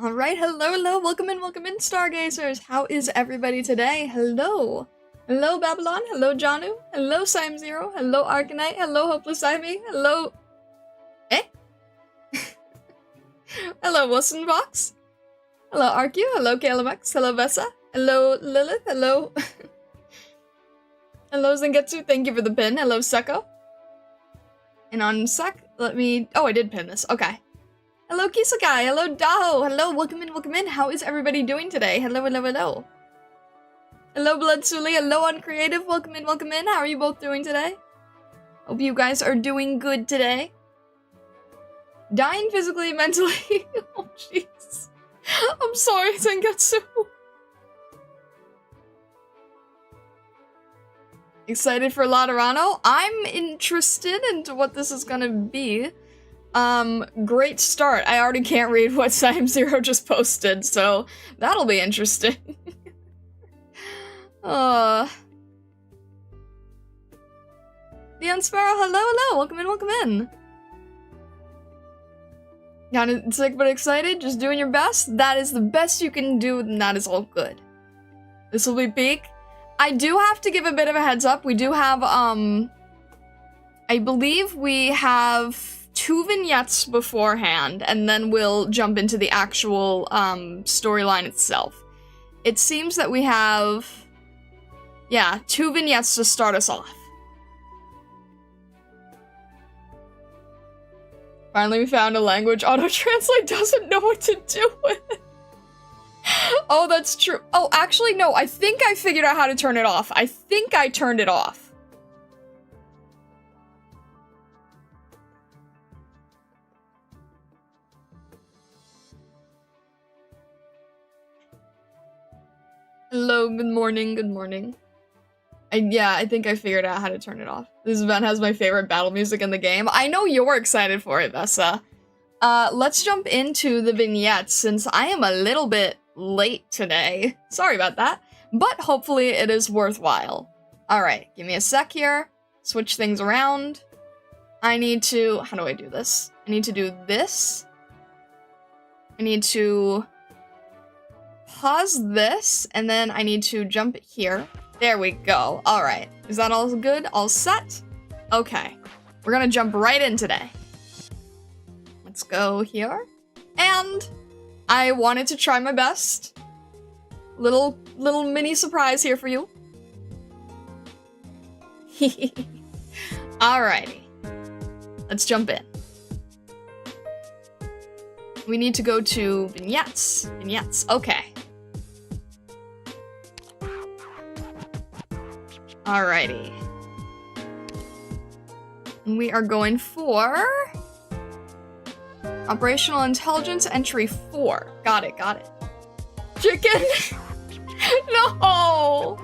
Alright, hello, welcome in, stargazers! How is everybody today? Hello! Hello, Babylon, hello, Janu, hello, Sim Zero, hello, Arknight, hello, Hopeless Ivy, hello... Eh? Hello, Wilson Box, hello, Arcu, hello, Kalamex, hello, Vessa, hello, Lilith, hello... Hello, Zangetsu, thank you for the pin, hello, Seko. And on sec, let me... Oh, I did pin this, okay. Hello, Kisakai. Hello, Daho. Hello, welcome in. How is everybody doing today? Hello. Hello, Bloodsuli. Hello, Uncreative. Welcome in. How are you both doing today? Hope you guys are doing good today. Dying physically, mentally. Oh, jeez. I'm sorry, Zangetsu. Excited for Laterano? I'm interested into what this is gonna be. Great start. I already can't read what Sim Zero just posted, so that'll be interesting. The Unsparrow, hello, welcome in. Kinda sick but excited, just doing your best. That is the best you can do, and that is all good. This will be peak. I do have to give a bit of a heads up. We do have, I believe we have 2 vignettes beforehand, and then we'll jump into the actual storyline itself. It seems that we have, yeah, 2 vignettes to start us off. Finally we found a language auto-translate doesn't know what to do with it. Oh, that's true. Oh, actually, no, I think I figured out how to turn it off. I think I turned it off. Hello, good morning. I think I figured out how to turn it off. This event has my favorite battle music in the game. I know you're excited for it, Vessa. Let's jump into the vignettes since I am a little bit late today. Sorry about that, but hopefully it is worthwhile. Alright, give me a sec here. Switch things around. I need to... How do I do this? I need to do this. I need to... pause this, and then I need to jump here. There we go. Alright. Is that all good? All set? Okay. We're gonna jump right in today. Let's go here. And I wanted to try my best. Little mini surprise here for you. Alrighty. Let's jump in. We need to go to vignettes. Okay. Alrighty. And we are going for Operational Intelligence Entry 4. Got it. Chicken? No,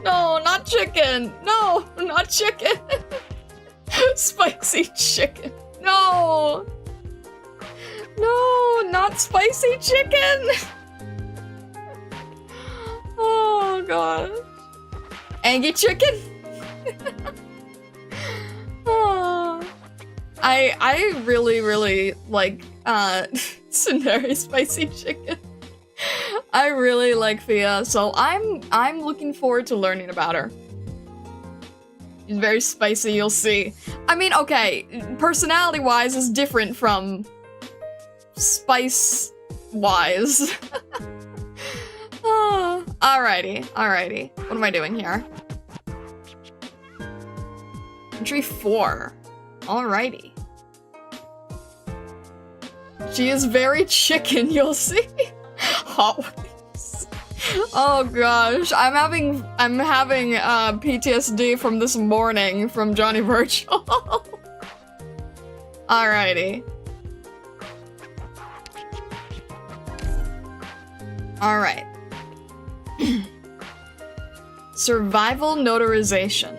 not chicken. No, not chicken. Spicy chicken. No, not spicy chicken. Oh, God. Angie chicken? Oh. I really like Sundari spicy chicken. I really like Fia, so I'm looking forward to learning about her. She's very spicy, you'll see. I mean, okay, personality-wise is different from spice-wise. Oh, alrighty. What am I doing here? Entry 4. Alrighty. She is very chicken, you'll see. Hot wings. Oh gosh, I'm having PTSD from this morning from Johnny Virgil. Alrighty. Alright. Survival notarization.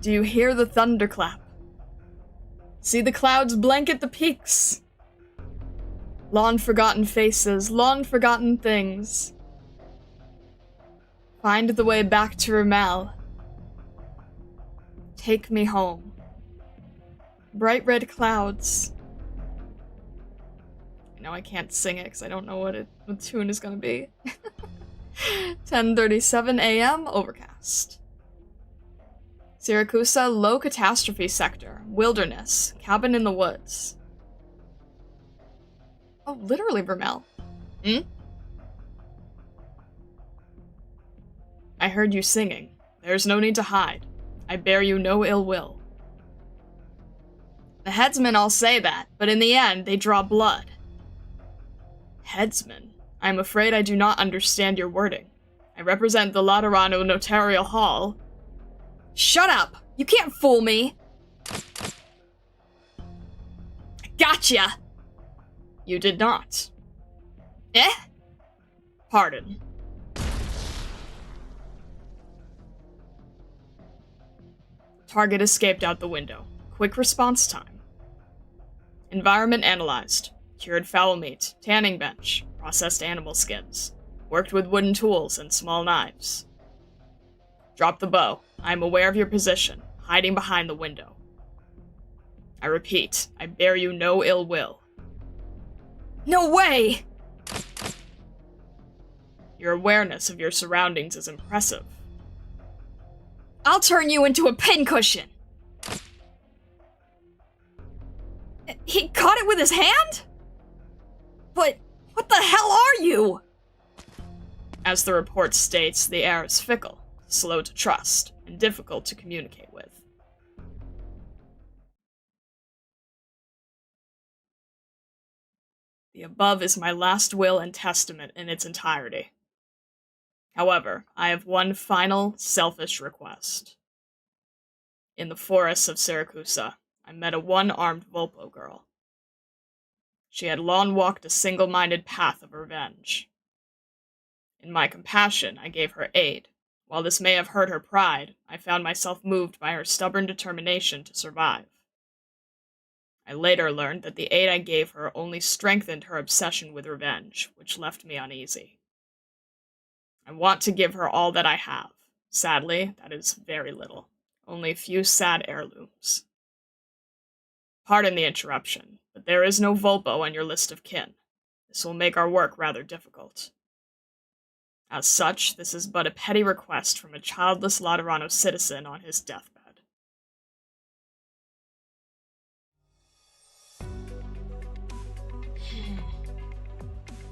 Do you hear the thunderclap? See the clouds blanket the peaks. Long-forgotten faces, long-forgotten things. Find the way back to Ramal. Take me home. Bright red clouds. No, I can't sing it because I don't know what the tune is gonna be. 10:37 a.m. Overcast. Siracusa, low catastrophe sector. Wilderness. Cabin in the woods. Oh, literally Vermel. I heard you singing. There's no need to hide. I bear you no ill will. The headsmen all say that, but in the end, they draw blood. Headsman? I'm afraid I do not understand your wording. I represent the Laterano Notarial Hall. Shut up! You can't fool me! I gotcha! You did not. Eh? Pardon. Target escaped out the window. Quick response time. Environment analyzed. Cured fowl meat, tanning bench, processed animal skins. Worked with wooden tools and small knives. Drop the bow. I am aware of your position, hiding behind the window. I repeat, I bear you no ill will. No way! Your awareness of your surroundings is impressive. I'll turn you into a pincushion! He caught it with his hand? But what the hell are you? As the report states, the air is fickle, slow to trust, and difficult to communicate with. The above is my last will and testament in its entirety. However, I have one final, selfish request. In the forests of Siracusa, I met a one-armed Volpo girl. She had long walked a single-minded path of revenge. In my compassion, I gave her aid. While this may have hurt her pride, I found myself moved by her stubborn determination to survive. I later learned that the aid I gave her only strengthened her obsession with revenge, which left me uneasy. I want to give her all that I have. Sadly, that is very little. Only a few sad heirlooms. Pardon the interruption, but there is no Volpo on your list of kin. This will make our work rather difficult. As such, this is but a petty request from a childless Laterano citizen on his deathbed.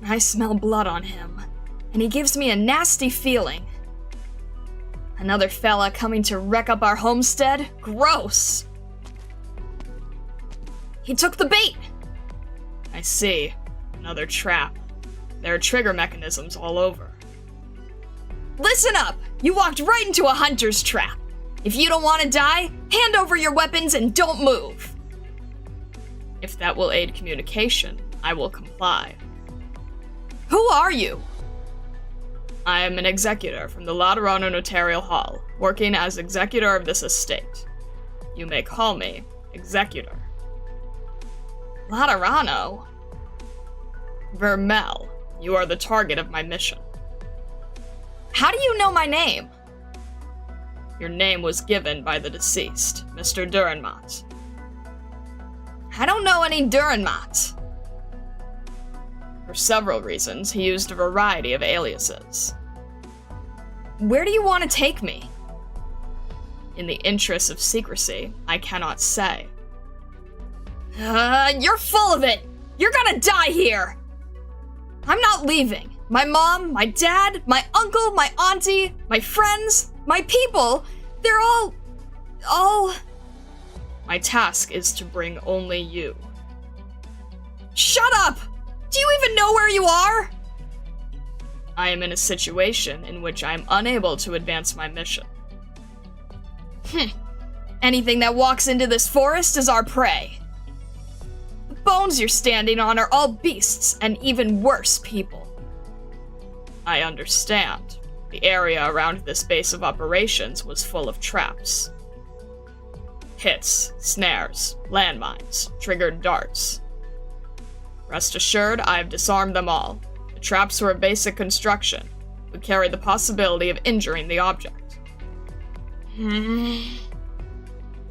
I smell blood on him, and he gives me a nasty feeling. Another fella coming to wreck up our homestead? Gross! He took the bait! I see. Another trap. There are trigger mechanisms all over. Listen up! You walked right into a hunter's trap. If you don't want to die, hand over your weapons and don't move. If that will aid communication, I will comply. Who are you? I am an executor from the Laterano Notarial Hall, working as executor of this estate. You may call me Executor. Laterano? Vermel, you are the target of my mission. How do you know my name? Your name was given by the deceased, Mr. Durenmat. I don't know any Durenmat. For several reasons, he used a variety of aliases. Where do you want to take me? In the interests of secrecy, I cannot say. You're full of it! You're gonna die here! I'm not leaving. My mom, my dad, my uncle, my auntie, my friends, my people, they're all... My task is to bring only you. Shut up! Do you even know where you are? I am in a situation in which I am unable to advance my mission. Anything that walks into this forest is our prey. The bones you're standing on are all beasts, and even worse people. I understand. The area around this base of operations was full of traps. Hits, snares, landmines, triggered darts. Rest assured, I have disarmed them all. The traps were of basic construction, but carry the possibility of injuring the object.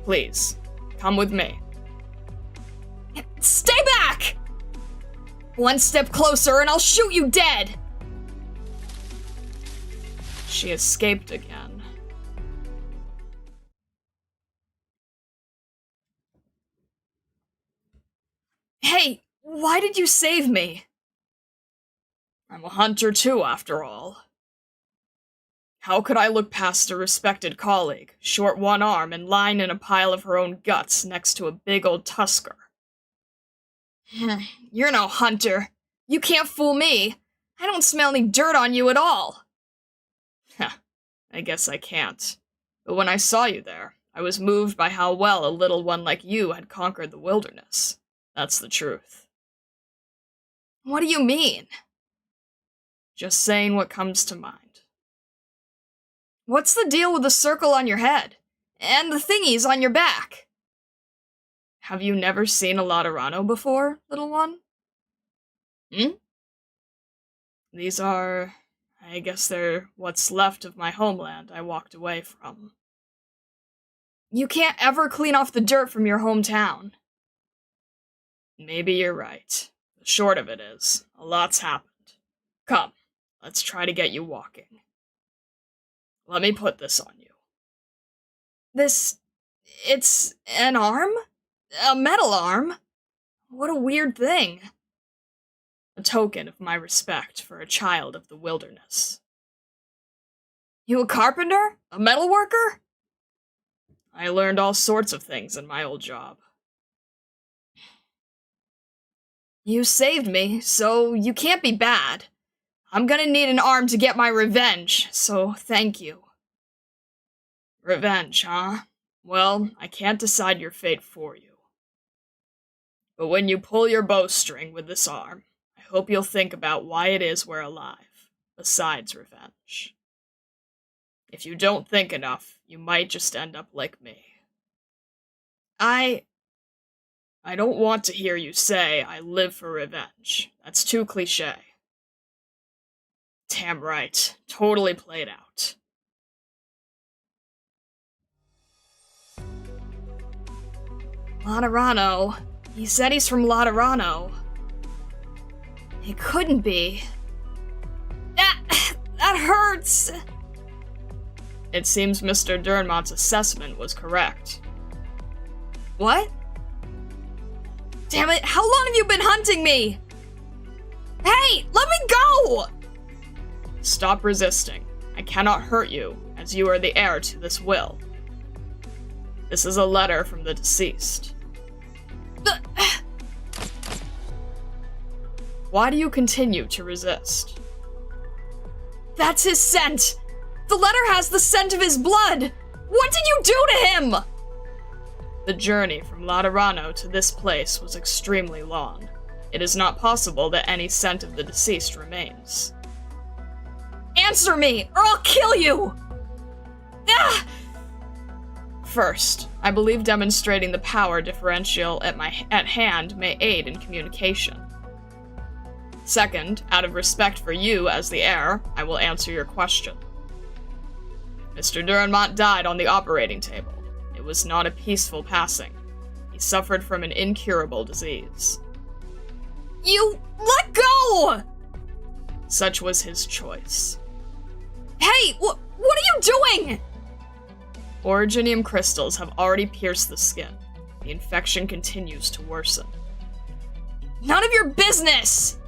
Please, come with me. Stay back! One step closer and I'll shoot you dead! She escaped again. Hey, why did you save me? I'm a hunter too, after all. How could I look past a respected colleague, short one arm and lying in a pile of her own guts next to a big old tusker? You're no hunter. You can't fool me. I don't smell any dirt on you at all. I guess I can't. But when I saw you there, I was moved by how well a little one like you had conquered the wilderness. That's the truth. What do you mean? Just saying what comes to mind. What's the deal with the circle on your head? And the thingies on your back? Have you never seen a Laterano before, little one? These are... I guess they're what's left of my homeland I walked away from. You can't ever clean off the dirt from your hometown. Maybe you're right. The short of it is, a lot's happened. Come, let's try to get you walking. Let me put this on you. It's an arm? A metal arm? What a weird thing. A token of my respect for a child of the wilderness. You a carpenter? A metal worker? I learned all sorts of things in my old job. You saved me, so you can't be bad. I'm gonna need an arm to get my revenge, so thank you. Revenge, huh? Well, I can't decide your fate for you. But when you pull your bowstring with this arm, I hope you'll think about why it is we're alive, besides revenge. If you don't think enough, you might just end up like me. I don't want to hear you say I live for revenge. That's too cliché. Damn right. Totally played out. Laterano. He said he's from Laterano. It couldn't be. That hurts! It seems Mr. Dernmont's assessment was correct. What? Damn it, how long have you been hunting me? Hey, let me go! Stop resisting. I cannot hurt you, as you are the heir to this will. This is a letter from the deceased. Why do you continue to resist? That's his scent! The letter has the scent of his blood! What did you do to him? The journey from Laterano to this place was extremely long. It is not possible that any scent of the deceased remains. Answer me, or I'll kill you! Ah! First, I believe demonstrating the power differential at hand may aid in communication. Second, out of respect for you as the heir, I will answer your question. Mr. Dernmont died on the operating table. It was not a peaceful passing. He suffered from an incurable disease. You let go! Such was his choice. Hey, what are you doing? Originium crystals have already pierced the skin. The infection continues to worsen. None of your business!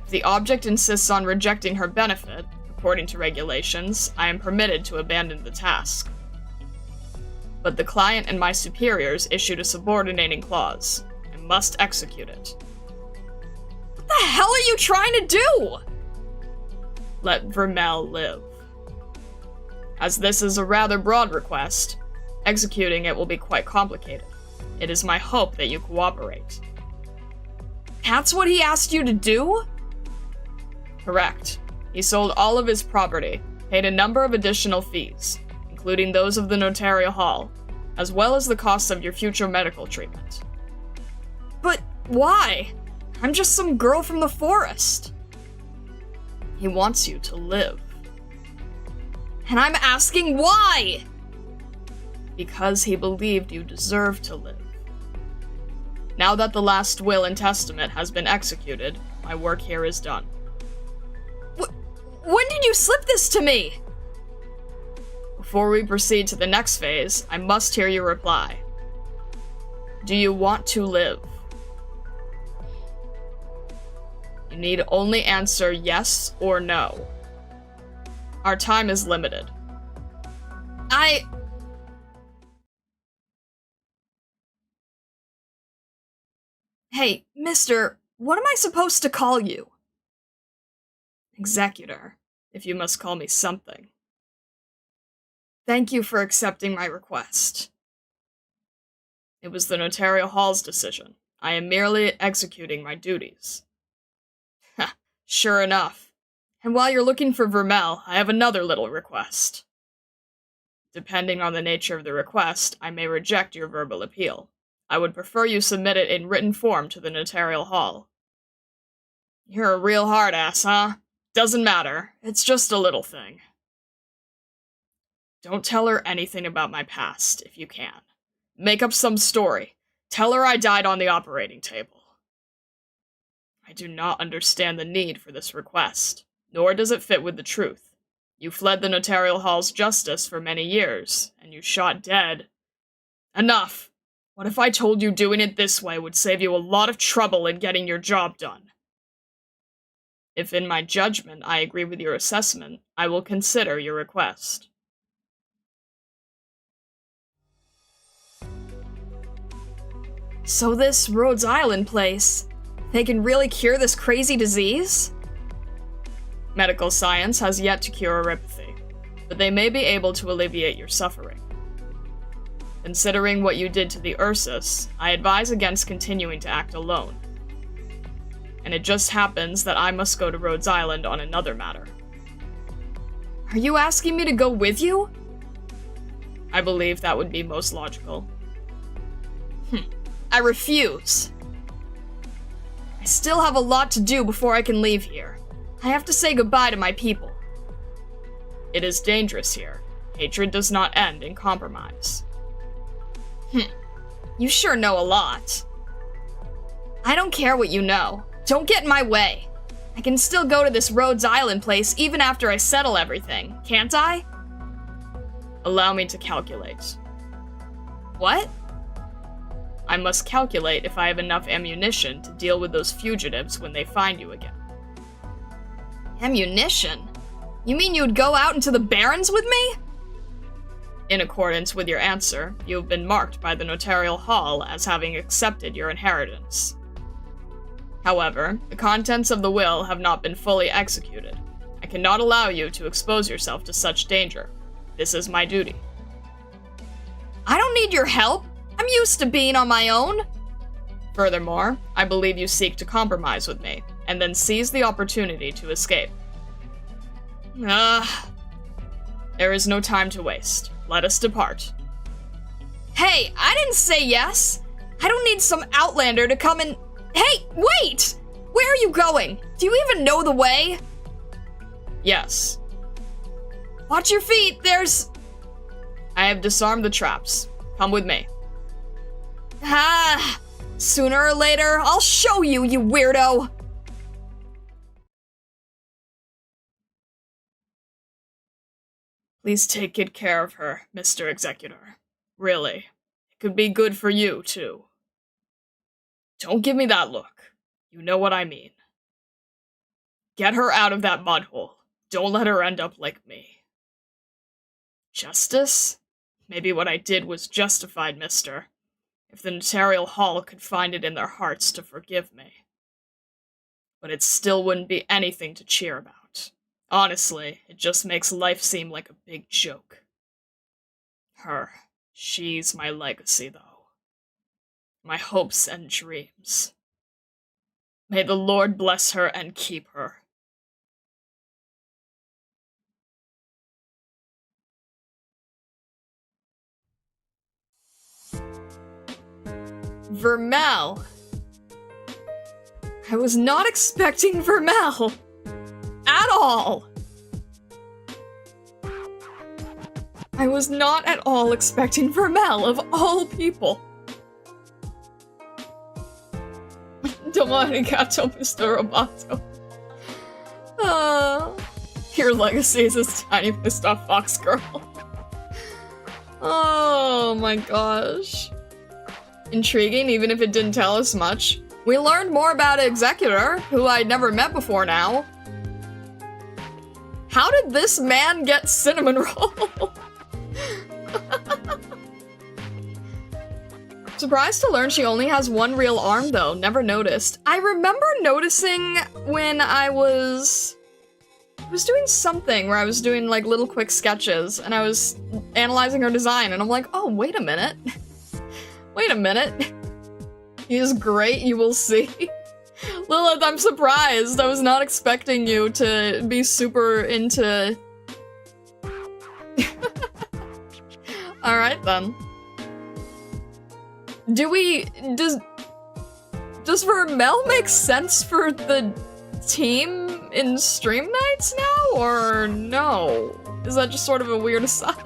If the object insists on rejecting her benefit, according to regulations, I am permitted to abandon the task. But the client and my superiors issued a subordinating clause. I must execute it. What the hell are you trying to do? Let Vermel live. As this is a rather broad request, executing it will be quite complicated. It is my hope that you cooperate. That's what he asked you to do? Correct. He sold all of his property, paid a number of additional fees, including those of the notarial hall, as well as the costs of your future medical treatment. But why? I'm just some girl from the forest. He wants you to live. And I'm asking why? Because he believed you deserved to live. Now that the last will and testament has been executed, my work here is done. When did you slip this to me? Before we proceed to the next phase, I must hear your reply. Do you want to live? You need only answer yes or no. Our time is limited. Hey, mister, what am I supposed to call you? Executor, if you must call me something. Thank you for accepting my request. It was the Notarial Hall's decision. I am merely executing my duties. Ha, sure enough. And while you're looking for Vermel, I have another little request. Depending on the nature of the request, I may reject your verbal appeal. I would prefer you submit it in written form to the Notarial Hall. You're a real hard-ass, huh? Doesn't matter. It's just a little thing. Don't tell her anything about my past, if you can. Make up some story. Tell her I died on the operating table. I do not understand the need for this request, nor does it fit with the truth. You fled the Notarial Hall's justice for many years, and you shot dead. Enough! What if I told you doing it this way would save you a lot of trouble in getting your job done? If in my judgment I agree with your assessment, I will consider your request. So this Rhodes Island place, they can really cure this crazy disease? Medical science has yet to cure erypathy, but they may be able to alleviate your suffering. Considering what you did to the Ursus, I advise against continuing to act alone. And it just happens that I must go to Rhodes Island on another matter. Are you asking me to go with you? I believe that would be most logical. I refuse. I still have a lot to do before I can leave here. I have to say goodbye to my people. It is dangerous here. Hatred does not end in compromise. You sure know a lot. I don't care what you know. Don't get in my way. I can still go to this Rhodes Island place even after I settle everything, can't I? Allow me to calculate. What? I must calculate if I have enough ammunition to deal with those fugitives when they find you again. Ammunition? You mean you'd go out into the Barrens with me? In accordance with your answer, you have been marked by the Notarial Hall as having accepted your inheritance. However, the contents of the will have not been fully executed. I cannot allow you to expose yourself to such danger. This is my duty. I don't need your help. I'm used to being on my own. Furthermore, I believe you seek to compromise with me, and then seize the opportunity to escape. There is no time to waste. Let us depart. Hey, I didn't say yes. I don't need some outlander to come and... Hey, wait! Where are you going? Do you even know the way? Yes. Watch your feet, there's... I have disarmed the traps. Come with me. Sooner or later, I'll show you, you weirdo! Please take good care of her, Mr. Executor. Really. It could be good for you, too. Don't give me that look. You know what I mean. Get her out of that mud hole. Don't let her end up like me. Justice? Maybe what I did was justified, mister. If the Notarial Hall could find it in their hearts to forgive me. But it still wouldn't be anything to cheer about. Honestly, it just makes life seem like a big joke. She's my legacy, though. My hopes and dreams. May the Lord bless her and keep her. Vermel. I was not expecting Vermel. At all. I was not at all expecting Vermel, of all people. Domo arigato, Mr. Roboto. Your legacy is this tiny pissed off fox girl. Oh my gosh. Intriguing, even if it didn't tell us much. We learned more about Executor, who I'd never met before now. How did this man get cinnamon roll? Surprised to learn she only has one real arm though, never noticed. I remember noticing when I was doing something where I was doing like little quick sketches and I was analyzing her design and I'm like, oh, wait a minute. Wait a minute. He is great, you will see. Lilith, I'm surprised. I was not expecting you to be super into... Alright then. Does Vermel make sense for the team in Stream Nights now, or no? Is that just sort of a weird aside?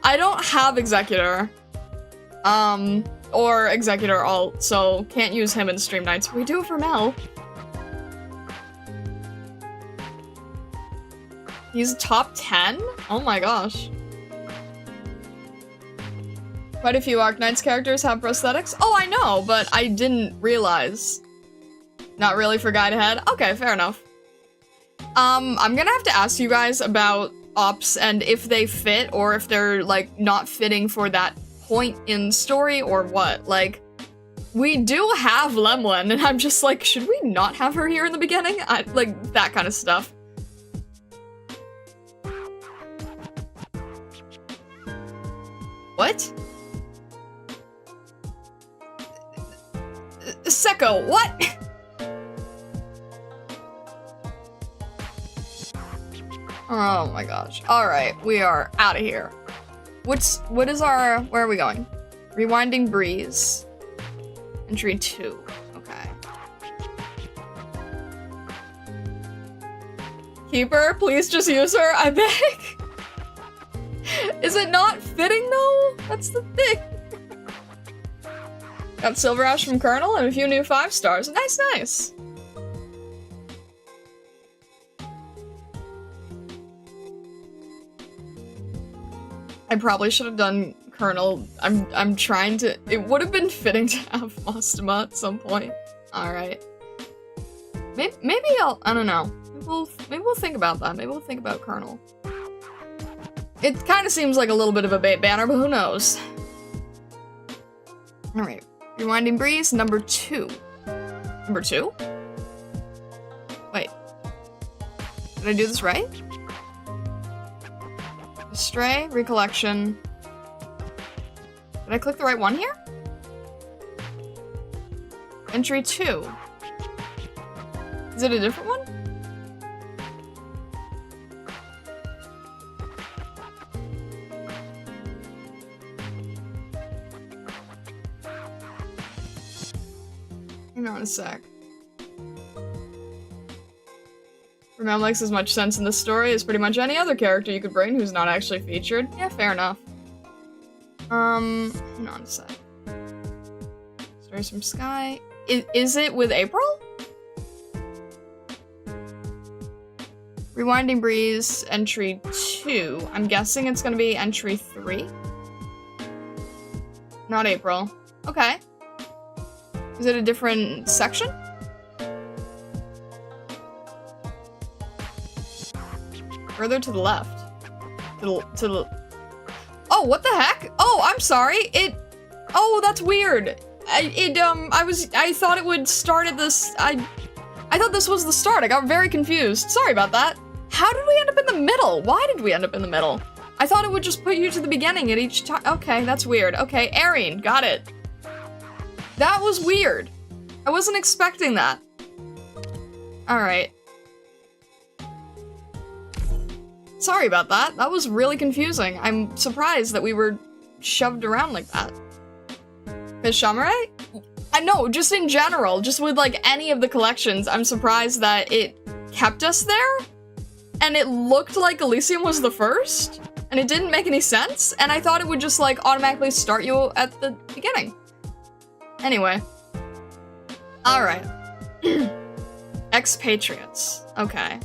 I don't have Executor. Or Executor alt, so can't use him in Stream Nights. We do it for Mel. He's top 10? Oh my gosh. Quite a few Arknights characters have prosthetics. Oh, I know, but I didn't realize. Not really for guide ahead? Okay, fair enough. I'm gonna have to ask you guys about ops and if they fit or if they're, like, not fitting for that point in story or what. Like, we do have Lemlin, and I'm just like, should we not have her here in the beginning? Like, that kind of stuff. What? Seko, what? Oh my gosh. Alright, we are out of here. What is our, where are we going? Rewinding Breeze. Entry 2. Okay. Keeper, please just use her, I beg. Is it not fitting though? That's the thing. Got Silver Ash from Colonel and a few new 5 stars. Nice, nice. I probably should have done Colonel. I'm trying to. It would have been fitting to have Mostama at some point. All right. Maybe I'll. I don't know. Maybe we'll think about that. Maybe we'll think about Colonel. It kind of seems like a little bit of a bait banner, but who knows? All right. Rewinding Breeze, number 2. Number 2? Wait. Did I do this right? Stray, Recollection. Did I click the right one here? Entry 2. Is it a different one? Hang on a sec. Remember makes as much sense in this story as pretty much any other character you could bring who's not actually featured. Yeah, fair enough. Hang on a sec. Stars from Sky. Is it with April? Rewinding Breeze, entry 2. I'm guessing it's gonna be entry 3. Not April. Okay. Is it a different section? Further to the left. To the... Oh, what the heck? Oh, I'm sorry. Oh, that's weird. I thought it would start at this... I thought this was the start. I got very confused. Sorry about that. How did we end up in the middle? Why did we end up in the middle? I thought it would just put you to the beginning at each time. Okay, that's weird. Okay, Erin, got it. That was weird. I wasn't expecting that. Alright. Sorry about that. That was really confusing. I'm surprised that we were shoved around like that. Cause Shamare? I know, just in general, just with like any of the collections, I'm surprised that it kept us there. And it looked like Elysium was the first. And it didn't make any sense. And I thought it would just like automatically start you at the beginning. Anyway. Alright. Expatriates. Okay.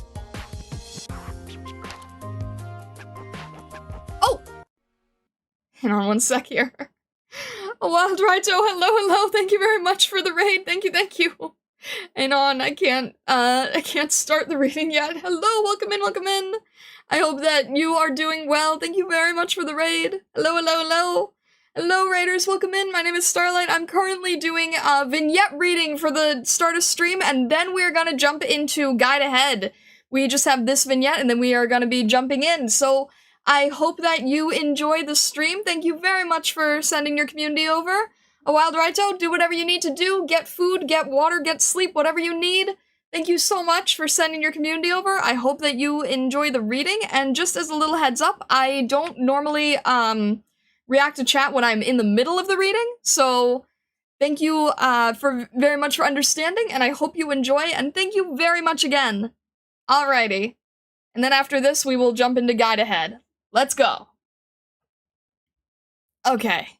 Oh! Hang on one sec here. Wild Rito, hello, thank you very much for the raid. Thank you. Hang on, I can't start the reading yet. Hello, welcome in. I hope that you are doing well. Thank you very much for the raid. Hello. Hello, raiders, welcome in. My name is Starlight. I'm currently doing a vignette reading for the start of stream, and then we're gonna jump into Guide Ahead. We just have this vignette, and then we are gonna be jumping in, so I hope that you enjoy the stream. Thank you very much for sending your community over. A Wild Rito, do whatever you need to do. Get food, get water, get sleep, whatever you need. Thank you so much for sending your community over. I hope that you enjoy the reading, and just as a little heads up, I don't normally, react to chat when I'm in the middle of the reading, so thank you very much for understanding, and I hope you enjoy, and thank you very much again. Alrighty. And then after this, we will jump into Guide Ahead. Let's go. Okay.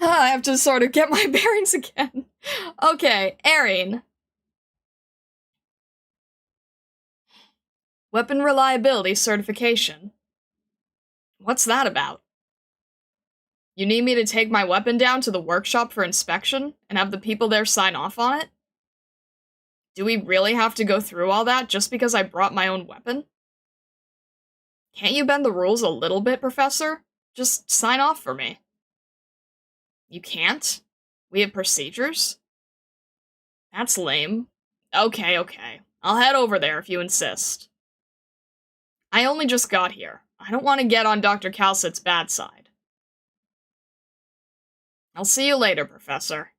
I have to sort of get my bearings again. Okay, Erin. Weapon Reliability Certification. What's that about? You need me to take my weapon down to the workshop for inspection and have the people there sign off on it? Do we really have to go through all that just because I brought my own weapon? Can't you bend the rules a little bit, Professor? Just sign off for me. You can't? We have procedures? That's lame. Okay. I'll head over there if you insist. I only just got here. I don't want to get on Dr. Calcit's bad side. I'll see you later, Professor.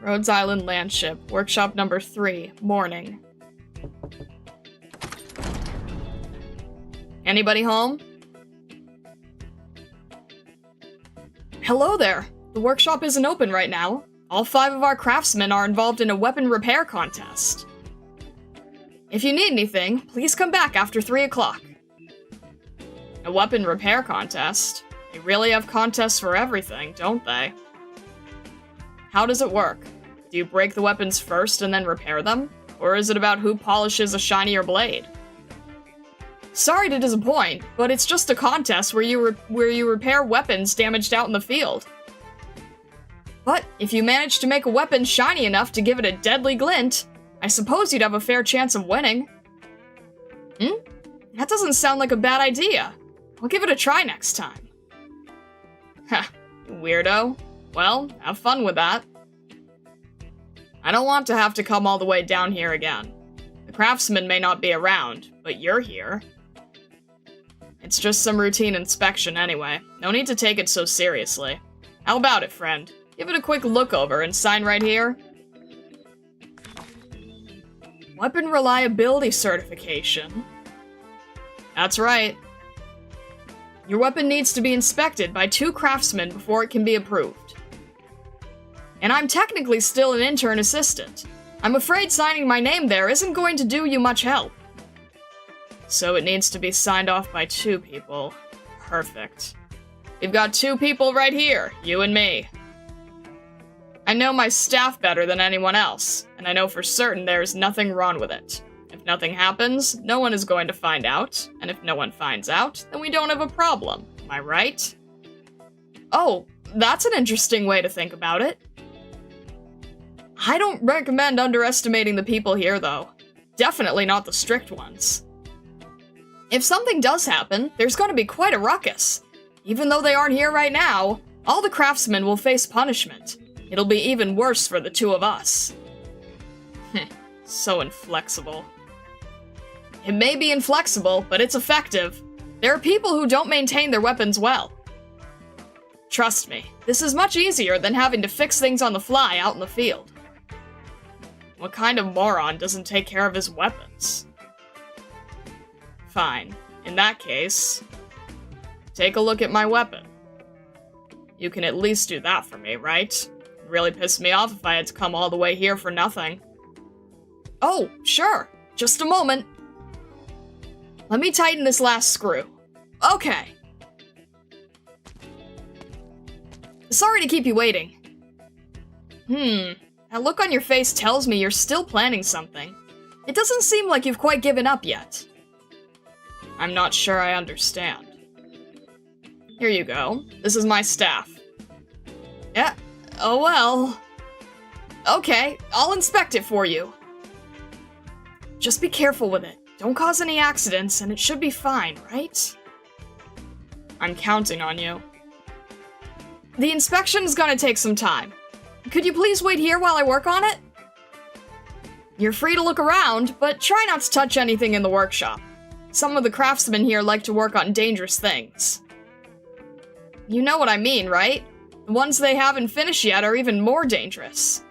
Rhodes Island Landship, Workshop number 3, morning. Anybody home? Hello there. The workshop isn't open right now. All 5 of our craftsmen are involved in a weapon repair contest. If you need anything, please come back after 3 o'clock. A weapon repair contest? They really have contests for everything, don't they? How does it work? Do you break the weapons first and then repair them? Or is it about who polishes a shinier blade? Sorry to disappoint, but it's just a contest where you repair weapons damaged out in the field. But if you manage to make a weapon shiny enough to give it a deadly glint, I suppose you'd have a fair chance of winning. That doesn't sound like a bad idea. I'll give it a try next time. Ha, you weirdo. Well, have fun with that. I don't want to have to come all the way down here again. The craftsman may not be around, but you're here. It's just some routine inspection anyway. No need to take it so seriously. How about it, friend? Give it a quick look over and sign right here. Weapon Reliability Certification. That's right. Your weapon needs to be inspected by 2 craftsmen before it can be approved. And I'm technically still an intern assistant. I'm afraid signing my name there isn't going to do you much help. So it needs to be signed off by 2 people. Perfect. We've got 2 people right here, you and me. I know my staff better than anyone else, and I know for certain there's nothing wrong with it. If nothing happens, no one is going to find out, and if no one finds out, then we don't have a problem. Am I right? Oh, that's an interesting way to think about it. I don't recommend underestimating the people here, though. Definitely not the strict ones. If something does happen, there's going to be quite a ruckus. Even though they aren't here right now, all the craftsmen will face punishment. It'll be even worse for the 2 of us. So inflexible. It may be inflexible, but it's effective. There are people who don't maintain their weapons well. Trust me, this is much easier than having to fix things on the fly out in the field. What kind of moron doesn't take care of his weapons? Fine. In that case, take a look at my weapon. You can at least do that for me, right? It'd really piss me off if I had to come all the way here for nothing. Oh, sure. Just a moment. Let me tighten this last screw. Okay. Sorry to keep you waiting. That look on your face tells me you're still planning something. It doesn't seem like you've quite given up yet. I'm not sure I understand. Here you go. This is my staff. Yeah, oh well. Okay, I'll inspect it for you. Just be careful with it. Don't cause any accidents, and it should be fine, right? I'm counting on you. The inspection's gonna take some time. Could you please wait here while I work on it? You're free to look around, but try not to touch anything in the workshop. Some of the craftsmen here like to work on dangerous things. You know what I mean, right? The ones they haven't finished yet are even more dangerous.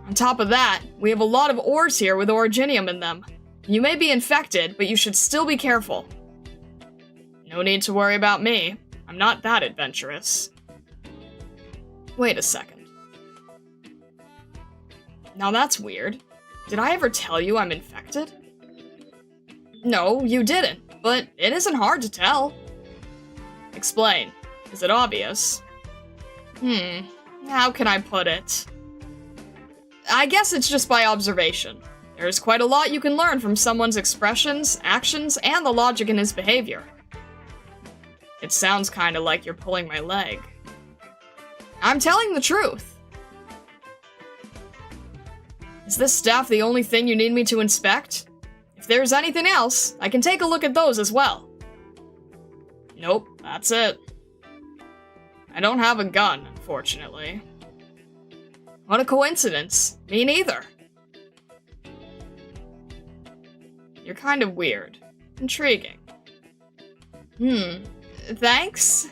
On top of that, we have a lot of ores here with originium in them. You may be infected, but you should still be careful. No need to worry about me. I'm not that adventurous. Wait a second. Now that's weird. Did I ever tell you I'm infected? No, you didn't, but it isn't hard to tell. Explain. Is it obvious? How can I put it? I guess it's just by observation. There's quite a lot you can learn from someone's expressions, actions, and the logic in his behavior. It sounds kinda like you're pulling my leg. I'm telling the truth. Is this staff the only thing you need me to inspect? If there's anything else, I can take a look at those as well. Nope, that's it. I don't have a gun, unfortunately. What a coincidence. Me neither. You're kind of weird. Intriguing. Thanks?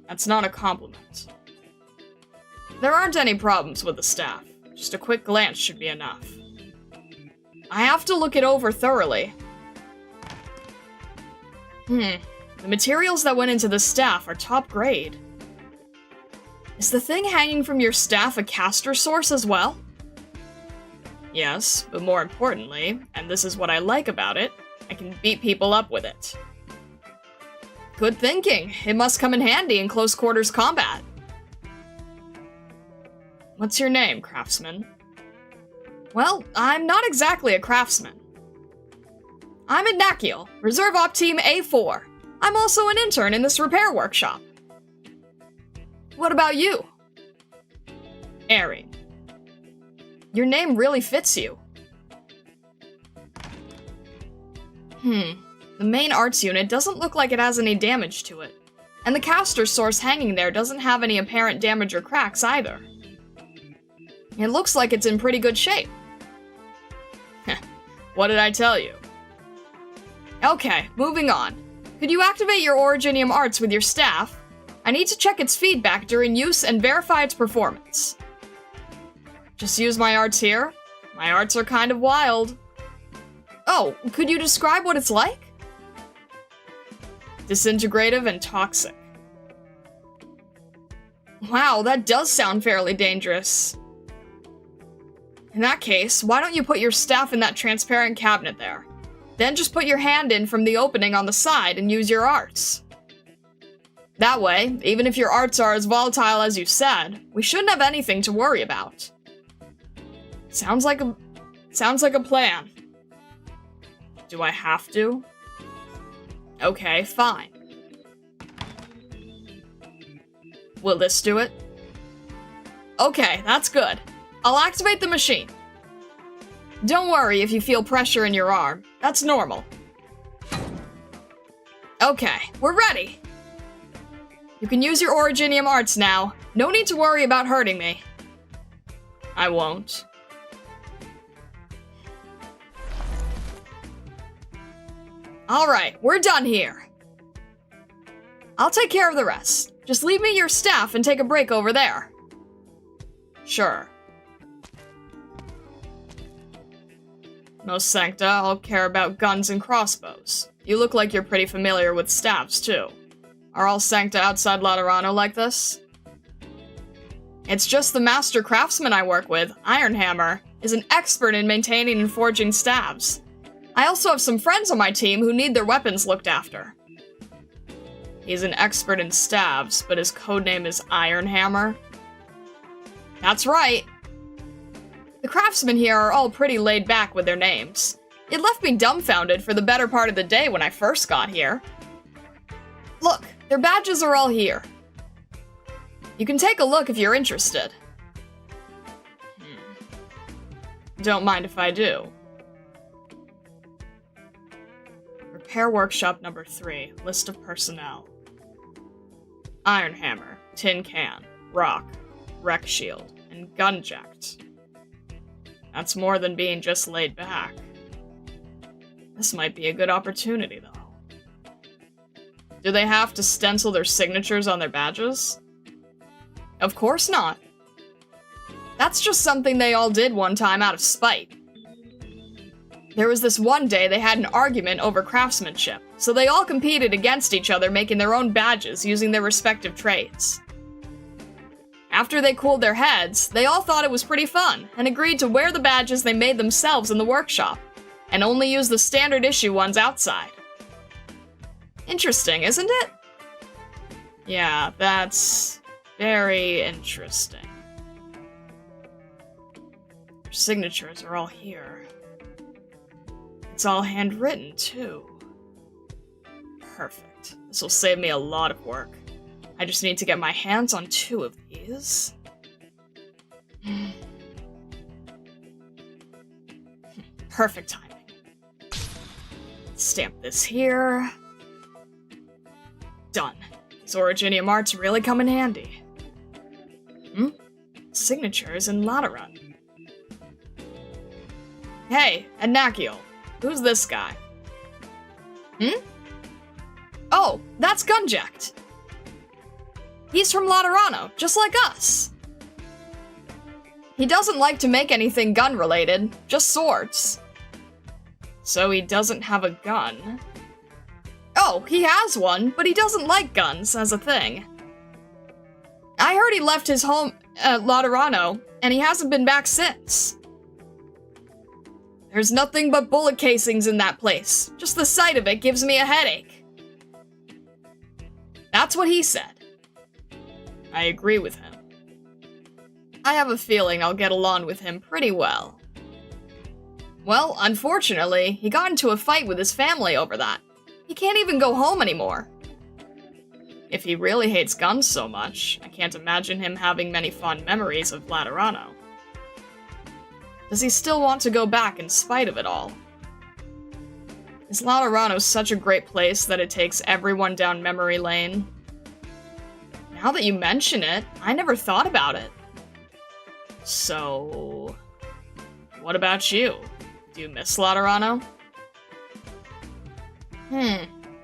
That's not a compliment. There aren't any problems with the staff. Just a quick glance should be enough. I have to look it over thoroughly. The materials that went into the staff are top grade. Is the thing hanging from your staff a caster source as well? Yes, but more importantly, and this is what I like about it, I can beat people up with it. Good thinking. It must come in handy in close quarters combat. What's your name, craftsman? Well, I'm not exactly a craftsman. I'm Ignacio, Reserve Op Team A4. I'm also an intern in this repair workshop. What about you? Eri. Your name really fits you. The main arts unit doesn't look like it has any damage to it. And the caster source hanging there doesn't have any apparent damage or cracks either. It looks like it's in pretty good shape. What did I tell you? Okay, moving on. Could you activate your Originium arts with your staff? I need to check its feedback during use and verify its performance. Just use my arts here? My arts are kind of wild. Oh, could you describe what it's like? Disintegrative and toxic. Wow, that does sound fairly dangerous. In that case, why don't you put your staff in that transparent cabinet there? Then just put your hand in from the opening on the side and use your arts. That way, even if your arts are as volatile as you said, we shouldn't have anything to worry about. Sounds like a plan. Do I have to? Okay, fine. Will this do it? Okay, that's good. I'll activate the machine. Don't worry if you feel pressure in your arm. That's normal. Okay, we're ready. You can use your Originium arts now. No need to worry about hurting me. I won't. Alright, we're done here. I'll take care of the rest. Just leave me your staff and take a break over there. Sure. No Sancta, I'll care about guns and crossbows. You look like you're pretty familiar with staffs, too. Are all Sancta outside Laterano like this? It's just the master craftsman I work with, Ironhammer, is an expert in maintaining and forging staves. I also have some friends on my team who need their weapons looked after. He's an expert in stabs, but his codename is Iron Hammer. That's right. The craftsmen here are all pretty laid back with their names. It left me dumbfounded for the better part of the day when I first got here. Look, their badges are all here. You can take a look if you're interested. Don't mind if I do. Repair Workshop number 3, list of personnel. Iron Hammer, Tin Can, Rock, Wreck Shield, and Gunjacked. That's more than being just laid back. This might be a good opportunity, though. Do they have to stencil their signatures on their badges? Of course not. That's just something they all did one time out of spite. There was this one day they had an argument over craftsmanship, so they all competed against each other making their own badges using their respective trades. After they cooled their heads, they all thought it was pretty fun, and agreed to wear the badges they made themselves in the workshop, and only use the standard issue ones outside. Interesting, isn't it? Yeah, that's very interesting. Their signatures are all here. It's all handwritten, too. Perfect. This will save me a lot of work. I just need to get my hands on 2 of these. Perfect timing. Stamp this here. Done. These Originium arts really come in handy. Signatures in Lateran. Hey, Adnakiel. Who's this guy? Oh, that's Gunjacked. He's from Laterano, just like us. He doesn't like to make anything gun-related, just swords. So he doesn't have a gun? Oh, he has one, but he doesn't like guns as a thing. I heard he left his home at Laterano, and he hasn't been back since. There's nothing but bullet casings in that place. Just the sight of it gives me a headache. That's what he said. I agree with him. I have a feeling I'll get along with him pretty well. Well, unfortunately, he got into a fight with his family over that. He can't even go home anymore. If he really hates guns so much, I can't imagine him having many fond memories of Laterano. Does he still want to go back in spite of it all? Is Laterano such a great place that it takes everyone down memory lane? Now that you mention it, I never thought about it. So, what about you? Do you miss Laterano?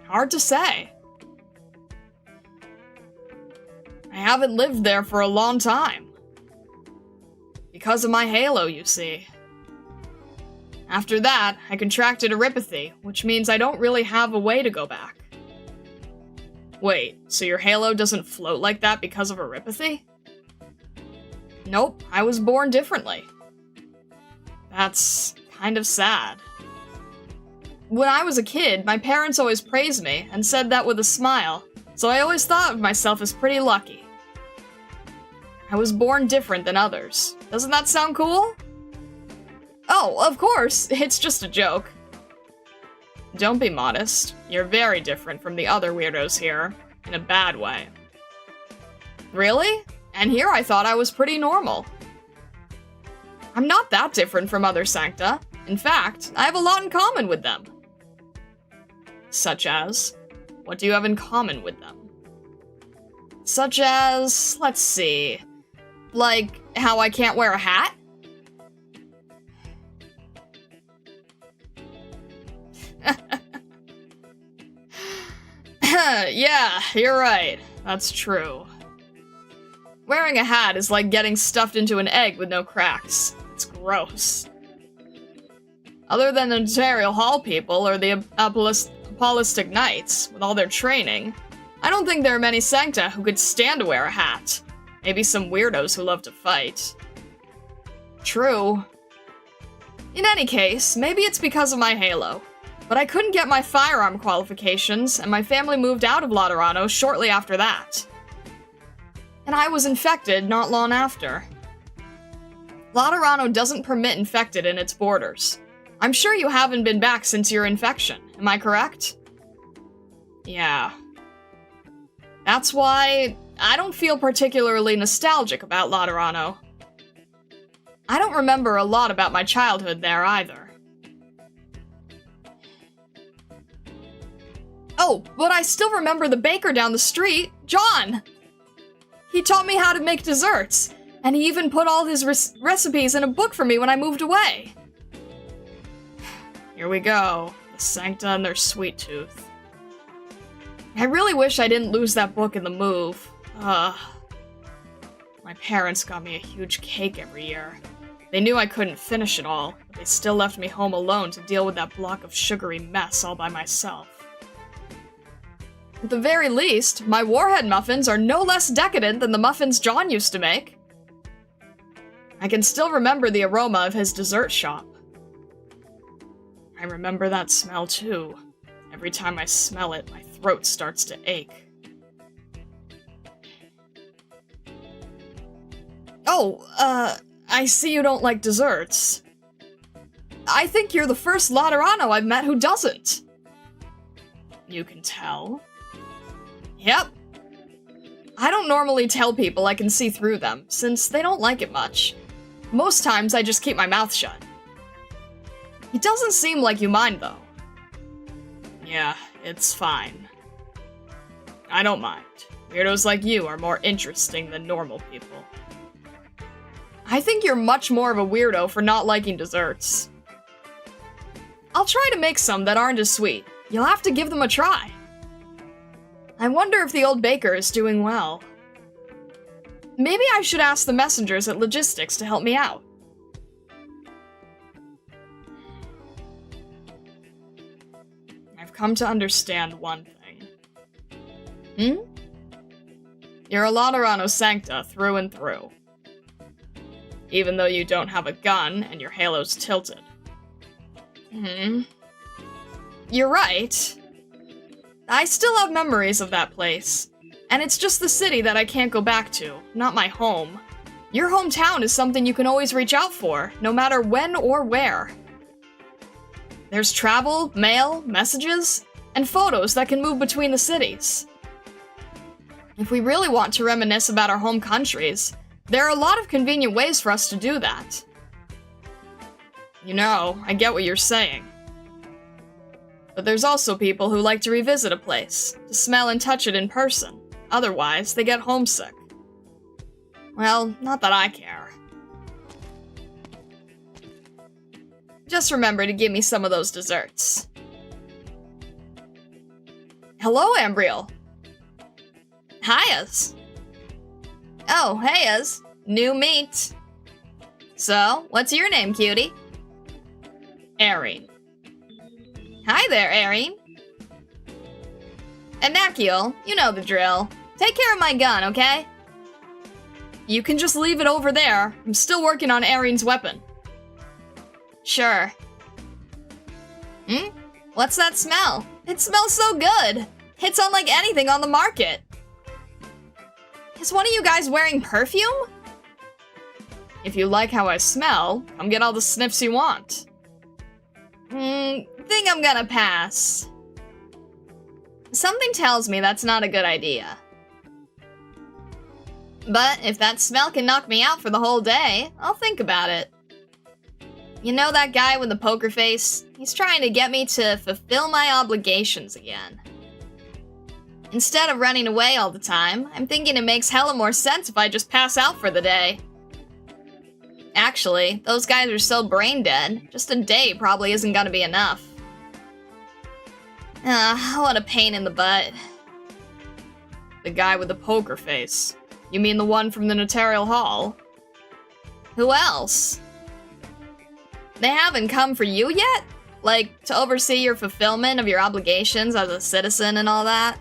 Hard to say. I haven't lived there for a long time. Because of my halo, you see. After that, I contracted erypathy, which means I don't really have a way to go back. Wait, so your halo doesn't float like that because of erypathy? Nope, I was born differently. That's kind of sad. When I was a kid, my parents always praised me and said that with a smile, so I always thought of myself as pretty lucky. I was born different than others. Doesn't that sound cool? Oh, of course, it's just a joke. Don't be modest. You're very different from the other weirdos here, in a bad way. Really? And here I thought I was pretty normal. I'm not that different from other Sancta. In fact, I have a lot in common with them. Such as? What do you have in common with them? Such as, let's see, like how I can't wear a hat? Yeah, you're right. That's true. Wearing a hat is like getting stuffed into an egg with no cracks. It's gross. Other than the Notarial Hall people or the Apostolic Knights, with all their training, I don't think there are many Sancta who could stand to wear a hat. Maybe some weirdos who love to fight. True. In any case, maybe it's because of my halo. But I couldn't get my firearm qualifications, and my family moved out of Laterano shortly after that. And I was infected not long after. Laterano doesn't permit infected in its borders. I'm sure you haven't been back since your infection, am I correct? Yeah. That's why I don't feel particularly nostalgic about Laterano. I don't remember a lot about my childhood there either. Oh, but I still remember the baker down the street, John! He taught me how to make desserts, and he even put all his recipes in a book for me when I moved away. Here we go, the Sancta and their sweet tooth. I really wish I didn't lose that book in the move. My parents got me a huge cake every year. They knew I couldn't finish it all, but they still left me home alone to deal with that block of sugary mess all by myself. At the very least, my warhead muffins are no less decadent than the muffins John used to make. I can still remember the aroma of his dessert shop. I remember that smell too. Every time I smell it, my throat starts to ache. Oh, I see you don't like desserts. I think you're the first Laterano I've met who doesn't. You can tell? Yep. I don't normally tell people I can see through them, since they don't like it much. Most times I just keep my mouth shut. It doesn't seem like you mind, though. Yeah, it's fine. I don't mind. Weirdos like you are more interesting than normal people. I think you're much more of a weirdo for not liking desserts. I'll try to make some that aren't as sweet. You'll have to give them a try. I wonder if the old baker is doing well. Maybe I should ask the messengers at Logistics to help me out. I've come to understand one thing. You're a Laterano Sancta through and through. Even though you don't have a gun and your halo's tilted. You're right. I still have memories of that place. And it's just the city that I can't go back to, not my home. Your hometown is something you can always reach out for, no matter when or where. There's travel, mail, messages, and photos that can move between the cities. If we really want to reminisce about our home countries, there are a lot of convenient ways for us to do that. You know, I get what you're saying. But there's also people who like to revisit a place, to smell and touch it in person. Otherwise, they get homesick. Well, not that I care. Just remember to give me some of those desserts. Hello, Ambriel. Hias. Oh, heyas. New meet. So, what's your name, cutie? Erin. Hi there, Erin. And Nakiel, you know the drill. Take care of my gun, okay? You can just leave it over there. I'm still working on Erin's weapon. Sure. What's that smell? It smells so good. It's unlike anything on the market. Is one of you guys wearing perfume? If you like how I smell, come get all the sniffs you want. Think I'm gonna pass. Something tells me that's not a good idea. But if that smell can knock me out for the whole day, I'll think about it. You know that guy with the poker face? He's trying to get me to fulfill my obligations again. Instead of running away all the time, I'm thinking it makes hella more sense if I just pass out for the day. Actually, those guys are so brain dead, just a day probably isn't gonna be enough. What a pain in the butt. The guy with the poker face. You mean the one from the Notarial Hall? Who else? They haven't come for you yet? Like, to oversee your fulfillment of your obligations as a citizen and all that?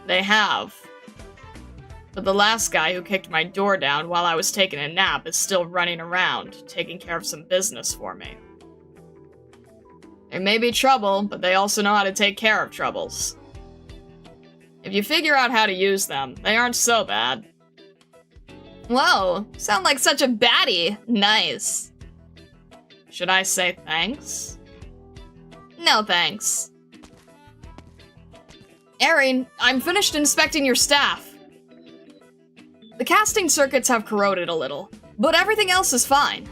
They have. But the last guy who kicked my door down while I was taking a nap is still running around, taking care of some business for me. There may be trouble, but they also know how to take care of troubles. If you figure out how to use them, they aren't so bad. Whoa, sound like such a baddie. Nice. Should I say thanks? No thanks. Erin, I'm finished inspecting your staff. The casting circuits have corroded a little, but everything else is fine.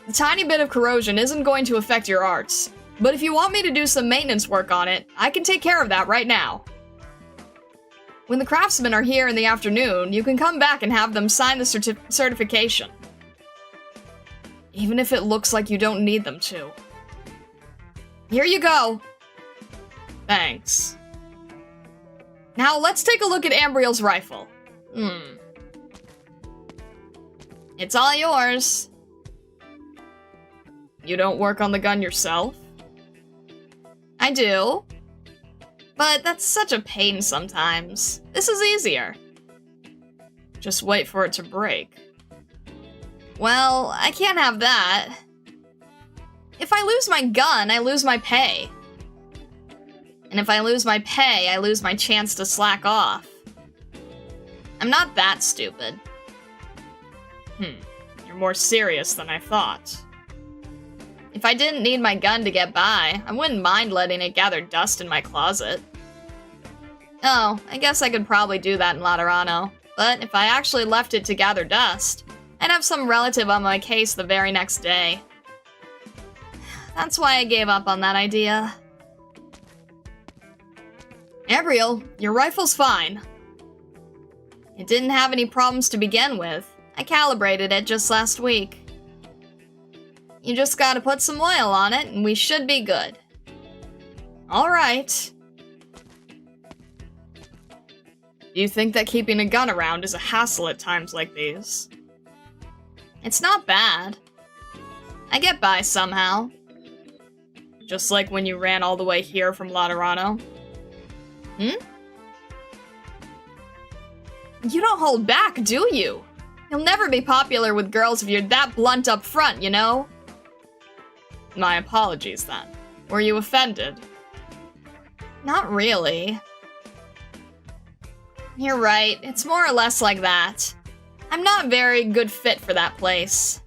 The tiny bit of corrosion isn't going to affect your arts, but if you want me to do some maintenance work on it, I can take care of that right now. When the craftsmen are here in the afternoon, you can come back and have them sign the certification. Even if it looks like you don't need them to. Here you go. Thanks. Now let's take a look at Ambriel's rifle. It's all yours. You don't work on the gun yourself? I do. But that's such a pain sometimes. This is easier. Just wait for it to break. Well, I can't have that. If I lose my gun, I lose my pay. And if I lose my pay, I lose my chance to slack off. I'm not that stupid. You're more serious than I thought. If I didn't need my gun to get by, I wouldn't mind letting it gather dust in my closet. Oh, I guess I could probably do that in Laterano, but if I actually left it to gather dust, I'd have some relative on my case the very next day. That's why I gave up on that idea. Ambriel, your rifle's fine. It didn't have any problems to begin with. I calibrated it just last week. You just gotta put some oil on it, and we should be good. Alright. Do you think that keeping a gun around is a hassle at times like these? It's not bad. I get by somehow. Just like when you ran all the way here from Laterano. You don't hold back, do you? You'll never be popular with girls if you're that blunt up front, you know? My apologies, then. Were you offended? Not really. You're right, it's more or less like that. I'm not a very good fit for that place.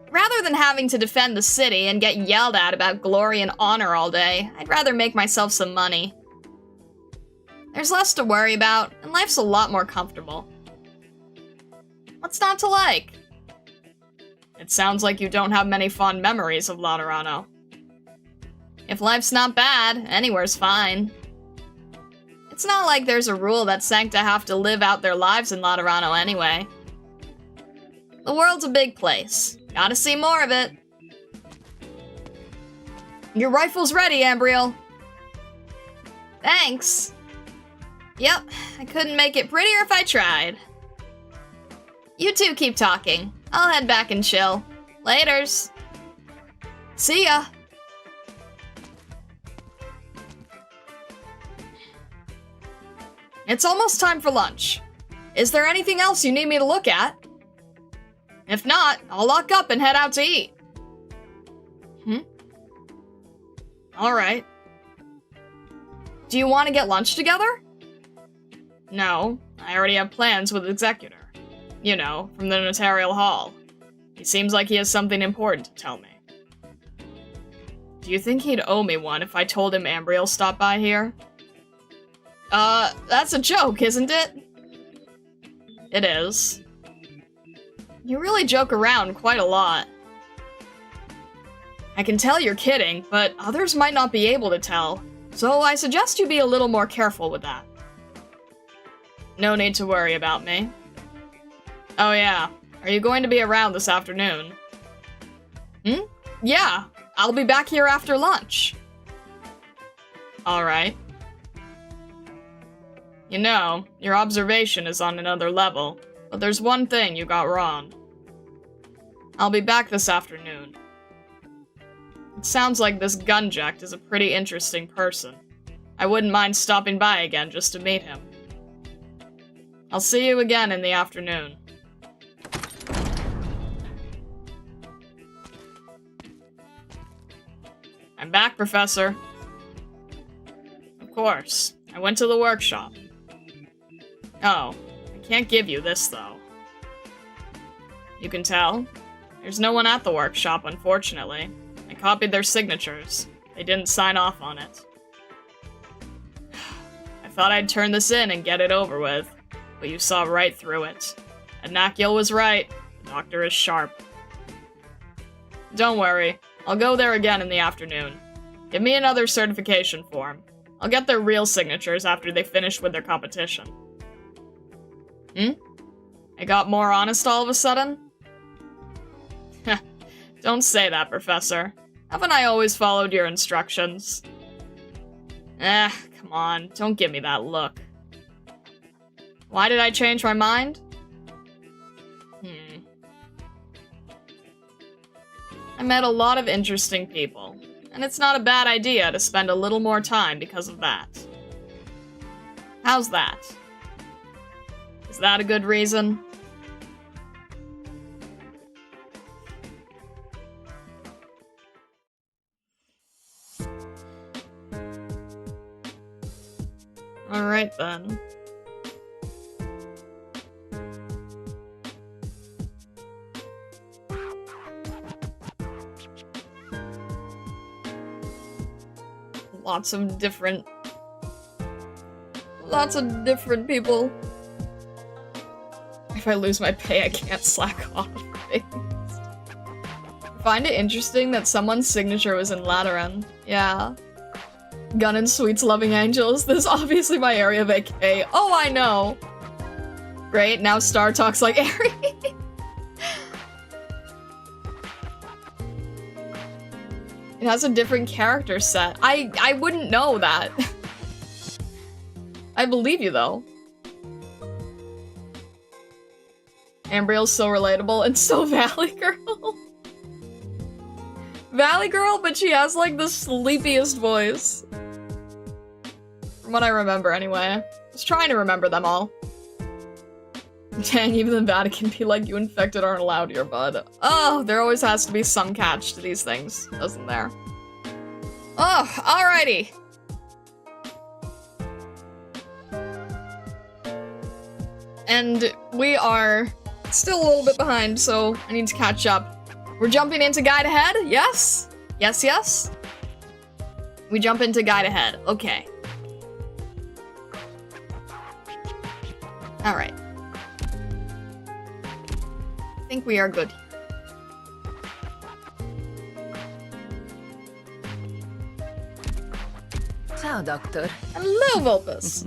Rather than having to defend the city and get yelled at about glory and honor all day, I'd rather make myself some money. There's less to worry about, and life's a lot more comfortable. What's not to like? It sounds like you don't have many fond memories of Laterano. If life's not bad, anywhere's fine. It's not like there's a rule that Sancta have to live out their lives in Laterano anyway. The world's a big place. Gotta see more of it. Your rifle's ready, Ambriel. Thanks. Yep, I couldn't make it prettier if I tried. You two keep talking. I'll head back and chill. Laters. See ya. It's almost time for lunch. Is there anything else you need me to look at? If not, I'll lock up and head out to eat. Alright. Do you want to get lunch together? No, I already have plans with Executor. You know, from the Notarial Hall. He seems like he has something important to tell me. Do you think he'd owe me one if I told him Ambriel stopped by here? That's a joke, isn't it? It is. You really joke around quite a lot. I can tell you're kidding, but others might not be able to tell, so I suggest you be a little more careful with that. No need to worry about me. Oh yeah, are you going to be around this afternoon? Yeah, I'll be back here after lunch. Alright. You know, your observation is on another level, but there's one thing you got wrong. I'll be back this afternoon. It sounds like this Gunjack is a pretty interesting person. I wouldn't mind stopping by again just to meet him. I'll see you again in the afternoon. I'm back, Professor. Of course. I went to the workshop. Oh, I can't give you this, though. You can tell? There's no one at the workshop, unfortunately. I copied their signatures. They didn't sign off on it. I thought I'd turn this in and get it over with, but you saw right through it. Adnakiel was right. The doctor is sharp. Don't worry. I'll go there again in the afternoon. Give me another certification form. I'll get their real signatures after they finish with their competition. I got more honest all of a sudden? Don't say that, Professor. Haven't I always followed your instructions? Come on, don't give me that look. Why did I change my mind? I met a lot of interesting people, and it's not a bad idea to spend a little more time because of that. How's that? Is that a good reason? Alright then. Lots of different people. If I lose my pay, I can't slack off. I find it interesting that someone's signature was in Lateran. Yeah. Gun and Sweets Loving Angels. This is obviously my area of AK. Oh, I know. Great, now Star talks like Aerie. It has a different character set. I wouldn't know that. I believe you, though. Ambriel's so relatable and so Valley Girl. Valley Girl, but she has, like, the sleepiest voice. From what I remember, anyway. I was trying to remember them all. Dang, even the Vatican be like, you infected aren't allowed here, bud. Oh, there always has to be some catch to these things, doesn't there? Oh, alrighty. And we are still a little bit behind, so I need to catch up. We're jumping into Guide Ahead, yes? Yes, yes? We jump into Guide Ahead, okay. Alright. I think we are good. Ciao, Doctor. Hello, Vulpus.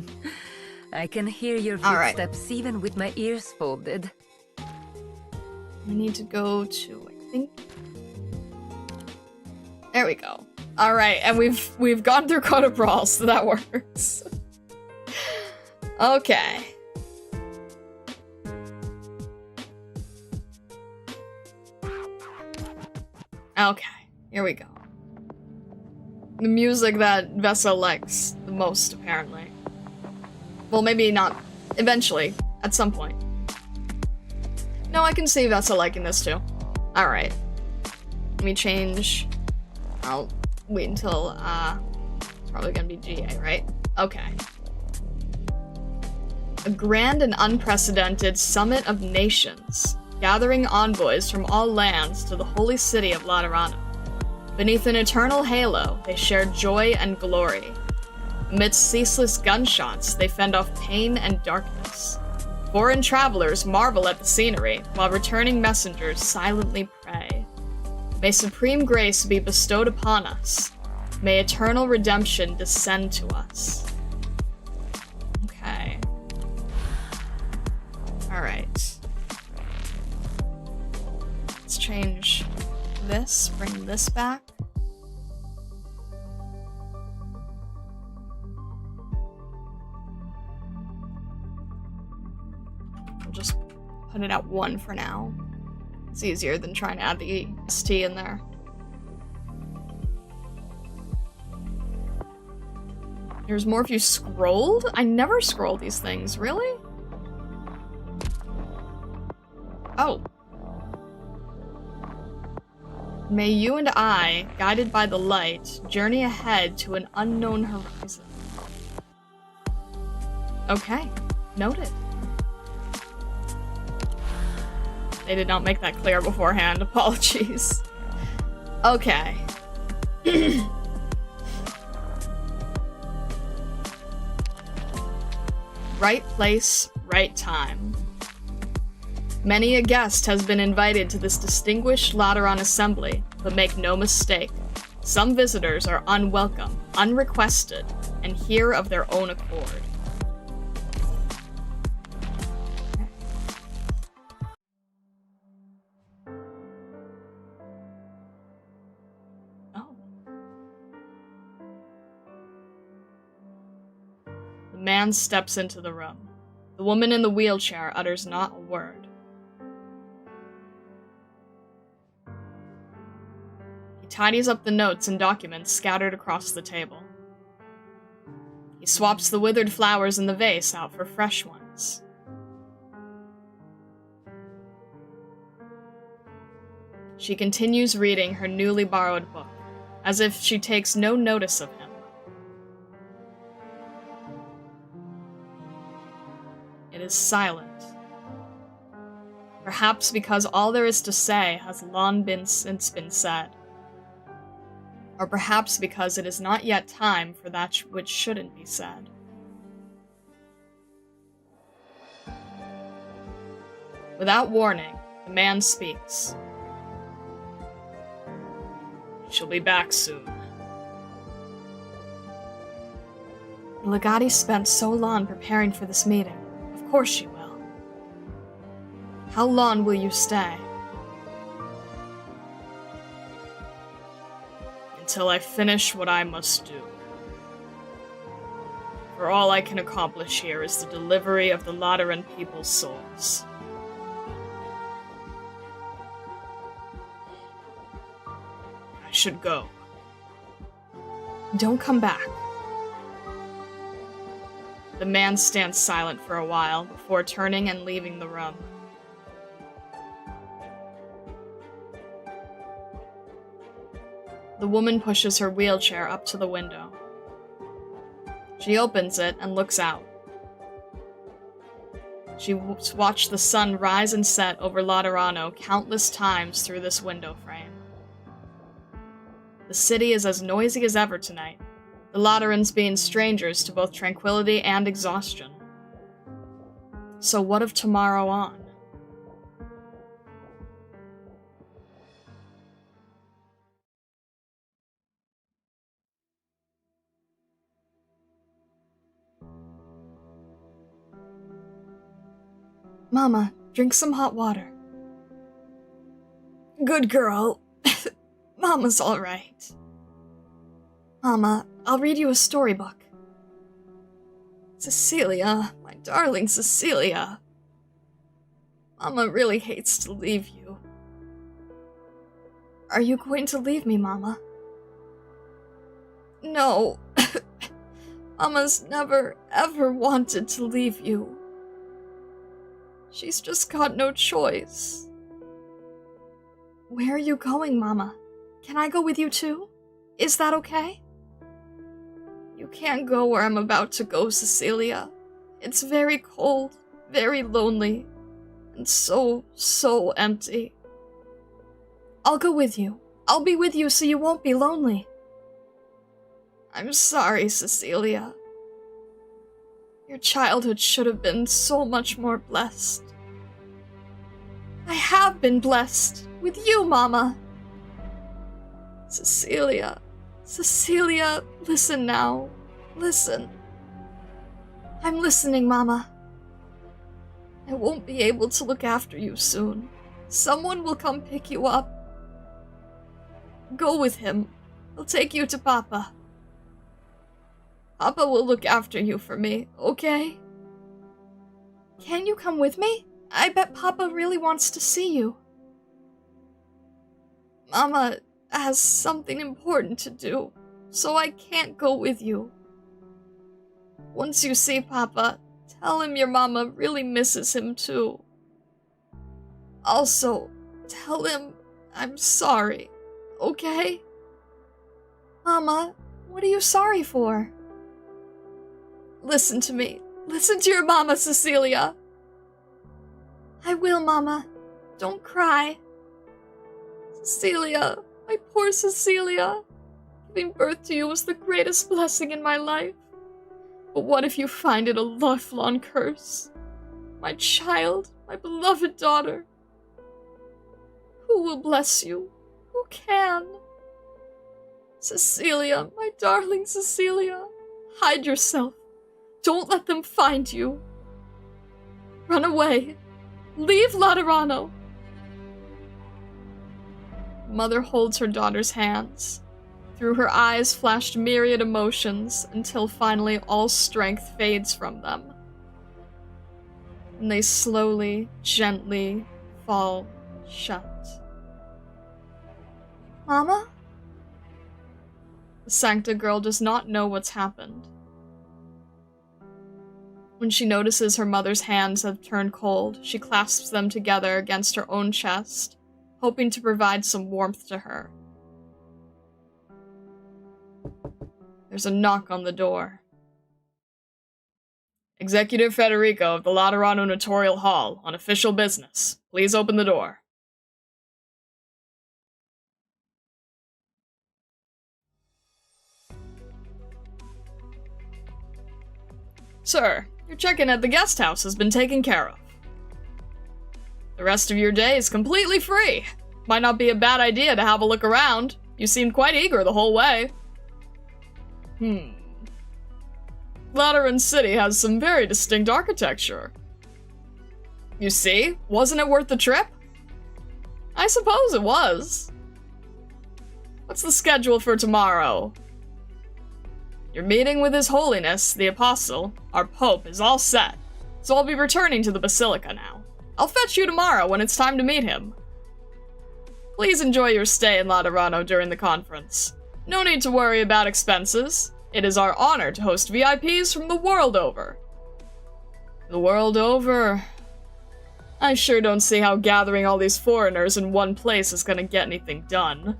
I can hear your footsteps even with my ears folded. We need to go to, I think... There we go. Alright, and we've gone through Code of Brawl, so that works. Okay. Okay, here we go. The music that Vesa likes the most, apparently. Well, maybe not eventually, at some point. No, I can see Vesa liking this too. Alright. Let me change. I'll wait until, it's probably gonna be GA, right? Okay. A grand and unprecedented summit of nations, gathering envoys from all lands to the holy city of Laterana. Beneath an eternal halo, they share joy and glory. Amidst ceaseless gunshots, they fend off pain and darkness. Foreign travelers marvel at the scenery, while returning messengers silently pray. May supreme grace be bestowed upon us. May eternal redemption descend to us. Okay. Alright. Let's change this, bring this back. I'll just put it at 1 for now. It's easier than trying to add the ST in there. There's more if you scrolled? I never scroll these things, really? Oh. May you and I, guided by the light, journey ahead to an unknown horizon. Okay, noted. They did not make that clear beforehand, apologies. Okay. Right place, right time. Many a guest has been invited to this distinguished Lateran assembly, but make no mistake, some visitors are unwelcome, unrequested, and here of their own accord. Oh. The man steps into the room. The woman in the wheelchair utters not a word. Tidies up the notes and documents scattered across the table. He swaps the withered flowers in the vase out for fresh ones. She continues reading her newly borrowed book, as if she takes no notice of him. It is silent. Perhaps because all there is to say has long since been said. Or perhaps because it is not yet time for that which shouldn't be said. Without warning, the man speaks. She'll be back soon. The Legati spent so long preparing for this meeting. Of course she will. How long will you stay? Until I finish what I must do. For all I can accomplish here is the delivery of the Lateran people's souls. I should go. Don't come back. The man stands silent for a while before turning and leaving the room. The woman pushes her wheelchair up to the window. She opens it and looks out. She watched the sun rise and set over Laterano countless times through this window frame. The city is as noisy as ever tonight, the Laterans being strangers to both tranquility and exhaustion. So what of tomorrow on? Mama, drink some hot water. Good girl. Mama's all right. Mama, I'll read you a storybook. Cecilia, my darling Cecilia. Mama really hates to leave you. Are you going to leave me, Mama? No. Mama's never, ever wanted to leave you. She's just got no choice. Where are you going, Mama? Can I go with you too? Is that okay? You can't go where I'm about to go, Cecilia. It's very cold, very lonely, and so, so empty. I'll go with you. I'll be with you so you won't be lonely. I'm sorry, Cecilia. Your childhood should have been so much more blessed. I have been blessed with you, Mama. Cecilia, listen now. Listen. I'm listening, Mama. I won't be able to look after you soon. Someone will come pick you up. Go with him. He'll take you to Papa. Papa will look after you for me, okay? Can you come with me? I bet Papa really wants to see you. Mama has something important to do, so I can't go with you. Once you see Papa, tell him your Mama really misses him too. Also, tell him I'm sorry. okay? Mama, what are you sorry for? Listen to me. Listen to your mama, Cecilia. I will, Mama. Don't cry. Cecilia, my poor Cecilia. Giving birth to you was the greatest blessing in my life. But what if you find it a lifelong curse? My child, my beloved daughter. Who will bless you? Who can? Cecilia, my darling Cecilia, hide yourself. Don't let them find you. Run away. Leave Laterano. Mother holds her daughter's hands. Through her eyes flashed myriad emotions until finally all strength fades from them. And they slowly, gently fall shut. Mama? The Sancta girl does not know what's happened. When she notices her mother's hands have turned cold, she clasps them together against her own chest, hoping to provide some warmth to her. There's a knock on the door. Executive Federico of the Laterano Notarial Hall, on official business. Please open the door. Sir, your check-in at the guest house has been taken care of. The rest of your day is completely free. Might not be a bad idea to have a look around. You seemed quite eager the whole way. Lateran City has some very distinct architecture. You see, wasn't it worth the trip? I suppose it was. What's the schedule for tomorrow? Your meeting with His Holiness, the Apostle, our Pope, is all set, so I'll be returning to the Basilica now. I'll fetch you tomorrow when it's time to meet him. Please enjoy your stay in Laterano during the conference. No need to worry about expenses. It is our honor to host VIPs from the world over. The world over? I sure don't see how gathering all these foreigners in one place is gonna get anything done.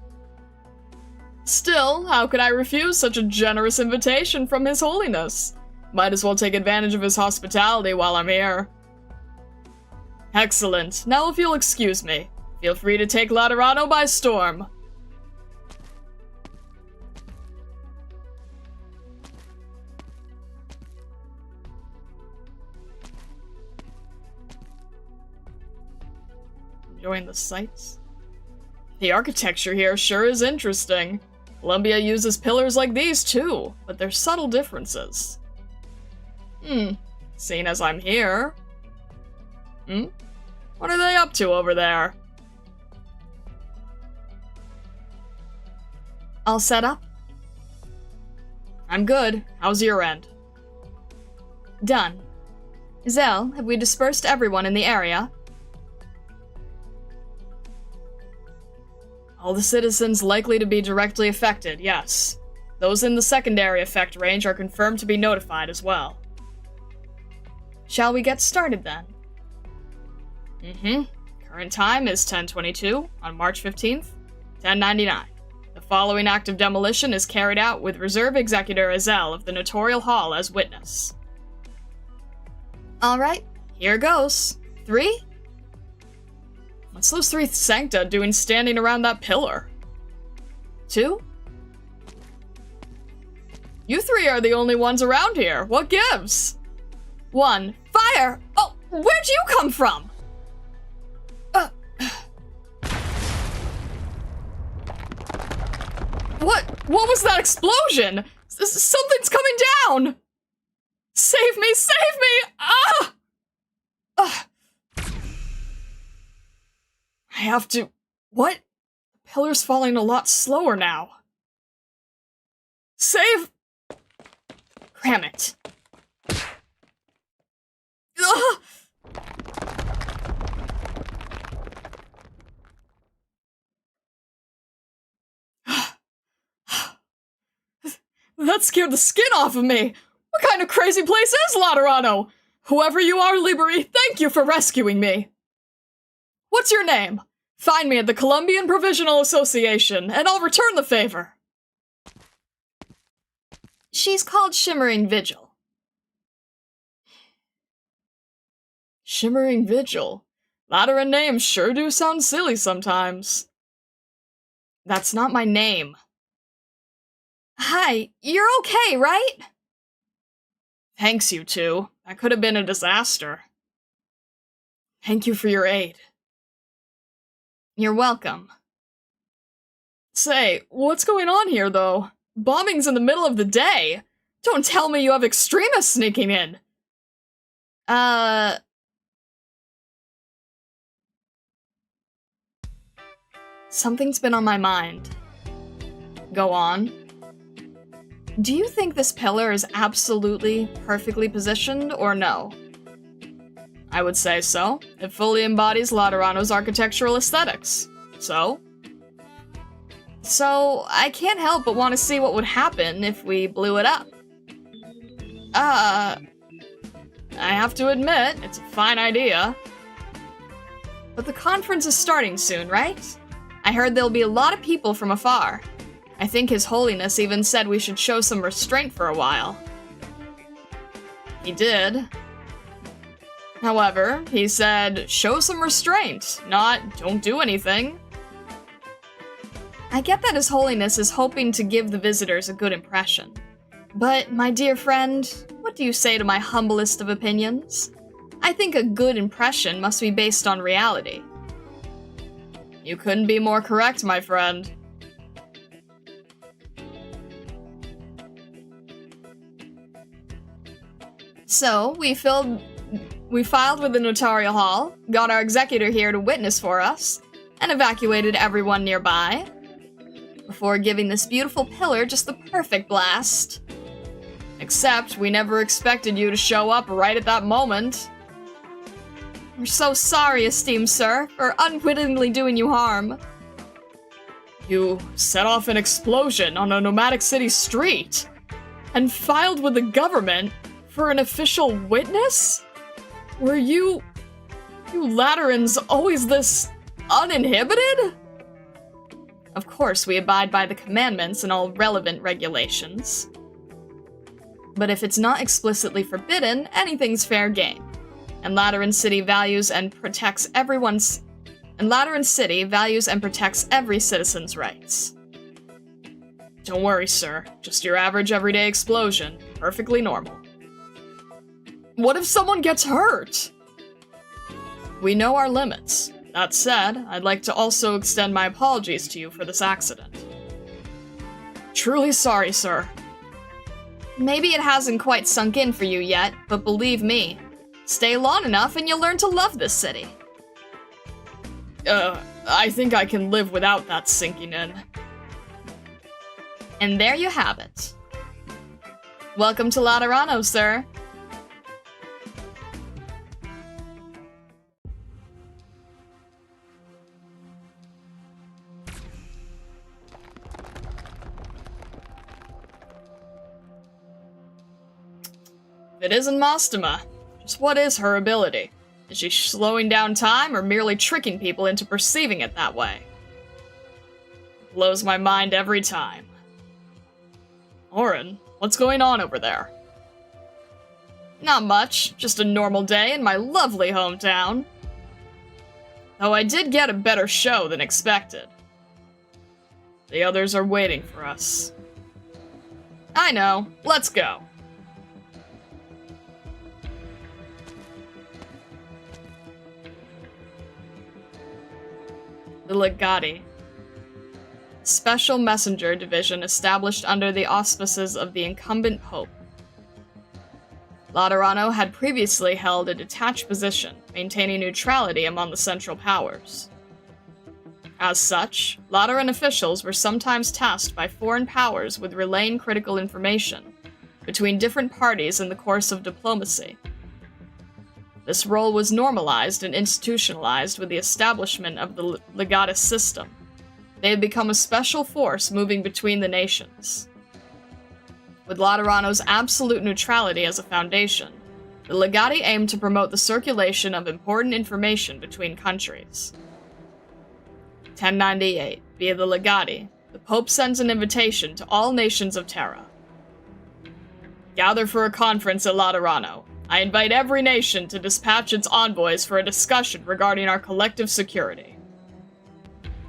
Still, how could I refuse such a generous invitation from His Holiness? Might as well take advantage of his hospitality while I'm here. Excellent. Now if you'll excuse me, feel free to take Laterano by storm. Enjoying the sights? The architecture here sure is interesting. Columbia uses pillars like these too, but there's subtle differences. Seeing as I'm here. What are they up to over there? All set up? I'm good. How's your end? Done. Zell, have we dispersed everyone in the area? All the citizens likely to be directly affected, yes. Those in the secondary effect range are confirmed to be notified as well. Shall we get started then? Current time is 10:22 on March 15th, 1099. The following act of demolition is carried out with Reserve Executor Azel of the Notarial Hall as witness. Alright, here goes. 3? What's those 3 Sancta doing standing around that pillar? 2? You 3 are the only ones around here. What gives? 1. Fire! Oh, where'd you come from? What was that explosion? Something's coming down! Save me! Save me! I have to... What? The pillar's falling a lot slower now. Save... Cram it. That scared the skin off of me! What kind of crazy place is Laterano? Whoever you are, Liberi, thank you for rescuing me! What's your name? Find me at the Colombian Provisional Association, and I'll return the favor. She's called Shimmering Vigil. Shimmering Vigil? Lateran names sure do sound silly sometimes. That's not my name. Hi, you're okay, right? Thanks, you two. That could have been a disaster. Thank you for your aid. You're welcome. Say, what's going on here, though? Bombing's in the middle of the day. Don't tell me you have extremists sneaking in. Something's been on my mind. Go on. Do you think this pillar is absolutely, perfectly positioned, or no? I would say so. It fully embodies Laterano's architectural aesthetics. So? So, I can't help but want to see what would happen if we blew it up. I have to admit, it's a fine idea. But the conference is starting soon, right? I heard there'll be a lot of people from afar. I think His Holiness even said we should show some restraint for a while. He did. However, he said, show some restraint, not don't do anything. I get that His Holiness is hoping to give the visitors a good impression. But, my dear friend, what do you say to my humblest of opinions? I think a good impression must be based on reality. You couldn't be more correct, my friend. So, we filed with the Notarial Hall, got our executor here to witness for us, and evacuated everyone nearby, before giving this beautiful pillar just the perfect blast. Except, we never expected you to show up right at that moment. We're so sorry, esteemed sir, for unwittingly doing you harm. You set off an explosion on a nomadic city street, and filed with the government for an official witness? Were you Laterans always this uninhibited? Of course, we abide by the commandments and all relevant regulations. But if it's not explicitly forbidden, anything's fair game. And Lateran City values and protects every citizen's rights. Don't worry, sir. Just your average everyday explosion. Perfectly normal. What if someone gets hurt? We know our limits. That said, I'd like to also extend my apologies to you for this accident. Truly sorry, sir. Maybe it hasn't quite sunk in for you yet, but believe me, stay long enough and you'll learn to love this city. I think I can live without that sinking in. And there you have it. Welcome to Laterano, sir. If it isn't Mastema, just what is her ability? Is she slowing down time or merely tricking people into perceiving it that way? It blows my mind every time. Orin, what's going on over there? Not much, just a normal day in my lovely hometown. Though I did get a better show than expected. The others are waiting for us. I know, let's go. The Legati. Special Messenger Division established under the auspices of the incumbent Pope. Laterano had previously held a detached position, maintaining neutrality among the Central Powers. As such, Lateran officials were sometimes tasked by foreign powers with relaying critical information between different parties in the course of diplomacy. This role was normalized and institutionalized with the establishment of the Legatus system. They had become a special force moving between the nations. With Laterano's absolute neutrality as a foundation, the Legati aimed to promote the circulation of important information between countries. 1098. Via the Legati, the Pope sends an invitation to all nations of Terra. Gather for a conference at Laterano. I invite every nation to dispatch its envoys for a discussion regarding our collective security.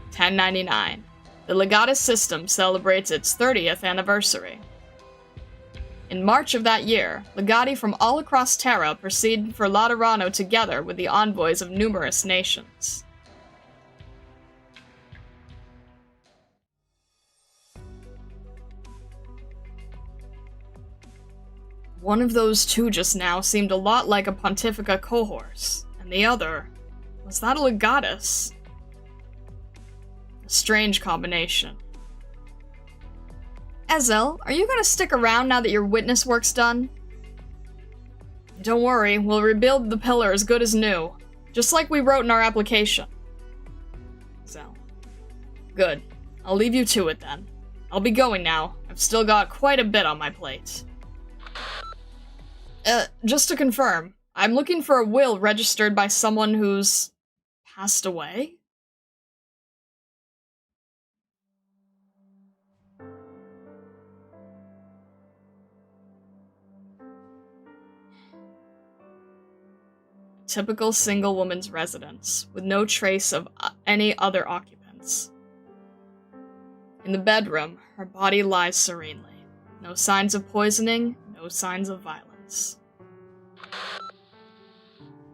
1099. The Legatus system celebrates its 30th anniversary. In March of that year, Legati from all across Terra proceed for Laterano together with the envoys of numerous nations. One of those two just now seemed a lot like a Pontifica cohorse, and the other, was that a Legatus? A strange combination. Ezel, are you gonna stick around now that your witness work's done? Don't worry, we'll rebuild the pillar as good as new, just like we wrote in our application. Ezel. Good. I'll leave you to it then. I'll be going now. I've still got quite a bit on my plate. Just to confirm, I'm looking for a will registered by someone who's passed away? Typical single woman's residence, with no trace of any other occupants. In the bedroom, her body lies serenely. No signs of poisoning, no signs of violence.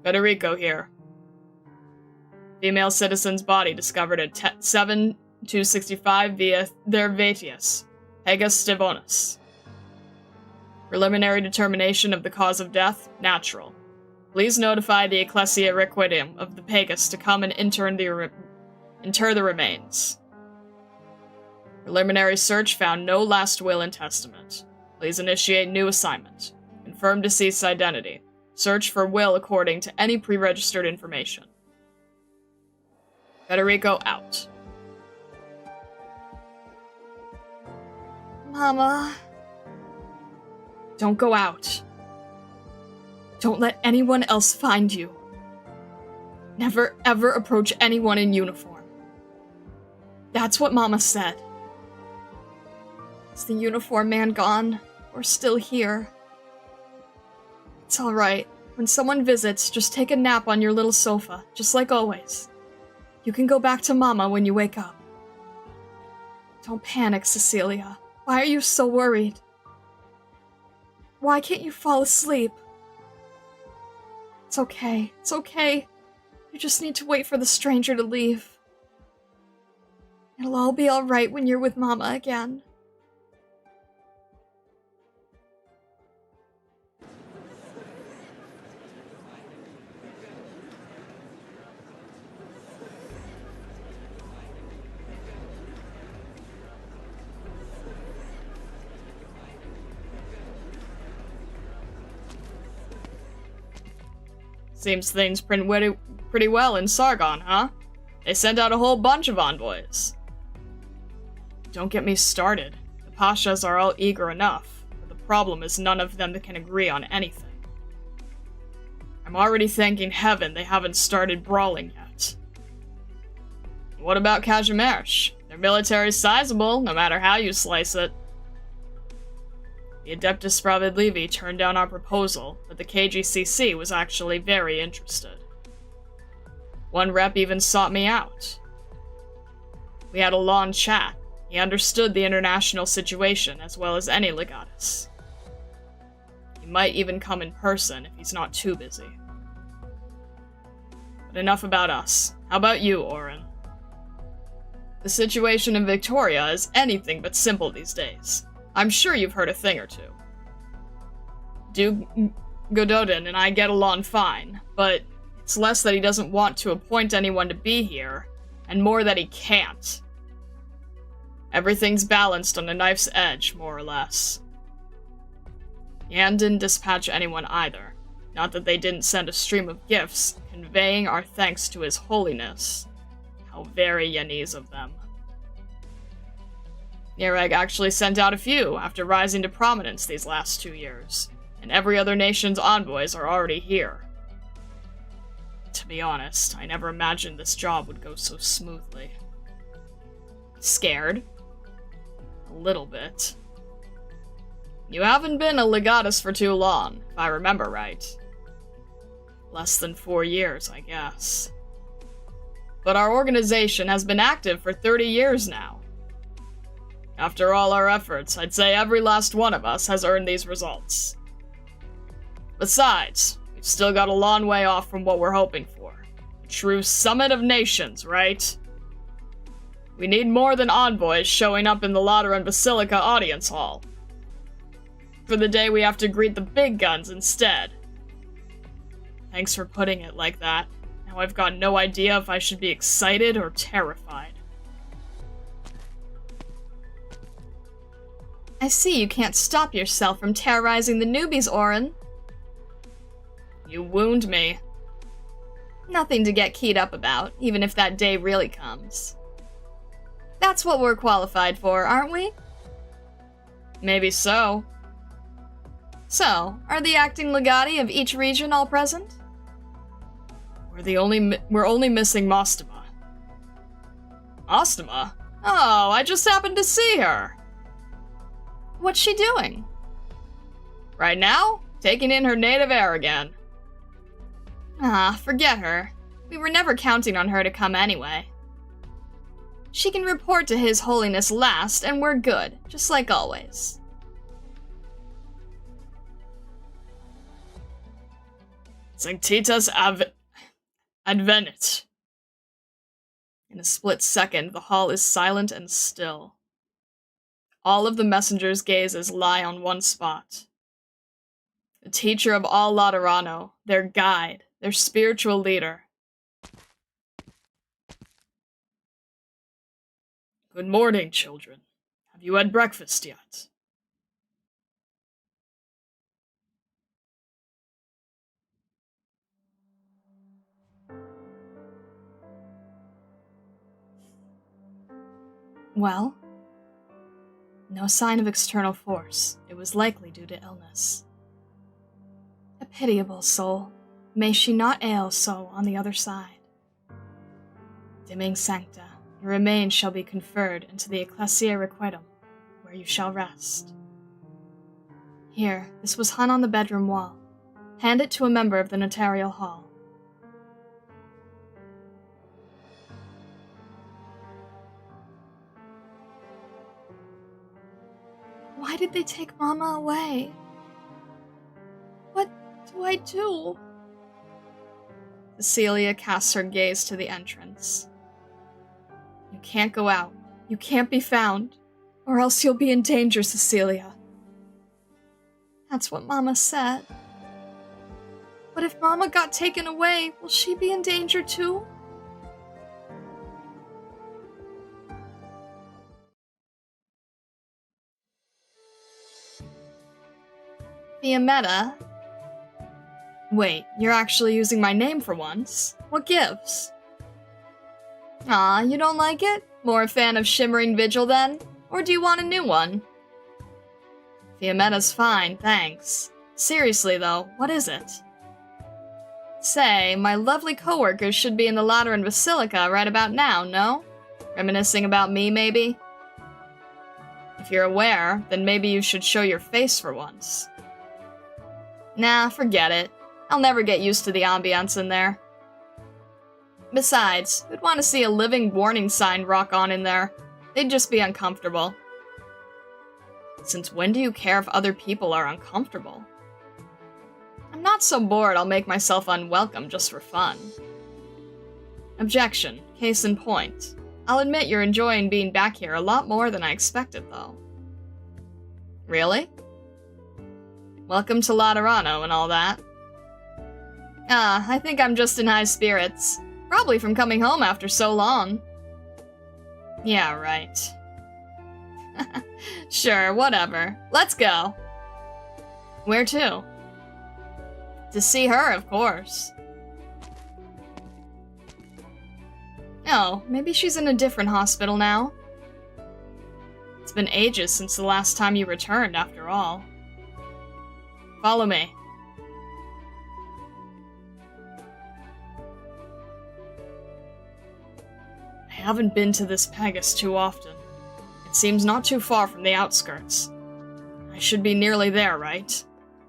Federico here. Female citizen's body discovered at 7-265 via their Vatius, Pegas Stivonis. Preliminary determination of the cause of death, natural. Please notify the Ecclesia Requiem of the Pegas to come and inter the remains. Preliminary search found no last will and testament. Please initiate new assignment. Confirm deceased's identity. Search for will according to any pre-registered information. Federico out. Mama. Don't go out. Don't let anyone else find you. Never, ever approach anyone in uniform. That's what Mama said. Is the uniform man gone, or still here? It's alright. When someone visits, just take a nap on your little sofa, just like always. You can go back to Mama when you wake up. Don't panic, Cecilia. Why are you so worried? Why can't you fall asleep? It's okay. It's okay. You just need to wait for the stranger to leave. It'll all be alright when you're with Mama again. Seems things print pretty well in Sargon, huh? They sent out a whole bunch of envoys. Don't get me started. The Pashas are all eager enough, but the problem is none of them can agree on anything. I'm already thanking heaven they haven't started brawling yet. What about Kazimierz? Their military's sizable, no matter how you slice it. The Adeptus Spravedlivi turned down our proposal, but the KGCC was actually very interested. One rep even sought me out. We had a long chat. He understood the international situation as well as any legatus. He might even come in person if he's not too busy. But enough about us. How about you, Oren? The situation in Victoria is anything but simple these days. I'm sure you've heard a thing or two. Duke Gododin and I get along fine, but it's less that he doesn't want to appoint anyone to be here, and more that he can't. Everything's balanced on a knife's edge, more or less. Yan didn't dispatch anyone either. Not that they didn't send a stream of gifts, conveying our thanks to His Holiness. How very Yanese of them. Nireg actually sent out a few after rising to prominence these last 2 years, and every other nation's envoys are already here. To be honest, I never imagined this job would go so smoothly. Scared. A little bit. You haven't been a legatus for too long, if I remember right. Less than 4 years, I guess. But our organization has been active for 30 years now. After all our efforts, I'd say every last one of us has earned these results. Besides, we've still got a long way off from what we're hoping for. A true summit of nations, right? We need more than envoys showing up in the Lateran Basilica audience hall. For the day we have to greet the big guns instead. Thanks for putting it like that. Now I've got no idea if I should be excited or terrified. I see you can't stop yourself from terrorizing the newbies, Orin. You wound me. Nothing to get keyed up about, even if that day really comes. That's what we're qualified for, aren't we? Maybe so. So, are the acting legati of each region all present? We're only missing Mostama. Mostama? Oh, I just happened to see her. What's she doing? Right now, taking in her native air again. Ah, forget her. We were never counting on her to come anyway. She can report to His Holiness last, and we're good, just like always. Sanctitas Advenit. In a split second, the hall is silent and still. All of the messengers' gazes lie on one spot. The teacher of all Laterano, their guide, their spiritual leader. Good morning, children. Have you had breakfast yet? Well, no sign of external force. It was likely due to illness. A pitiable soul. May she not ail so on the other side. Dimming Sancta, your remains shall be conferred into the Ecclesia Requitum, where you shall rest. Here, this was hung on the bedroom wall. Hand it to a member of the notarial hall. Why did they take Mama away? What do I do? Cecilia casts her gaze to the entrance. You can't go out. You can't be found. Or else you'll be in danger, Cecilia. That's what Mama said. But if Mama got taken away, will she be in danger too? Fiametta? Wait, you're actually using my name for once? What gives? Aw, you don't like it? More a fan of Shimmering Vigil then? Or do you want a new one? Fiametta's fine, thanks. Seriously though, what is it? Say, my lovely coworkers should be in the Lateran Basilica right about now, no? Reminiscing about me, maybe? If you're aware, then maybe you should show your face for once. Nah, forget it. I'll never get used to the ambiance in there. Besides, who'd want to see a living warning sign rock on in there? They'd just be uncomfortable. Since when do you care if other people are uncomfortable? I'm not so bored I'll make myself unwelcome just for fun. Objection, case in point. I'll admit you're enjoying being back here a lot more than I expected, though. Really? Welcome to Laterano and all that. I think I'm just in high spirits. Probably from coming home after so long. Yeah, right. Sure, whatever. Let's go. Where to? To see her, of course. Oh, maybe she's in a different hospital now. It's been ages since the last time you returned, after all. Follow me. I haven't been to this Pegasus too often. It seems not too far from the outskirts. I should be nearly there, right?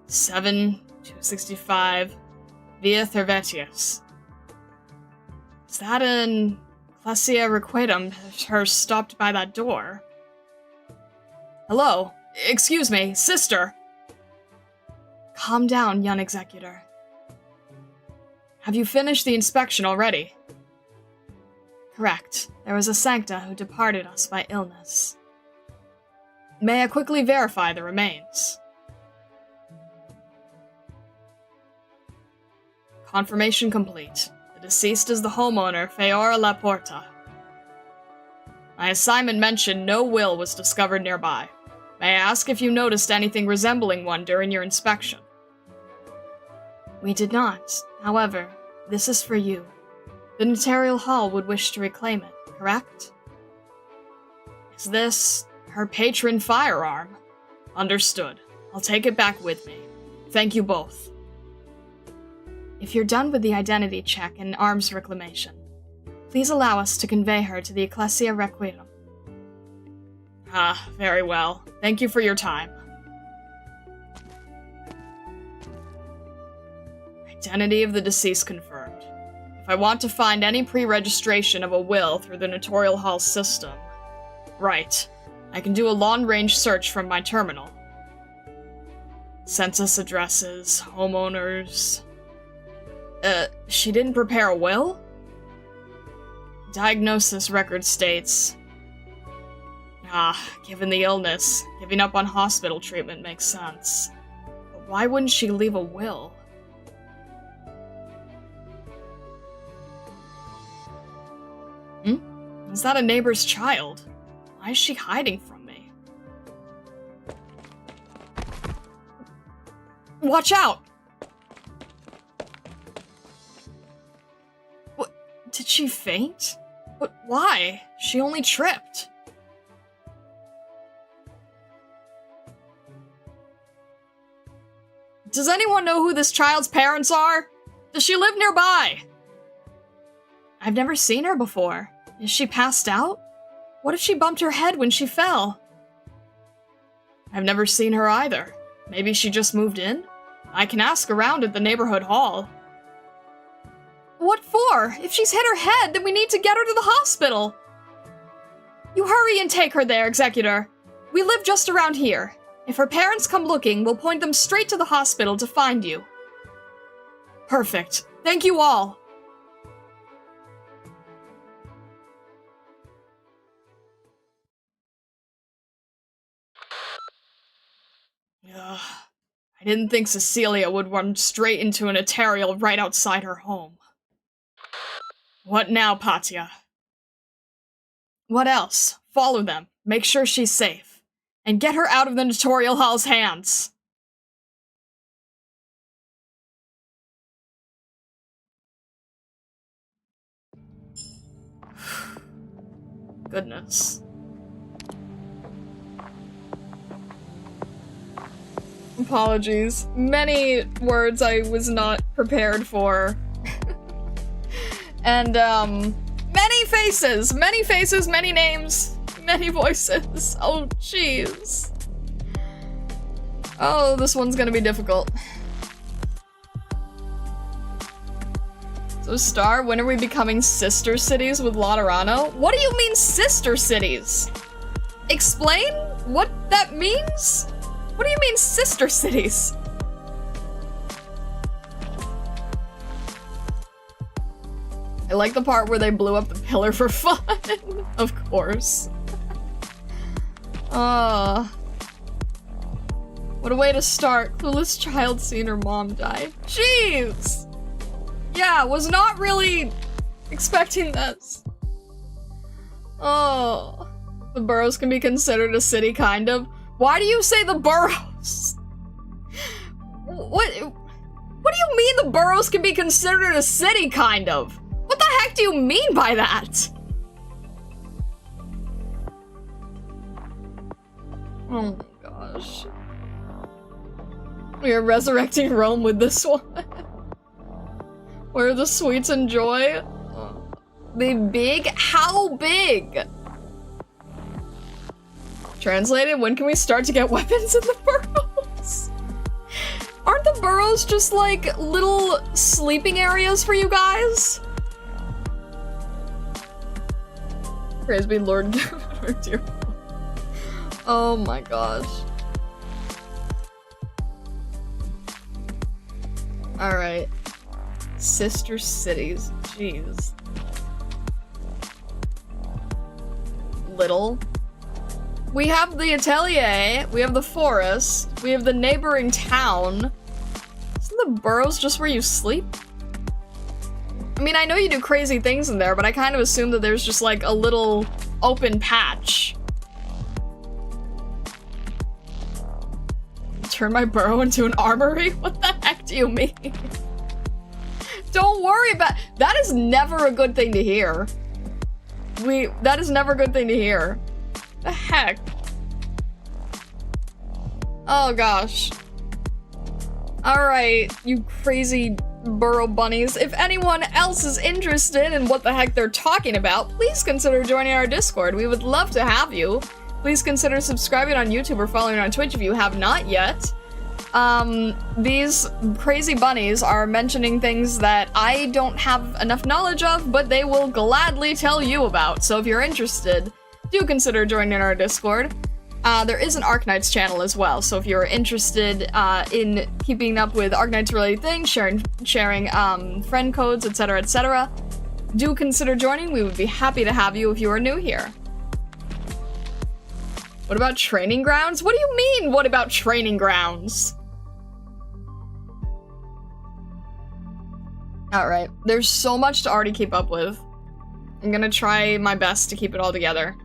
265, Via Thervetius. Is that an Ecclesia Requitum? Her stopped by that door. Hello? Excuse me, sister! Calm down, young executor. Have you finished the inspection already? Correct. There was a sancta who departed us by illness. May I quickly verify the remains? Confirmation complete. The deceased is the homeowner, Feora Laporta. My assignment mentioned no will was discovered nearby. May I ask if you noticed anything resembling one during your inspection? We did not. However, this is for you. The Notarial Hall would wish to reclaim it, correct? Is this her patron firearm? Understood. I'll take it back with me. Thank you both. If you're done with the identity check and arms reclamation, please allow us to convey her to the Ecclesia Requiem. Ah, very well. Thank you for your time. Identity of the deceased confirmed. If I want to find any pre-registration of a will through the Notarial Hall system... Right. I can do a long-range search from my terminal. Census addresses, homeowners... she didn't prepare a will? Diagnosis record states... given the illness, giving up on hospital treatment makes sense. But why wouldn't she leave a will? Is that a neighbor's child? Why is she hiding from me? Watch out! What? Did she faint? But why? She only tripped. Does anyone know who this child's parents are? Does she live nearby? I've never seen her before. Is she passed out? What if she bumped her head when she fell? I've never seen her either. Maybe she just moved in? I can ask around at the neighborhood hall. What for? If she's hit her head, then we need to get her to the hospital. You hurry and take her there, Executor. We live just around here. If her parents come looking, we'll point them straight to the hospital to find you. Perfect. Thank you all. I didn't think Cecilia would run straight into an Etarial right outside her home. What now, Patya? What else? Follow them, make sure she's safe, and get her out of the Notarial Hall's hands! Goodness. Apologies. Many words I was not prepared for. And, many faces, many names, many voices. Oh, jeez. Oh, this one's gonna be difficult. So, Star, when are we becoming sister cities with Laterano? What do you mean, sister cities? Explain what that means? What do you mean, sister cities? I like the part where they blew up the pillar for fun. Of course. What a way to start. Clueless child seeing her mom die. Jeez! Yeah, was not really expecting this. Oh. The boroughs can be considered a city, kind of. Why do you say the boroughs? What do you mean the boroughs can be considered a city, kind of? What the heck do you mean by that? Oh my gosh. We are resurrecting Rome with this one. Where are the sweets and joy? They big? How big? Translated, when can we start to get weapons in the burrows? Aren't the burrows just like little sleeping areas for you guys? Praise be Lord. Oh dear. Oh my gosh. Alright. Sister cities. Jeez. Little. We have the atelier, we have the forest, we have the neighboring town. Isn't the burrows just where you sleep? I mean, I know you do crazy things in there, but I kind of assume that there's just like a little open patch. Turn my burrow into an armory? What the heck do you mean? Don't worry about- that is never a good thing to hear. That is never a good thing to hear. The heck? Oh gosh. Alright, you crazy burrow bunnies. If anyone else is interested in what the heck they're talking about, please consider joining our Discord. We would love to have you. Please consider subscribing on YouTube or following on Twitch if you have not yet. These crazy bunnies are mentioning things that I don't have enough knowledge of, but they will gladly tell you about. So if you're interested, do consider joining our Discord. There is an Arknights channel as well, so if you're interested in keeping up with Arknights related things, sharing friend codes, etc., etc., do consider joining. We would be happy to have you if you are new here. What about training grounds? What do you mean, what about training grounds? Alright, there's so much to already keep up with. I'm gonna try my best to keep it all together.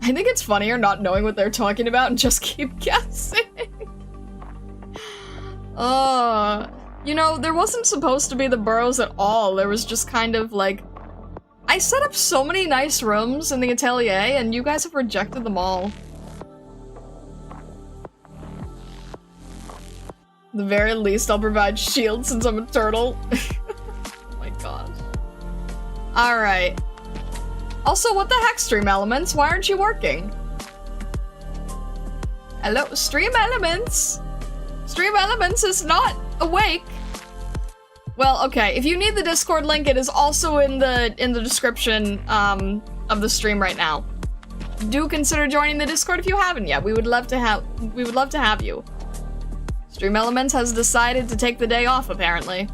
I think it's funnier not knowing what they're talking about and just keep guessing. You know, there wasn't supposed to be the burrows at all. There was just kind of like... I set up so many nice rooms in the atelier, and you guys have rejected them all. At the very least, I'll provide shield since I'm a turtle. Oh my gosh. Alright. Also, what the heck, Stream Elements? Why aren't you working? Hello, Stream Elements? Stream Elements is not awake. Well, okay, if you need the Discord link, it is also in the description of the stream right now. Do consider joining the Discord if you haven't yet. We would love to have you. Stream Elements has decided to take the day off, apparently.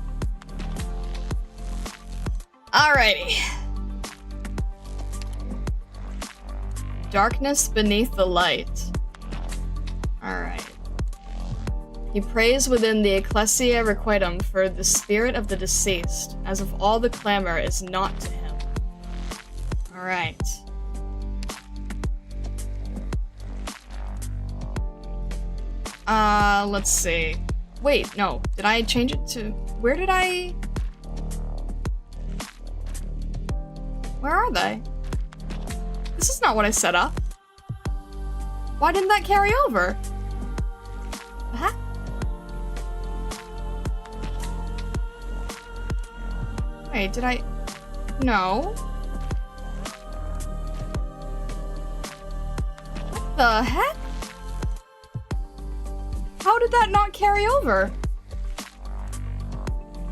Alrighty. Darkness beneath the light. Alright. He prays within the Ecclesia Requitem for the spirit of the deceased, as if all the clamor is not to him. Alright. Let's see. Wait, no. Did I change it to... Where did I... Where are they? This is not what I set up. Why didn't that carry over? Huh? Wait, did I... No. What the heck? How did that not carry over?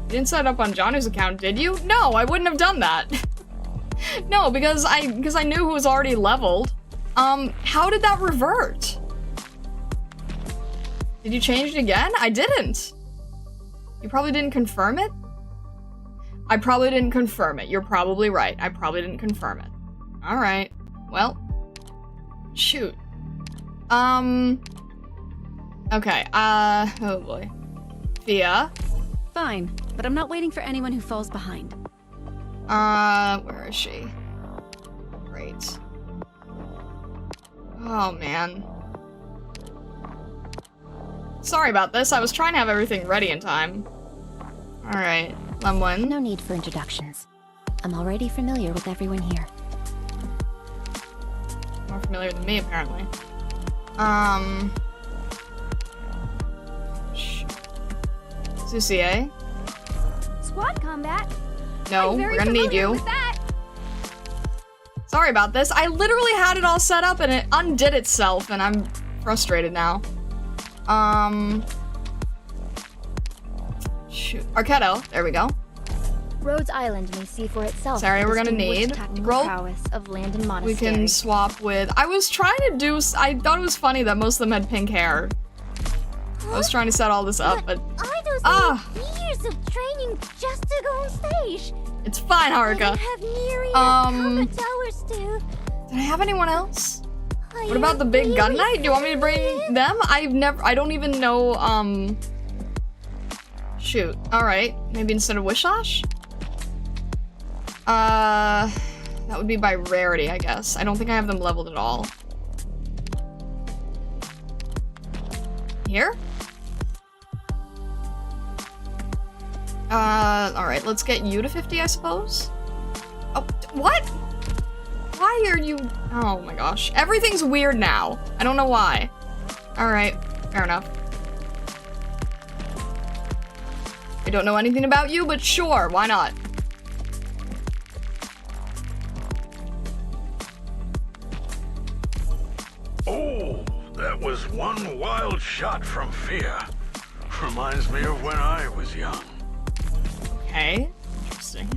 You didn't set it up on Johnny's account, did you? No, I wouldn't have done that. No, because I knew who was already leveled. How did that revert? Did you change it again? I didn't. You probably didn't confirm it? I probably didn't confirm it. You're probably right. I probably didn't confirm it. Alright. Well. Shoot. Okay, oh boy. Fia. Fine, but I'm not waiting for anyone who falls behind. Where is she? Great. Oh, man. Sorry about this. I was trying to have everything ready in time. Alright, Lemon. No need for introductions. I'm already familiar with everyone here. More familiar than me, apparently. Susie. Squad combat. No, we're gonna need you. Sorry about this. I literally had it all set up and it undid itself, and I'm frustrated now. Shoot. Arquetto. There we go. Rhodes Island may see for itself. Sorry, we're gonna need roll. Prowess of land and monastery. We can swap with. I was trying to do. I thought it was funny that most of them had pink hair. I was trying to set all this up, but years of training just to go on stage. It's fine, Haruka. Did I have anyone else? What about the big gun knight? Do you want me to bring them? I don't even know. Shoot. All right. Maybe instead of Wishlash. That would be by rarity, I guess. I don't think I have them leveled at all. Here? Alright, let's get you to 50, I suppose? Oh, what? Why are you... Oh my gosh. Everything's weird now. I don't know why. Alright, fair enough. I don't know anything about you, but sure, why not? Oh, that was one wild shot from fear. Reminds me of when I was young. Okay, interesting.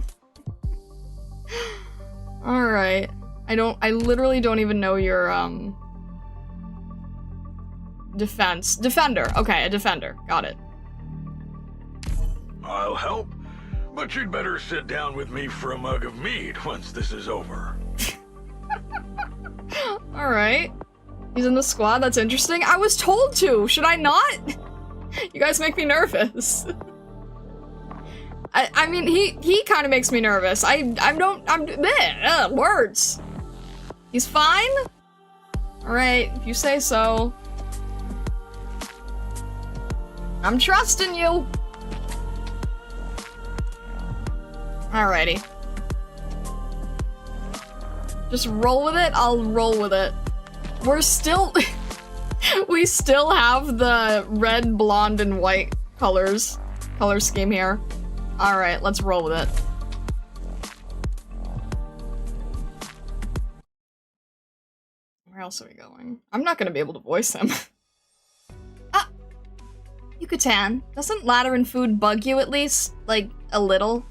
Alright. I literally don't even know your, defense. Defender. Okay, a defender. Got it. I'll help, but you'd better sit down with me for a mug of mead once this is over. Alright. He's in the squad, that's interesting. I was told to! Should I not? You guys make me nervous. I mean, he kind of makes me nervous. Words. He's fine? Alright, if you say so. I'm trusting you. Alrighty. Just roll with it, I'll roll with it. We're still... we still have the red, blonde, and white color scheme here. Alright, let's roll with it. Where else are we going? I'm not gonna be able to voice him. Ah! Yucatan, doesn't Lateran food bug you at least? Like, a little?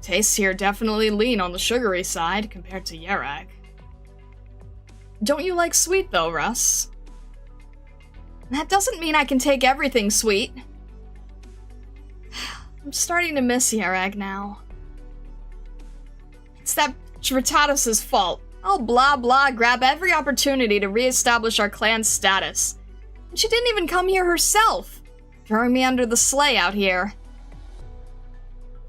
Tastes here definitely lean on the sugary side compared to Yerag. Don't you like sweet though, Russ? That doesn't mean I can take everything sweet. I'm starting to miss Yerag now. It's that Tritatos' fault. I'll blah blah grab every opportunity to re-establish our clan's status. And she didn't even come here herself, throwing me under the sleigh out here.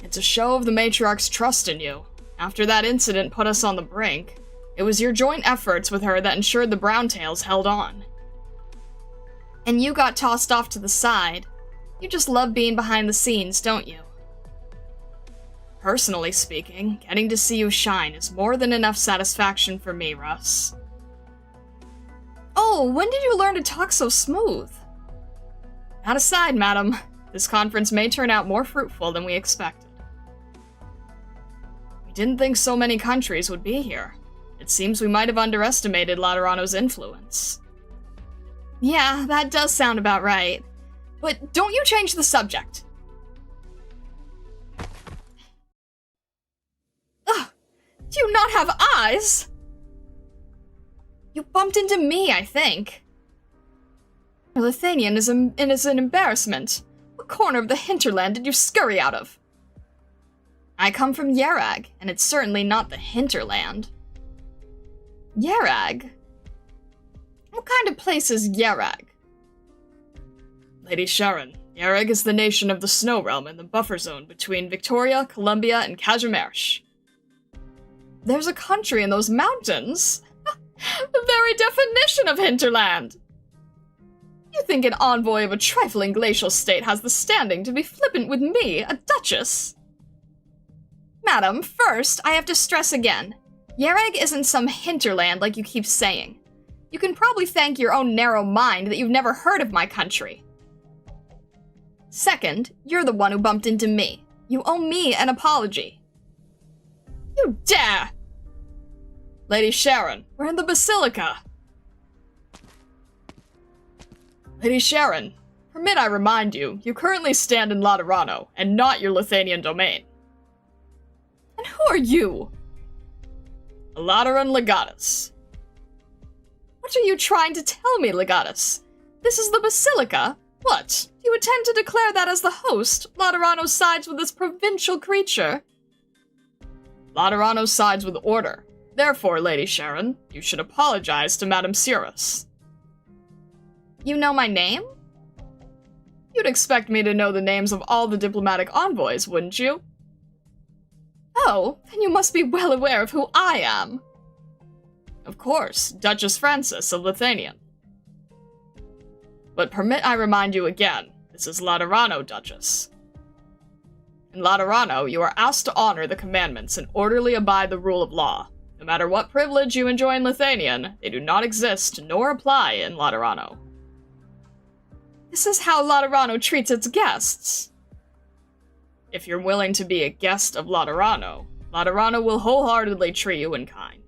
It's a show of the matriarch's trust in you. After that incident put us on the brink, it was your joint efforts with her that ensured the Browntails held on. And you got tossed off to the side. You just love being behind the scenes, don't you? Personally speaking, getting to see you shine is more than enough satisfaction for me, Russ. Oh, when did you learn to talk so smooth? That aside, madam, this conference may turn out more fruitful than we expected. We didn't think so many countries would be here. It seems we might have underestimated Laterano's influence. Yeah, that does sound about right. But don't you change the subject. Ugh! Do you not have eyes? You bumped into me, I think. Lithanian is an embarrassment. What corner of the hinterland did you scurry out of? I come from Yerag, and it's certainly not the hinterland. Yerag? What kind of place is Yerag? Lady Sharon, Yerag is the nation of the Snow Realm in the buffer zone between Victoria, Columbia, and Kazimierz. There's a country in those mountains? The very definition of hinterland! You think an envoy of a trifling glacial state has the standing to be flippant with me, a duchess? Madam, first, I have to stress again. Yerag isn't some hinterland like you keep saying. You can probably thank your own narrow mind that you've never heard of my country. Second, you're the one who bumped into me. You owe me an apology. You dare! Lady Sharon, we're in the Basilica. Lady Sharon, permit I remind you, you currently stand in Laterano, and not your Lithanian domain. And who are you? A Lateran legatus. What are you trying to tell me, legatus? This is the Basilica? What? Do you intend to declare that as the host, Laterano sides with this provincial creature? Laterano sides with order. Therefore, Lady Sharon, you should apologize to Madame Cirrus. You know my name? You'd expect me to know the names of all the diplomatic envoys, wouldn't you? Oh, then you must be well aware of who I am. Of course, Duchess Frances of Lithanian. But permit I remind you again, this is Laterano, Duchess. In Laterano, you are asked to honor the commandments and orderly abide the rule of law. No matter what privilege you enjoy in Lithanian, they do not exist nor apply in Laterano. This is how Laterano treats its guests. If you're willing to be a guest of Laterano, Laterano will wholeheartedly treat you in kind.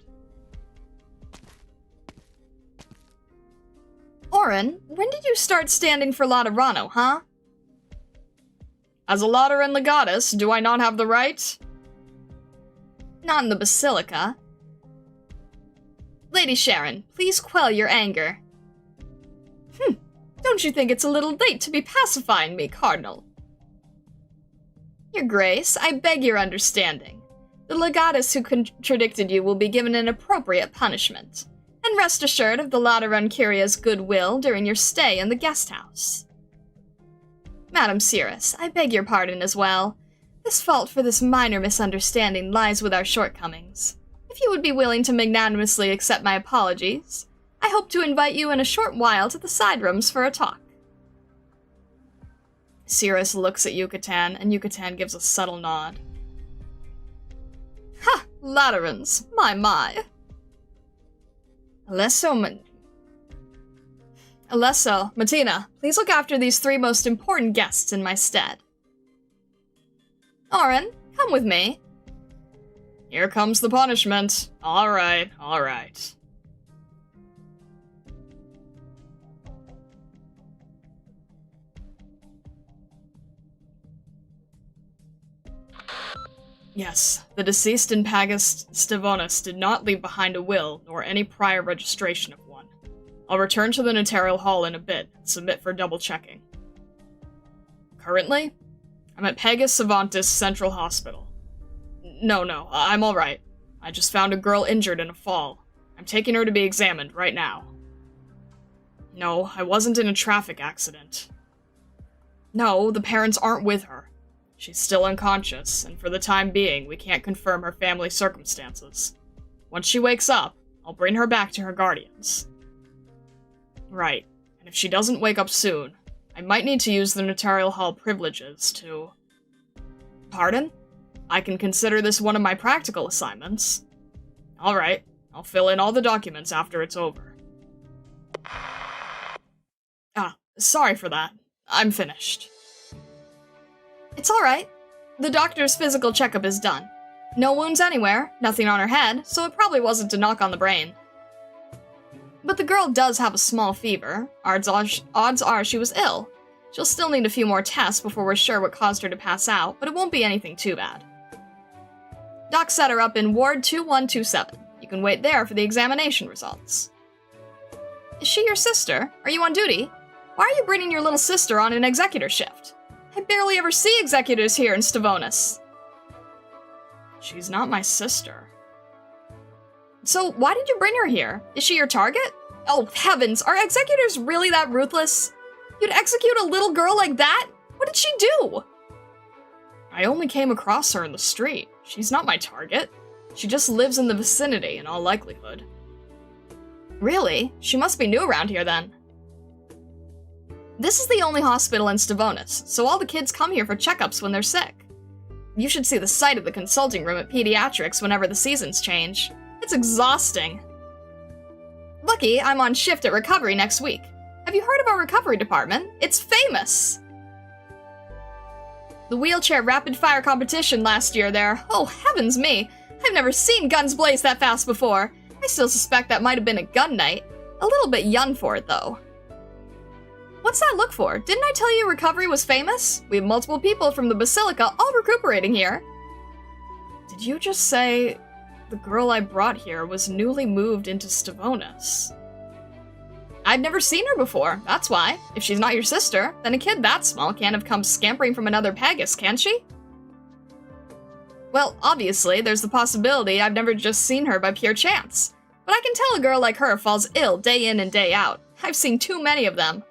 Orin, when did you start standing for Laterano, huh? As a Lateran legatus, do I not have the right? Not in the Basilica. Lady Sharon, please quell your anger. Don't you think it's a little late to be pacifying me, Cardinal? Your Grace, I beg your understanding. The legatus who contradicted you will be given an appropriate punishment. And rest assured of the Lateran Curia's goodwill during your stay in the guest house. Madame Cirrus, I beg your pardon as well. This fault for this minor misunderstanding lies with our shortcomings. If you would be willing to magnanimously accept my apologies, I hope to invite you in a short while to the side rooms for a talk. Cirrus looks at Yucatan, and Yucatan gives a subtle nod. Ha! Laterans, my. Alesso, Matina, please look after these three most important guests in my stead. Orin, come with me. Here comes the punishment. All right. Yes, the deceased in Pagus Stavonis did not leave behind a will, nor any prior registration of one. I'll return to the notarial hall in a bit and submit for double-checking. Currently, I'm at Pagus Savantis Central Hospital. No, I'm alright. I just found a girl injured in a fall. I'm taking her to be examined right now. No, I wasn't in a traffic accident. No, the parents aren't with her. She's still unconscious, and for the time being, we can't confirm her family circumstances. Once she wakes up, I'll bring her back to her guardians. Right, and if she doesn't wake up soon, I might need to use the notarial hall privileges to... Pardon? I can consider this one of my practical assignments. Alright, I'll fill in all the documents after it's over. Sorry for that. I'm finished. It's alright. The doctor's physical checkup is done. No wounds anywhere, nothing on her head, so it probably wasn't a knock on the brain. But the girl does have a small fever. Odds are she was ill. She'll still need a few more tests before we're sure what caused her to pass out, but it won't be anything too bad. Doc set her up in Ward 2127. You can wait there for the examination results. Is she your sister? Are you on duty? Why are you bringing your little sister on an executor shift? I barely ever see executors here in Stavonis. She's not my sister. So why did you bring her here? Is she your target? Oh heavens, are executors really that ruthless? You'd execute a little girl like that? What did she do? I only came across her in the street. She's not my target. She just lives in the vicinity in all likelihood. Really? She must be new around here then. This is the only hospital in Stavonis, so all the kids come here for checkups when they're sick. You should see the sight of the consulting room at pediatrics whenever the seasons change. It's exhausting. Lucky I'm on shift at recovery next week. Have you heard of our recovery department? It's famous! The wheelchair rapid-fire competition last year there. Oh, heavens me. I've never seen guns blaze that fast before. I still suspect that might have been a gun night. A little bit young for it, though. What's that look for? Didn't I tell you recovery was famous? We have multiple people from the Basilica all recuperating here. Did you just say the girl I brought here was newly moved into Stavonis? I'd never seen her before, that's why. If she's not your sister, then a kid that small can't have come scampering from another Pegasus, can she? Well, obviously, there's the possibility I've never just seen her by pure chance. But I can tell a girl like her falls ill day in and day out. I've seen too many of them.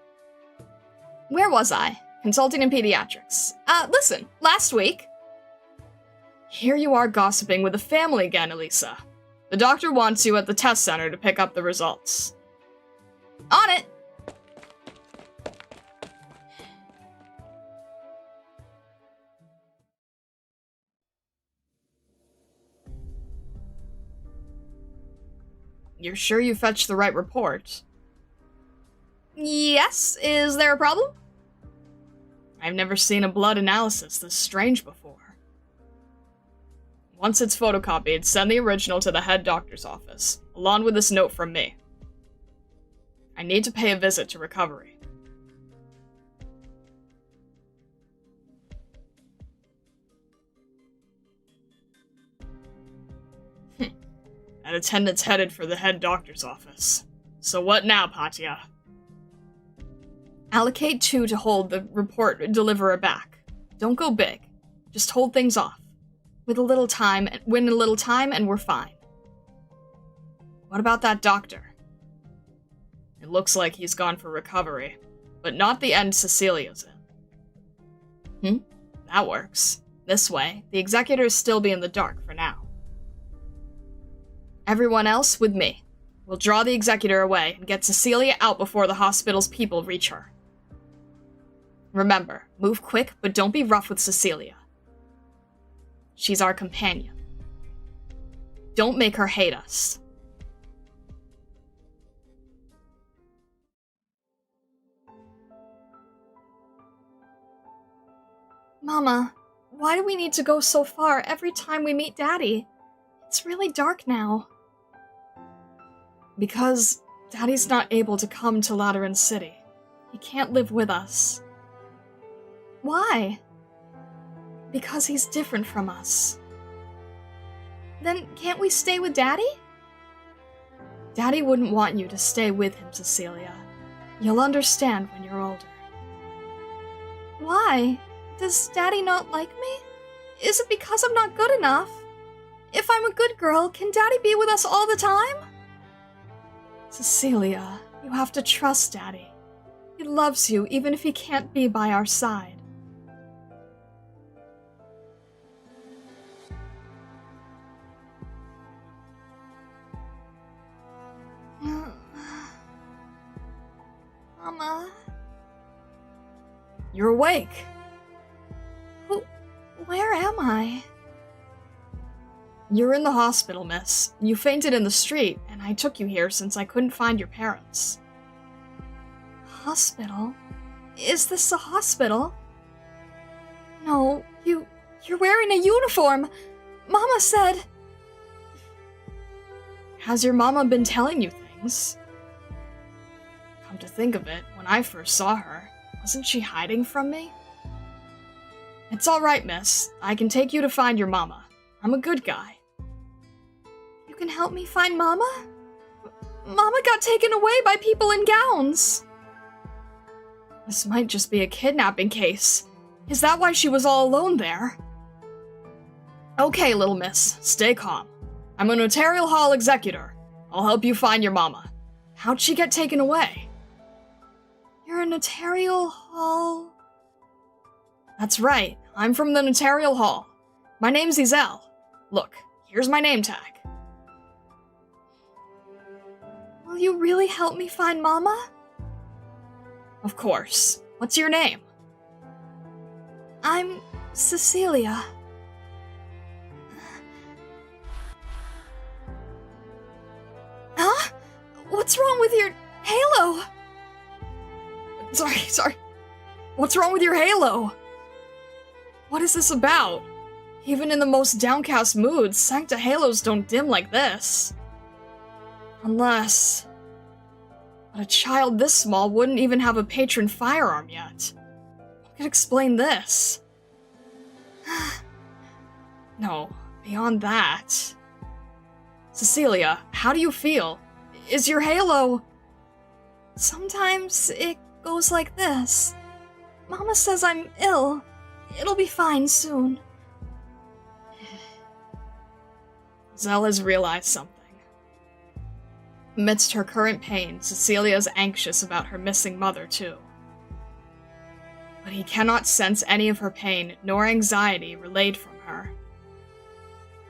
Where was I? Consulting in pediatrics. Listen, last week... Here you are gossiping with the family again, Elisa. The doctor wants you at the test center to pick up the results. On it! You're sure you fetched the right report? Yes, is there a problem? I've never seen a blood analysis this strange before. Once it's photocopied, send the original to the head doctor's office, along with this note from me. I need to pay a visit to recovery. That attendant's headed for the head doctor's office. So what now, Patya? Allocate 2 to hold the report deliverer back. Don't go big. Just hold things off. Win a little time and we're fine. What about that doctor? It looks like he's gone for recovery, but not the end Cecilia's in. That works. This way, the executors still be in the dark for now. Everyone else with me. We'll draw the executor away and get Cecilia out before the hospital's people reach her. Remember, move quick, but don't be rough with Cecilia. She's our companion. Don't make her hate us. Mama, why do we need to go so far every time we meet Daddy? It's really dark now. Because Daddy's not able to come to Lateran City. He can't live with us. Why? Because he's different from us. Then can't we stay with Daddy? Daddy wouldn't want you to stay with him, Cecilia. You'll understand when you're older. Why? Does Daddy not like me? Is it because I'm not good enough? If I'm a good girl, can Daddy be with us all the time? Cecilia, you have to trust Daddy. He loves you even if he can't be by our side. Mama? You're awake. Where am I? You're in the hospital, miss. You fainted in the street, and I took you here since I couldn't find your parents. Hospital? Is this a hospital? No, you're wearing a uniform. Mama said... Has your mama been telling you things? Come to think of it, when I first saw her, wasn't she hiding from me? It's alright, miss. I can take you to find your mama. I'm a good guy. You can help me find Mama? Mama got taken away by people in gowns. This might just be a kidnapping case. Is that why she was all alone there? Okay, little miss. Stay calm. I'm a notarial hall executor. I'll help you find your mama. How'd she get taken away? You're a notarial hall... That's right. I'm from the notarial hall. My name's Izel. Look, here's my name tag. Will you really help me find Mama? Of course. What's your name? I'm Cecilia. Huh? What's wrong with your halo? Sorry. What's wrong with your halo? What is this about? Even in the most downcast moods, Sancta halos don't dim like this. Unless... But a child this small wouldn't even have a patron firearm yet. What could explain this? No, beyond that... Cecilia, how do you feel? Is your halo... Sometimes it goes like this. Mama says I'm ill. It'll be fine soon. Zell has realized something. Amidst her current pain, Cecilia is anxious about her missing mother, too. But he cannot sense any of her pain nor anxiety relayed from her.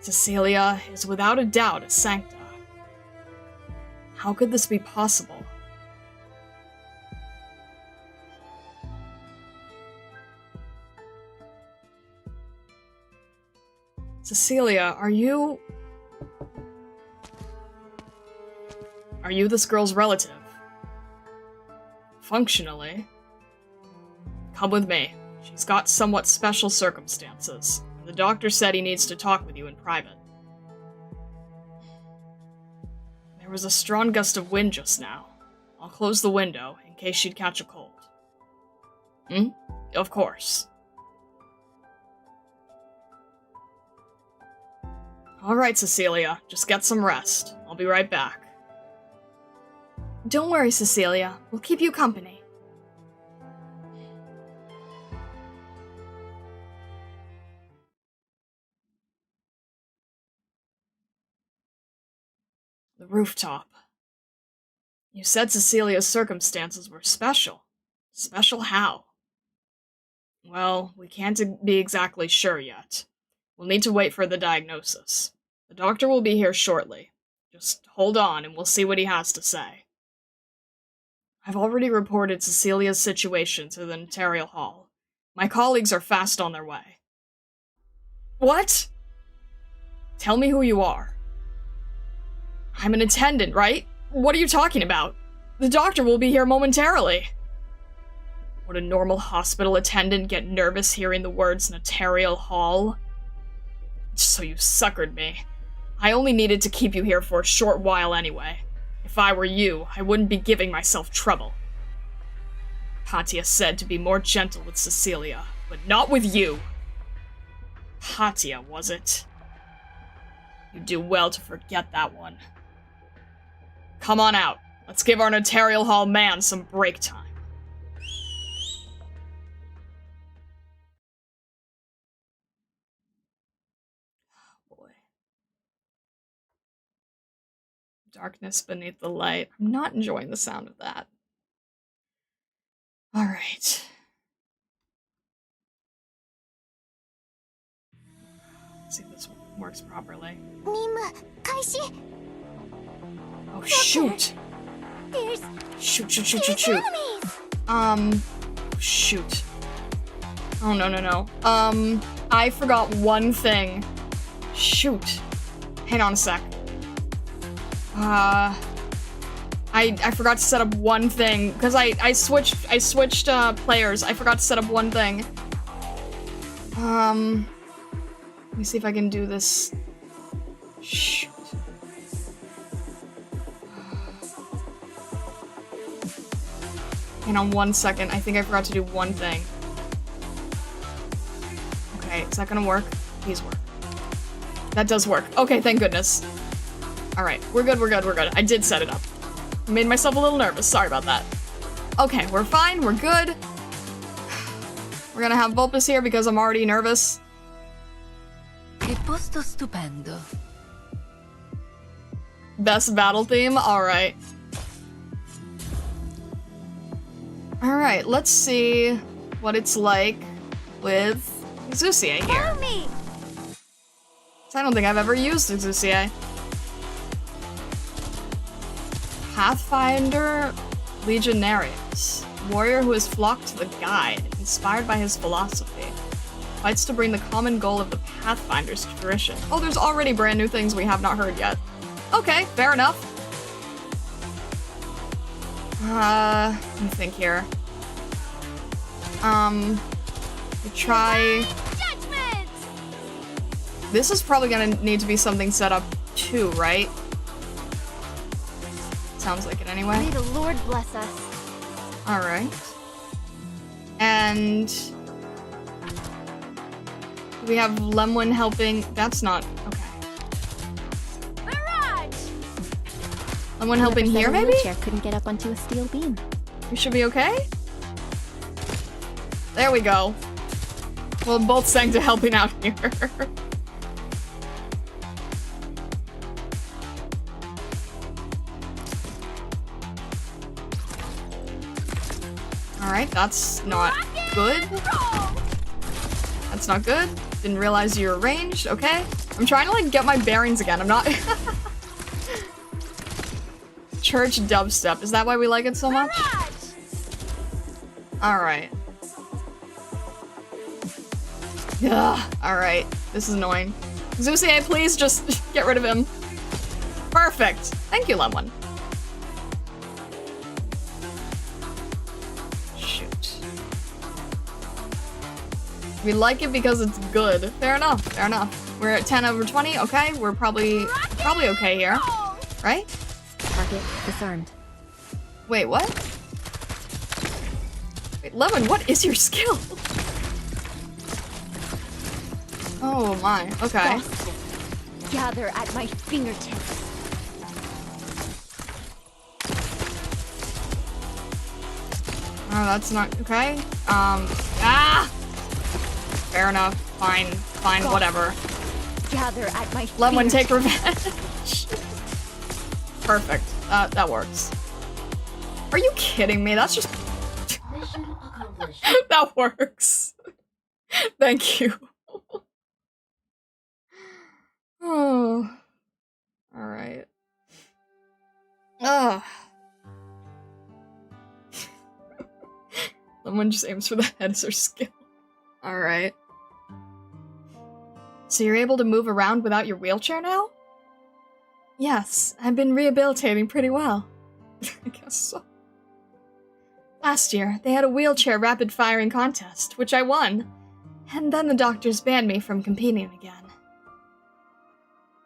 Cecilia is without a doubt a Sancta. How could this be possible? Cecilia, are you this girl's relative? Functionally. Come with me. She's got somewhat special circumstances. The doctor said he needs to talk with you in private. There was a strong gust of wind just now. I'll close the window in case she'd catch a cold. Of course. Alright, Cecilia. Just get some rest. I'll be right back. Don't worry, Cecilia. We'll keep you company. The rooftop. You said Cecilia's circumstances were special. Special how? Well, we can't be exactly sure yet. We'll need to wait for the diagnosis. The doctor will be here shortly. Just hold on and we'll see what he has to say. I've already reported Cecilia's situation to the notarial hall. My colleagues are fast on their way. What? Tell me who you are. I'm an attendant, right? What are you talking about? The doctor will be here momentarily. Would a normal hospital attendant get nervous hearing the words notarial hall? So you suckered me. I only needed to keep you here for a short while anyway. If I were you, I wouldn't be giving myself trouble. Patia said to be more gentle with Cecilia, but not with you. Patia, was it? You do well to forget that one. Come on out. Let's give our notarial hall man some break time. Darkness beneath the light. I'm not enjoying the sound of that. Alright. Let's see if this works properly. Oh, shoot! Shoot. Shoot. Oh, no. I forgot one thing. Shoot. Hang on a sec. I forgot to set up one thing, because I switched players. I forgot to set up one thing. Let me see if I can do this. Shoot. Hang on 1 second. I think I forgot to do one thing. Okay, is that gonna work? Please work. That does work. Okay, thank goodness. Alright, we're good. I did set it up. I made myself a little nervous. Sorry about that. Okay, we're fine. We're good. We're gonna have Vulpus here because I'm already nervous. Che posto stupendo. Best battle theme? Alright. Alright, let's see what it's like with Exusiae here. So I don't think I've ever used Exusiae. Pathfinder Legionarius. Warrior who has flocked to the guide, inspired by his philosophy. Fights to bring the common goal of the Pathfinders to fruition. Oh, there's already brand new things we have not heard yet. Okay, fair enough. Let me think here. We try This is probably gonna need to be something set up too, right? Sounds like it anyway. May the Lord bless us. Alright. And... we have Lemwin helping. That's not... okay. Lemwin helping here, maybe? Wheelchair couldn't get up onto a steel beam. We should be okay? There we go. Well, both sang to helping out here. Alright, that's not good. That's not good. Didn't realize you were ranged. Okay. I'm trying to, like, get my bearings again. I'm not... Church dubstep. Is that why we like it so much? Alright. Ugh. Alright. This is annoying. Zusier, please just get rid of him. Perfect. Thank you, Lemwin. Shoot. We like it because it's good. Fair enough. Fair enough. We're at 10 over 20. Okay. We're probably okay here. Right? Target disarmed. Wait, what? Wait, Lemon, what is your skill? Oh my, okay. Gather at my fingertips. Oh, that's not, okay. Fair enough, fine, whatever. Gather at my Lemon, take revenge. Perfect, that works. Are you kidding me? That's just... Mission accomplished. That works. Thank you. Oh. Alright. Ugh. Someone just aims for the head as her skill. Alright. So you're able to move around without your wheelchair now? Yes, I've been rehabilitating pretty well. I guess so. Last year, they had a wheelchair rapid-firing contest, which I won. And then the doctors banned me from competing again.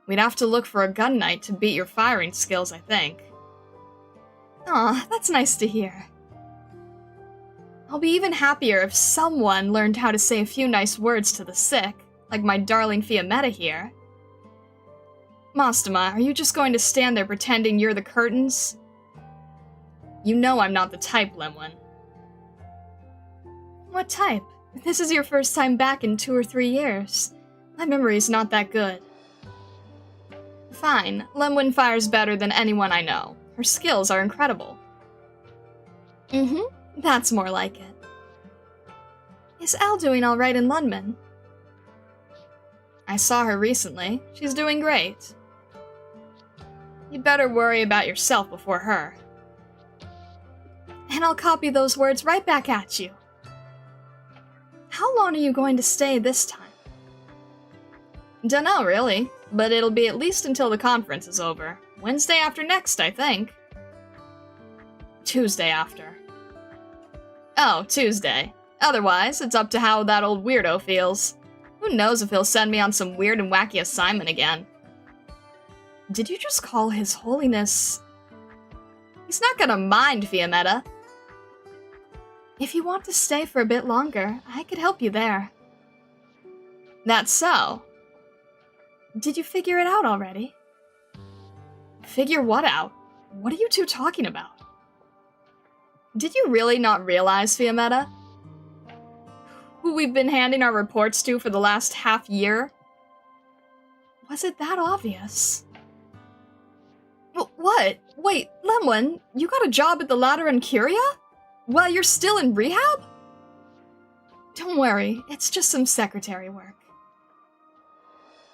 We'd have to look for a gun knight to beat your firing skills, I think. Aw, that's nice to hear. I'll be even happier if someone learned how to say a few nice words to the sick, like my darling Fiametta here. Mastema, are you just going to stand there pretending you're the curtains? You know I'm not the type, Lemwin. What type? This is your first time back in 2 or 3 years. My memory's not that good. Fine, Lemwin fires better than anyone I know. Her skills are incredible. That's more like it. Is Al doing alright in Lundman? I saw her recently. She's doing great. You'd better worry about yourself before her. And I'll copy those words right back at you. How long are you going to stay this time? Dunno, really, but it'll be at least until the conference is over. Wednesday after next, I think. Tuesday after. Oh, Tuesday. Otherwise, it's up to how that old weirdo feels. Who knows if he'll send me on some weird and wacky assignment again. Did you just call His Holiness... He's not gonna mind, Fiametta. If you want to stay for a bit longer, I could help you there. That's so. Did you figure it out already? Figure what out? What are you two talking about? Did you really not realize, Fiametta? Who we've been handing our reports to for the last half year? Was it that obvious? What? Wait, Lemwin, you got a job at the Lateran Curia? While you're still in rehab? Don't worry, it's just some secretary work.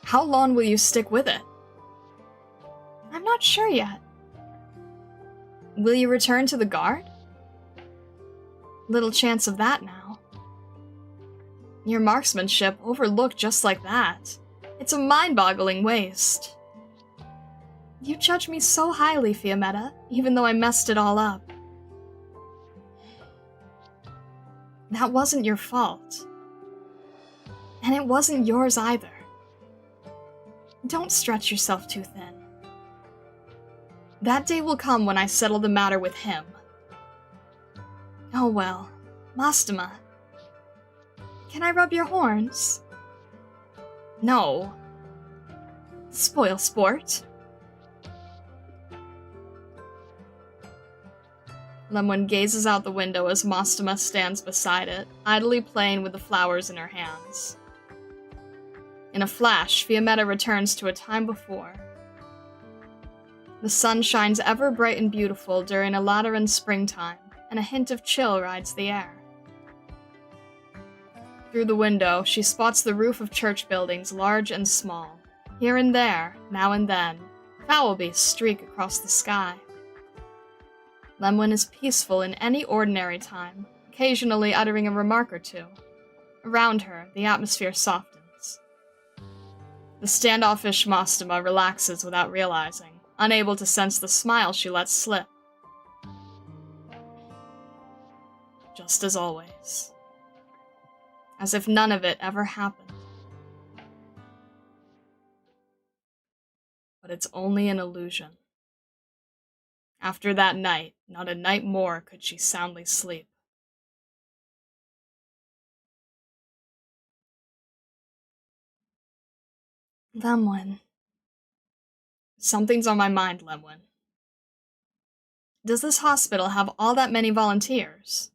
How long will you stick with it? I'm not sure yet. Will you return to the guard? Little chance of that now. Your marksmanship overlooked just like that. It's a mind-boggling waste. You judge me so highly, Fiametta, even though I messed it all up. That wasn't your fault. And it wasn't yours either. Don't stretch yourself too thin. That day will come when I settle the matter with him. Oh well, Mastema. Can I rub your horns? No. Spoil sport. Lemwin gazes out the window as Mastema stands beside it, idly playing with the flowers in her hands. In a flash, Fiammetta returns to a time before. The sun shines ever bright and beautiful during a Lateran springtime, and a hint of chill rides the air. Through the window, she spots the roof of church buildings large and small. Here and there, now and then, fowl beasts streak across the sky. Lemwin is peaceful in any ordinary time, occasionally uttering a remark or two. Around her, the atmosphere softens. The standoffish Mastema relaxes without realizing, unable to sense the smile she lets slip. Just as always. As if none of it ever happened. But it's only an illusion. After that night, not a night more could she soundly sleep. Lemwin. Something's on my mind, Lemwin. Does this hospital have all that many volunteers?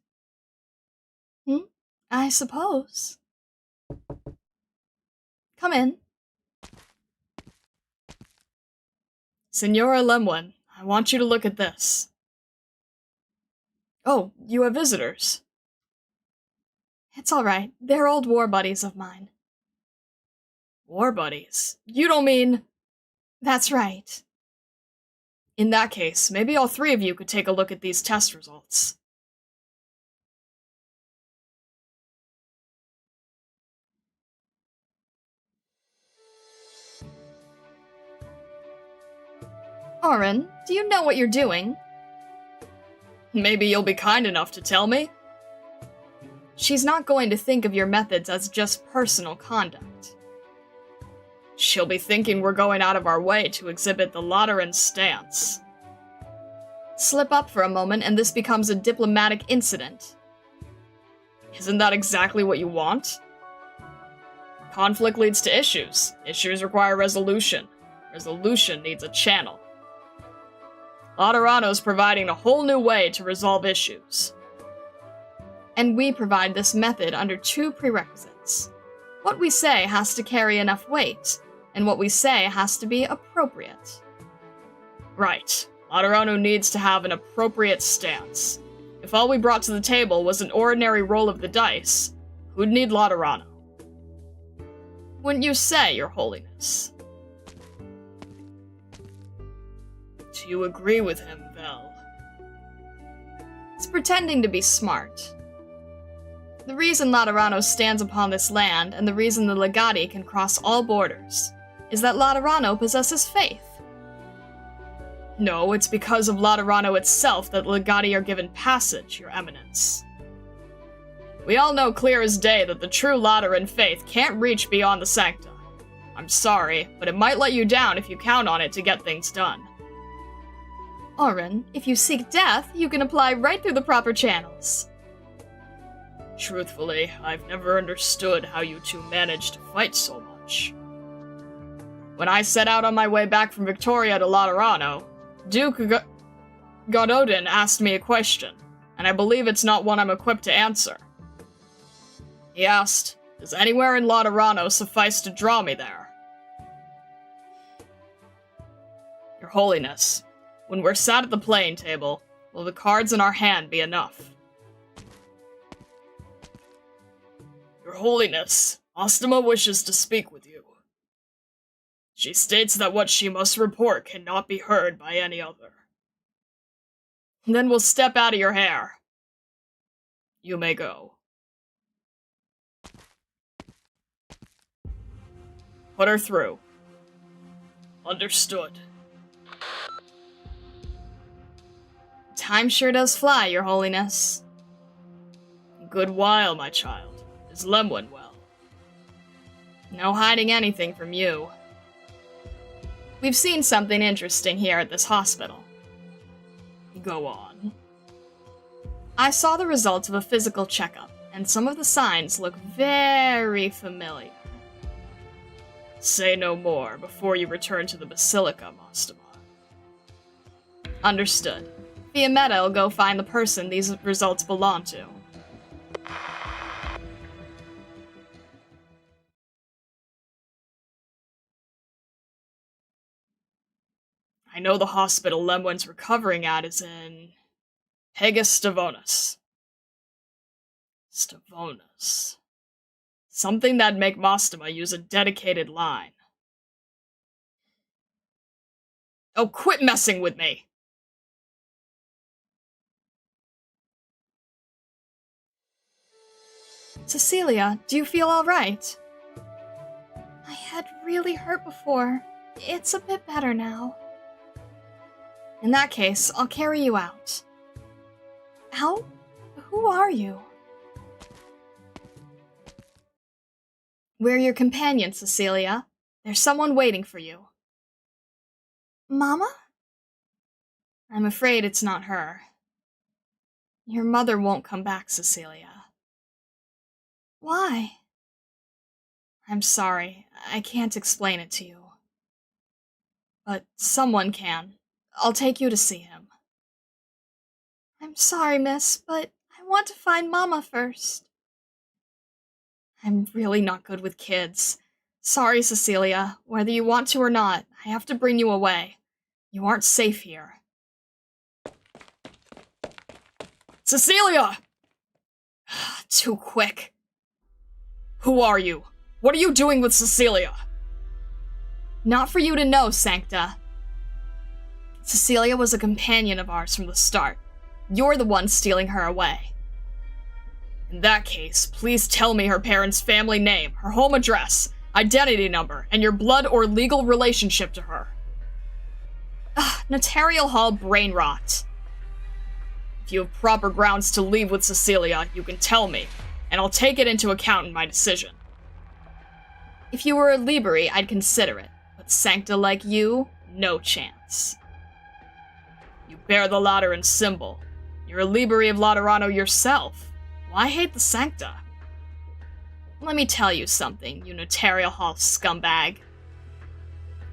I suppose. Come in. Signora Lemwin, I want you to look at this. Oh, you have visitors. It's all right. They're old war buddies of mine. War buddies? You don't mean... That's right. In that case, maybe all three of you could take a look at these test results. Auron, do you know what you're doing? Maybe you'll be kind enough to tell me? She's not going to think of your methods as just personal conduct. She'll be thinking we're going out of our way to exhibit the Lateran stance. Slip up for a moment and this becomes a diplomatic incident. Isn't that exactly what you want? Conflict leads to issues. Issues require resolution. Resolution needs a channel. Laterano's providing a whole new way to resolve issues. And we provide this method under two prerequisites. What we say has to carry enough weight, and what we say has to be appropriate. Right. Laterano needs to have an appropriate stance. If all we brought to the table was an ordinary roll of the dice, who'd need Laterano? Wouldn't you say, Your Holiness? Do you agree with him, Vel? It's pretending to be smart. The reason Laterano stands upon this land, and the reason the Legati can cross all borders, is that Laterano possesses faith. No, it's because of Laterano itself that the Legati are given passage, Your Eminence. We all know clear as day that the true Lateran faith can't reach beyond the Sancta. I'm sorry, but it might let you down if you count on it to get things done. Auron, if you seek death, you can apply right through the proper channels. Truthfully, I've never understood how you two managed to fight so much. When I set out on my way back from Victoria to Laterano, Duke Gododin asked me a question, and I believe it's not one I'm equipped to answer. He asked, does anywhere in Laterano suffice to draw me there? Your Holiness, when we're sat at the playing table, will the cards in our hand be enough? Your Holiness, Mastema wishes to speak with you. She states that what she must report cannot be heard by any other. Then we'll step out of your hair. You may go. Put her through. Understood. Time sure does fly, Your Holiness. Good while, my child. Is Lemwin well? No hiding anything from you. We've seen something interesting here at this hospital. Go on. I saw the results of a physical checkup, and some of the signs look very familiar. Say no more before you return to the Basilica, Mastema. Understood. Via Meta will go find the person these results belong to. I know the hospital Lemwen's recovering at is in Stavonis. Stavonis. Something that'd make Mastema use a dedicated line. Oh, quit messing with me! Cecilia, do you feel alright? My head really hurt before. It's a bit better now. In that case, I'll carry you out. Out? Who are you? We're your companions, Cecilia. There's someone waiting for you. Mama? I'm afraid it's not her. Your mother won't come back, Cecilia. Why? I'm sorry, I can't explain it to you. But someone can. I'll take you to see him. I'm sorry, miss, but I want to find Mama first. I'm really not good with kids. Sorry, Cecilia. Whether you want to or not, I have to bring you away. You aren't safe here. Cecilia! Too quick. Who are you? What are you doing with Cecilia? Not for you to know, Sancta. Cecilia was a companion of ours from the start. You're the one stealing her away. In that case, please tell me her parents' family name, her home address, identity number, and your blood or legal relationship to her. Notarial Hall brain rot. If you have proper grounds to leave with Cecilia, you can tell me, and I'll take it into account in my decision. If you were a Liberi, I'd consider it, but Sancta like you, no chance. You bear the Lateran symbol. You're a Liberi of Laterano yourself. Why hate the Sancta? Let me tell you something, you Notarial Hall scumbag.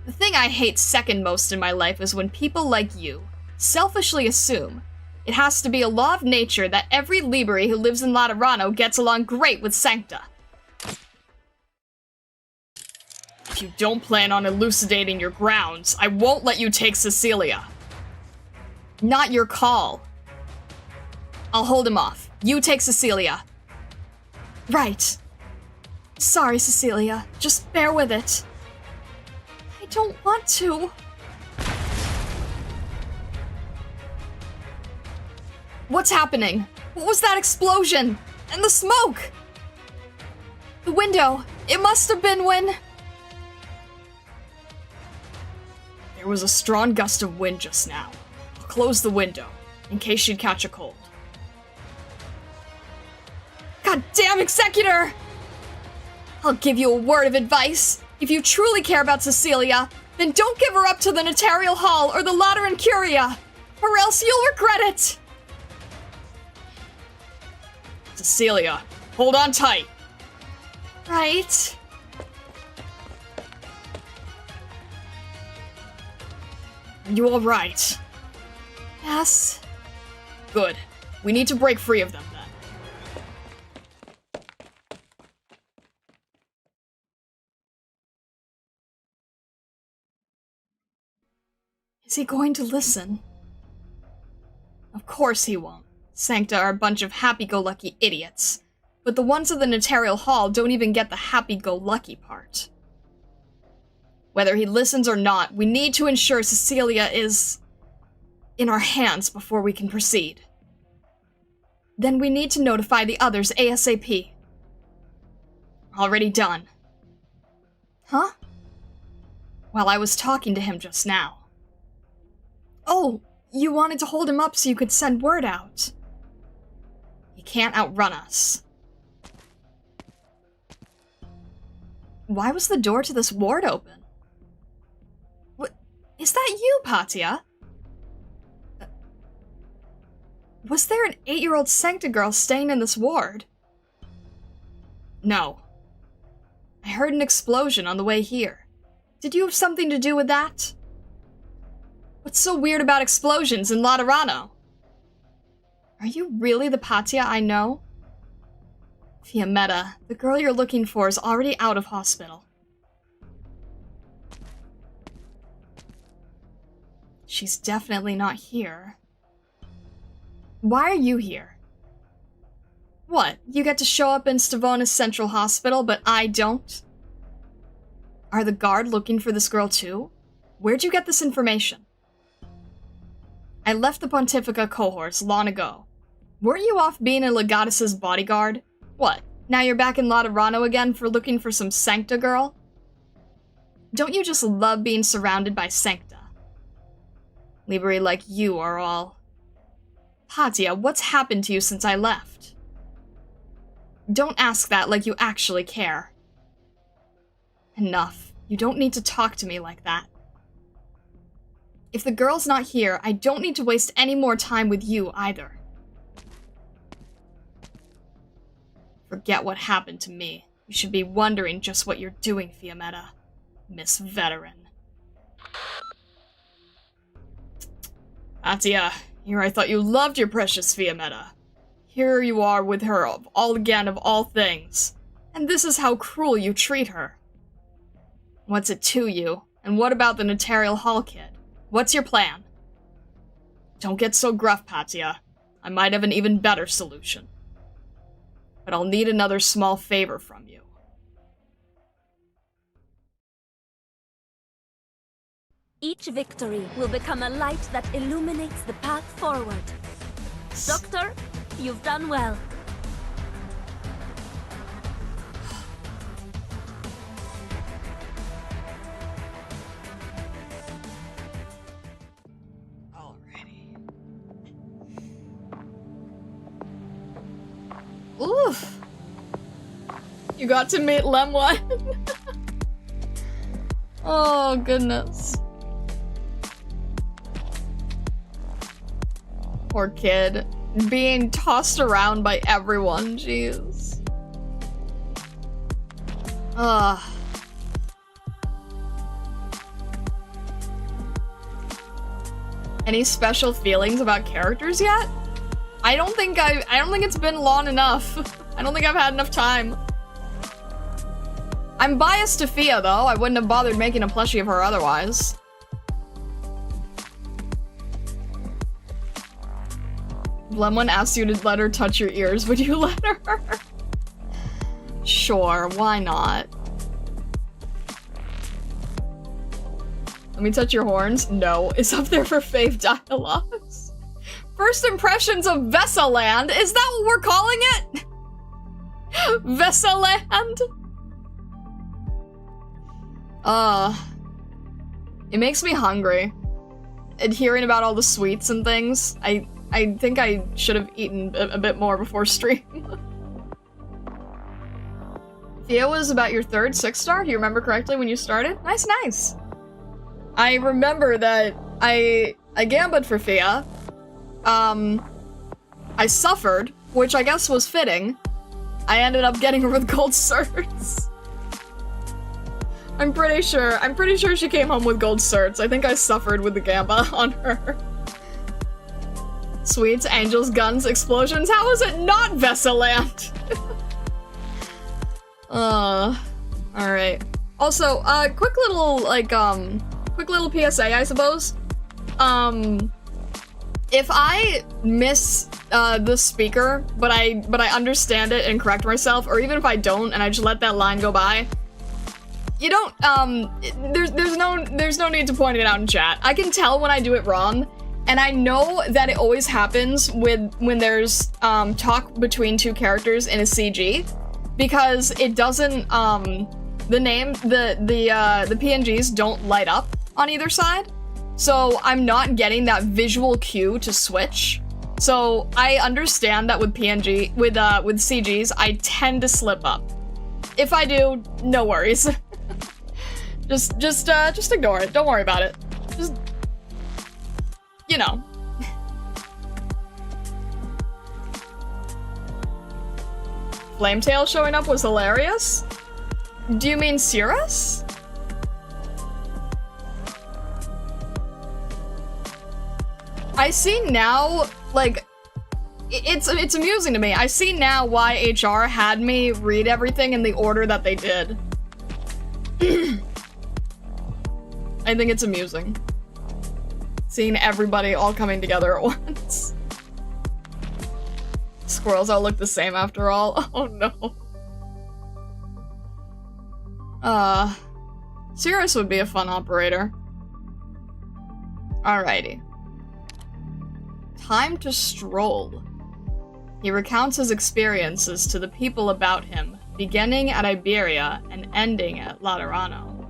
The thing I hate second most in my life is when people like you selfishly assume it has to be a law of nature that every Liberi who lives in Laterano gets along great with Sancta. If you don't plan on elucidating your grounds, I won't let you take Cecilia. Not your call. I'll hold him off. You take Cecilia. Right. Sorry, Cecilia. Just bear with it. I don't want to. What's happening? What was that explosion? And the smoke? The window. It must have been when... There was a strong gust of wind just now. I'll close the window, in case she'd catch a cold. God damn, Executor! I'll give you a word of advice. If you truly care about Cecilia, then don't give her up to the Notarial Hall or the Lateran Curia, or else you'll regret it! Cecilia, hold on tight. Right. Are you alright? Yes. Good. We need to break free of them then. Is he going to listen? Of course he won't. Sancta are a bunch of happy-go-lucky idiots. But the ones of the Notarial Hall don't even get the happy-go-lucky part. Whether he listens or not, we need to ensure Cecilia is in our hands before we can proceed. Then we need to notify the others ASAP. Already done. Huh? Well, I was talking to him just now. Oh, you wanted to hold him up so you could send word out. He can't outrun us. Why was the door to this ward open? Patia. Was there an 8-year-old Sancta girl staying in this ward? No. I heard an explosion on the way here. Did you have something to do with that? What's so weird about explosions in Laterano? Are you really the Patia I know? Fiammetta, the girl you're looking for is already out of hospital. She's definitely not here. Why are you here? What, you get to show up in Stavonis Central Hospital, but I don't? Are the guard looking for this girl too? Where'd you get this information? I left the Pontifica cohorts long ago. Weren't you off being a Legatus's bodyguard? What, now you're back in Laterano again for looking for some Sancta girl? Don't you just love being surrounded by Sancta? Liberi like you are all. Patia, what's happened to you since I left? Don't ask that like you actually care. Enough. You don't need to talk to me like that. If the girl's not here, I don't need to waste any more time with you either. Forget what happened to me. You should be wondering just what you're doing, Fiammetta. Miss Veteran. Patia, here I thought you loved your precious Fiammetta. Here you are with her all again of all things. And this is how cruel you treat her. What's it to you? And what about the Notarial Hall kid? What's your plan? Don't get so gruff, Patia. I might have an even better solution. But I'll need another small favor from you. Each victory will become a light that illuminates the path forward. Doctor, you've done well. Alrighty. Oof. You got to meet Lemwa. Oh, goodness. Poor kid. Being tossed around by everyone, jeez. Ugh. Any special feelings about characters yet? I don't think it's been long enough. I don't think I've had enough time. I'm biased to Fia, though. I wouldn't have bothered making a plushie of her otherwise. If Lemon asked you to let her touch your ears, would you let her? Sure, why not? Let me touch your horns? No, it's up there for fave dialogues. First impressions of Vessaland? Is that what we're calling it? Vessaland? It makes me hungry. And hearing about all the sweets and things, I think I should have eaten a bit more before stream. Thea was about your third 6-star? Do you remember correctly when you started? Nice, nice. I remember that I gambed for Thea. I suffered, which I guess was fitting. I ended up getting her with gold certs. I'm pretty sure she came home with gold certs. I think I suffered with the gamba on her. Sweets, angels, guns, explosions. How is it not Vessaland? Alright. Also, quick little PSA, I suppose. If I miss the speaker, but I understand it and correct myself, or even if I don't and I just let that line go by, you don't, there's no need to point it out in chat. I can tell when I do it wrong, and I know that it always happens when there's talk between two characters in a CG, because it doesn't the PNGs don't light up on either side, so I'm not getting that visual cue to switch. So I understand that with CGs I tend to slip up. If I do, no worries. just ignore it. Don't worry about it. you know. Flametail showing up was hilarious? Do you mean Cirrus? I see now, like, it's amusing to me. I see now why HR had me read everything in the order that they did. I think it's amusing. Seeing everybody all coming together at once. Squirrels all look the same after all. Oh no. Cirrus would be a fun operator. Alrighty. Time to stroll. He recounts his experiences to the people about him, beginning at Iberia and ending at Laterano.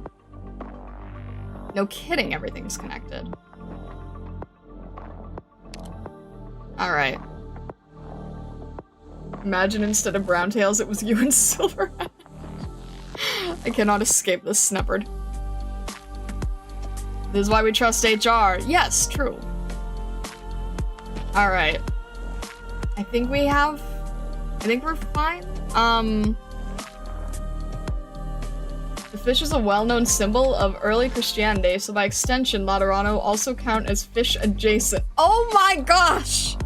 No kidding, everything's connected. Alright. Imagine instead of Browntails, it was you and Silverhead. I cannot escape this sneppered. This is why we trust HR. Yes, true. Alright. I think we're fine. The fish is a well-known symbol of early Christianity, so by extension, Laterano also count as fish adjacent. Oh my gosh!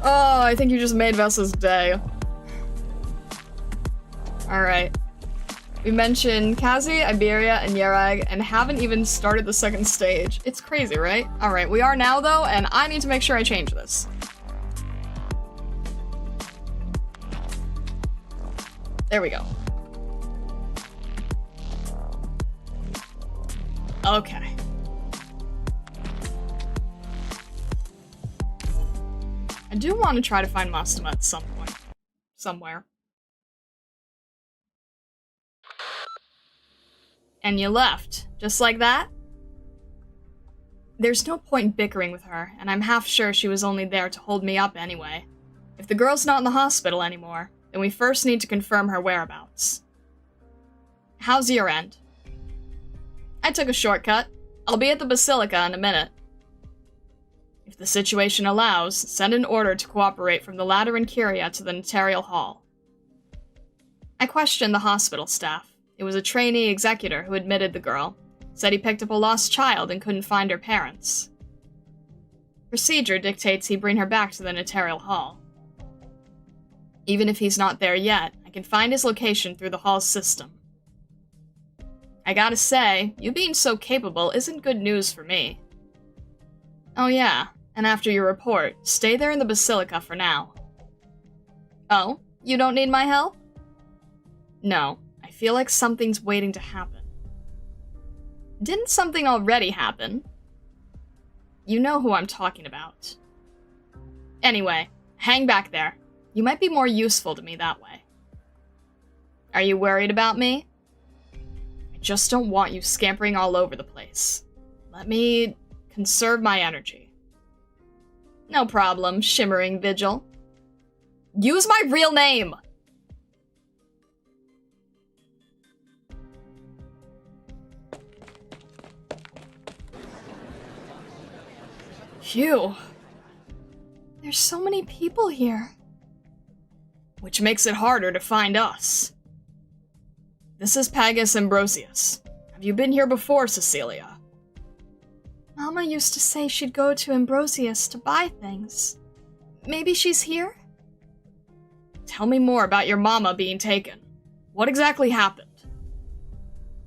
Oh, I think you just made Vessa's day. Alright. We mentioned Kazi, Iberia, and Yerag, and haven't even started the second stage. It's crazy, right? Alright, we are now, though, and I need to make sure I change this. There we go. Okay. I do want to try to find Mastema at some point. Somewhere. And you left. Just like that? There's no point bickering with her, and I'm half sure she was only there to hold me up anyway. If the girl's not in the hospital anymore, then we first need to confirm her whereabouts. How's your end? I took a shortcut. I'll be at the Basilica in a minute. If the situation allows, send an order to cooperate from the Lateran Curia to the Notarial Hall. I questioned the hospital staff. It was a trainee executor who admitted the girl. Said he picked up a lost child and couldn't find her parents. Procedure dictates he bring her back to the Notarial Hall. Even if he's not there yet, I can find his location through the Hall's system. I gotta say, you being so capable isn't good news for me. Oh yeah, and after your report, stay there in the Basilica for now. Oh, you don't need my help? No, I feel like something's waiting to happen. Didn't something already happen? You know who I'm talking about. Anyway, hang back there. You might be more useful to me that way. Are you worried about me? I just don't want you scampering all over the place. Let me conserve my energy. No problem, Shimmering Vigil. Use my real name! Phew. There's so many people here. Which makes it harder to find us. This is Pagus Ambrosius. Have you been here before, Cecilia? Mama used to say she'd go to Ambrosius to buy things. Maybe she's here? Tell me more about your mama being taken. What exactly happened?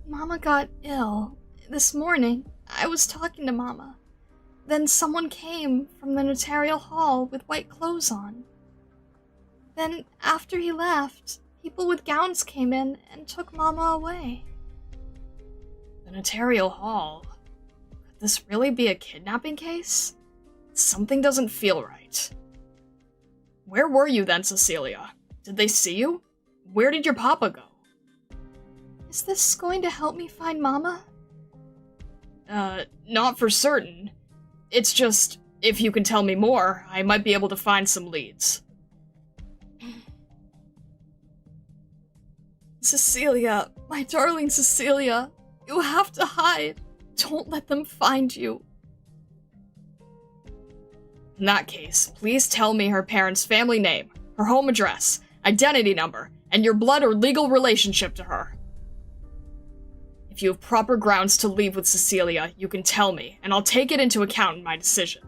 Mama got ill. This morning, I was talking to Mama. Then someone came from the Notarial Hall with white clothes on. Then, after he left, people with gowns came in and took Mama away. The Notarial Hall? Could this really be a kidnapping case? Something doesn't feel right. Where were you then, Cecilia? Did they see you? Where did your papa go? Is this going to help me find Mama? Not for certain. It's just, if you can tell me more, I might be able to find some leads. Cecilia, my darling Cecilia, you have to hide. Don't let them find you. In that case, please tell me her parents' family name, her home address, identity number, and your blood or legal relationship to her. If you have proper grounds to leave with Cecilia, you can tell me, and I'll take it into account in my decision.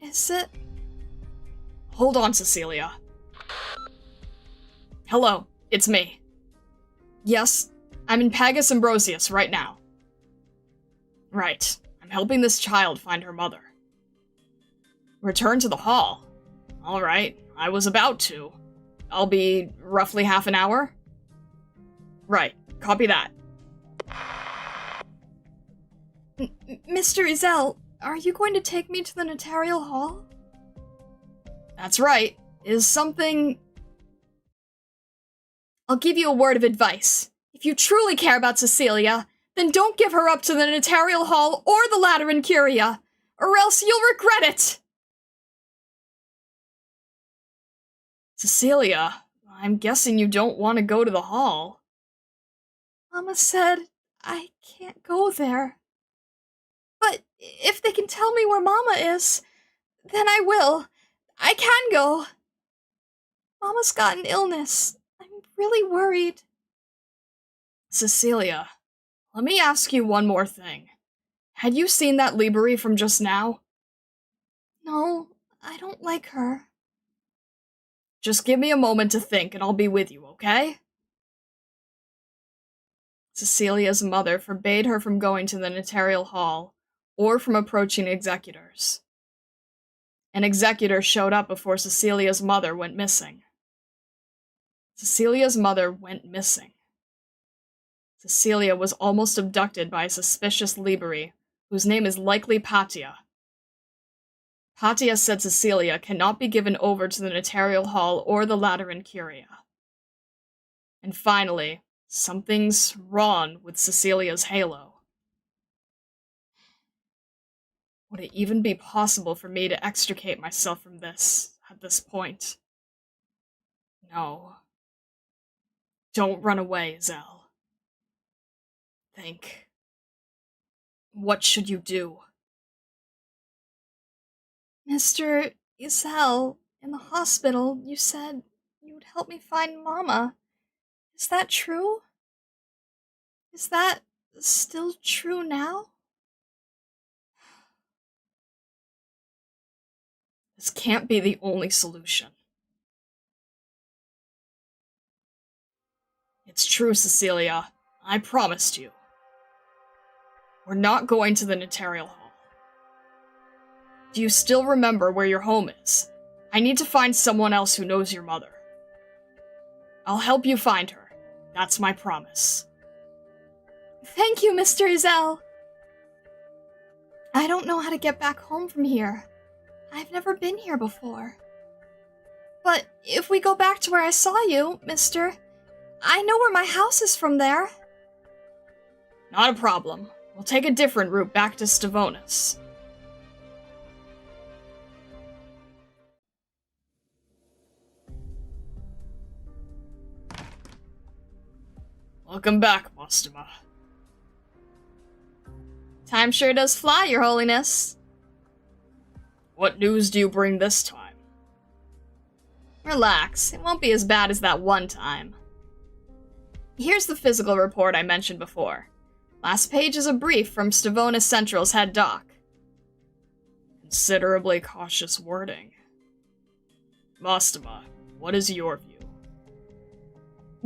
Is it? Hold on, Cecilia. Hello, it's me. Yes, I'm in Pagus Ambrosius right now. Right, I'm helping this child find her mother. Return to the hall. All right, I was about to. I'll be roughly half an hour? Right, copy that. Mr. Izel, are you going to take me to the notarial hall? That's right. Is something... I'll give you a word of advice. If you truly care about Cecilia, then don't give her up to the notarial hall or the Lateran Curia, or else you'll regret it! Cecilia, I'm guessing you don't want to go to the hall. Mama said I can't go there. But if they can tell me where Mama is, then I will. I can go. Mama's got an illness. I'm really worried. Cecilia, let me ask you one more thing. Had you seen that Liberi from just now? No, I don't like her. Just give me a moment to think and I'll be with you, okay? Cecilia's mother forbade her from going to the notarial hall or from approaching executors. An executor showed up before Cecilia's mother went missing. Cecilia's mother went missing. Cecilia was almost abducted by a suspicious Liberi, whose name is likely Patia. Patia said Cecilia cannot be given over to the notarial hall or the Lateran Curia. And finally, something's wrong with Cecilia's halo. Would it even be possible for me to extricate myself from this at this point? No. Don't run away, Zell. Think. What should you do? Mr. Izel, in the hospital, you said you would help me find Mama. Is that true? Is that still true now? This can't be the only solution. It's true, Cecilia. I promised you. We're not going to the notarial hall. Do you still remember where your home is? I need to find someone else who knows your mother. I'll help you find her. That's my promise. Thank you, Mr. Izel. I don't know how to get back home from here. I've never been here before. But if we go back to where I saw you, mister, I know where my house is from there. Not a problem. We'll take a different route back to Stavonis. Welcome back, Mostima. Time sure does fly, Your Holiness. What news do you bring this time? Relax, it won't be as bad as that one time. Here's the physical report I mentioned before. Last page is a brief from Stavonis Central's head doc. Considerably cautious wording. Mostima, what is your view?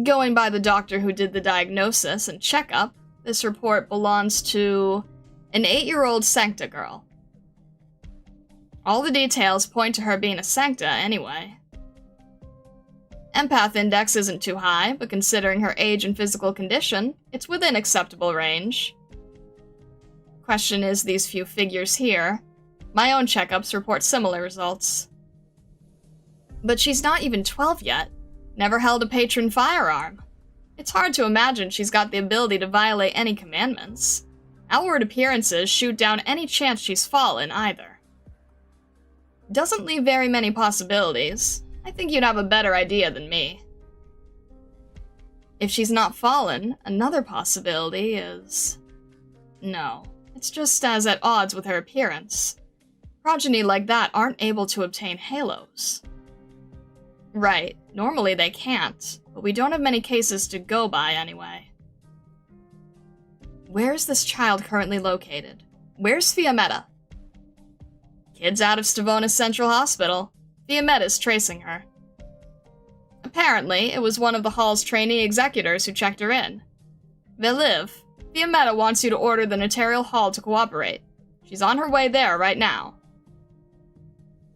Going by the doctor who did the diagnosis and checkup, this report belongs to an 8-year-old Sancta girl. All the details point to her being a Sancta anyway. Empath index isn't too high, but considering her age and physical condition, it's within acceptable range. Question is these few figures here. My own checkups report similar results. But she's not even 12 yet. Never held a patron firearm. It's hard to imagine she's got the ability to violate any commandments. Outward appearances shoot down any chance she's fallen, either. Doesn't leave very many possibilities. I think you'd have a better idea than me. If she's not fallen, another possibility is... No, it's just as at odds with her appearance. Progeny like that aren't able to obtain halos. Right, normally they can't, but we don't have many cases to go by anyway. Where's this child currently located? Where's Fiammetta? Kid's out of Stavonis Central Hospital. Fiammetta's tracing her. Apparently, it was one of the Hall's trainee executors who checked her in. Veliv, Fiammetta wants you to order the Notarial Hall to cooperate. She's on her way there right now.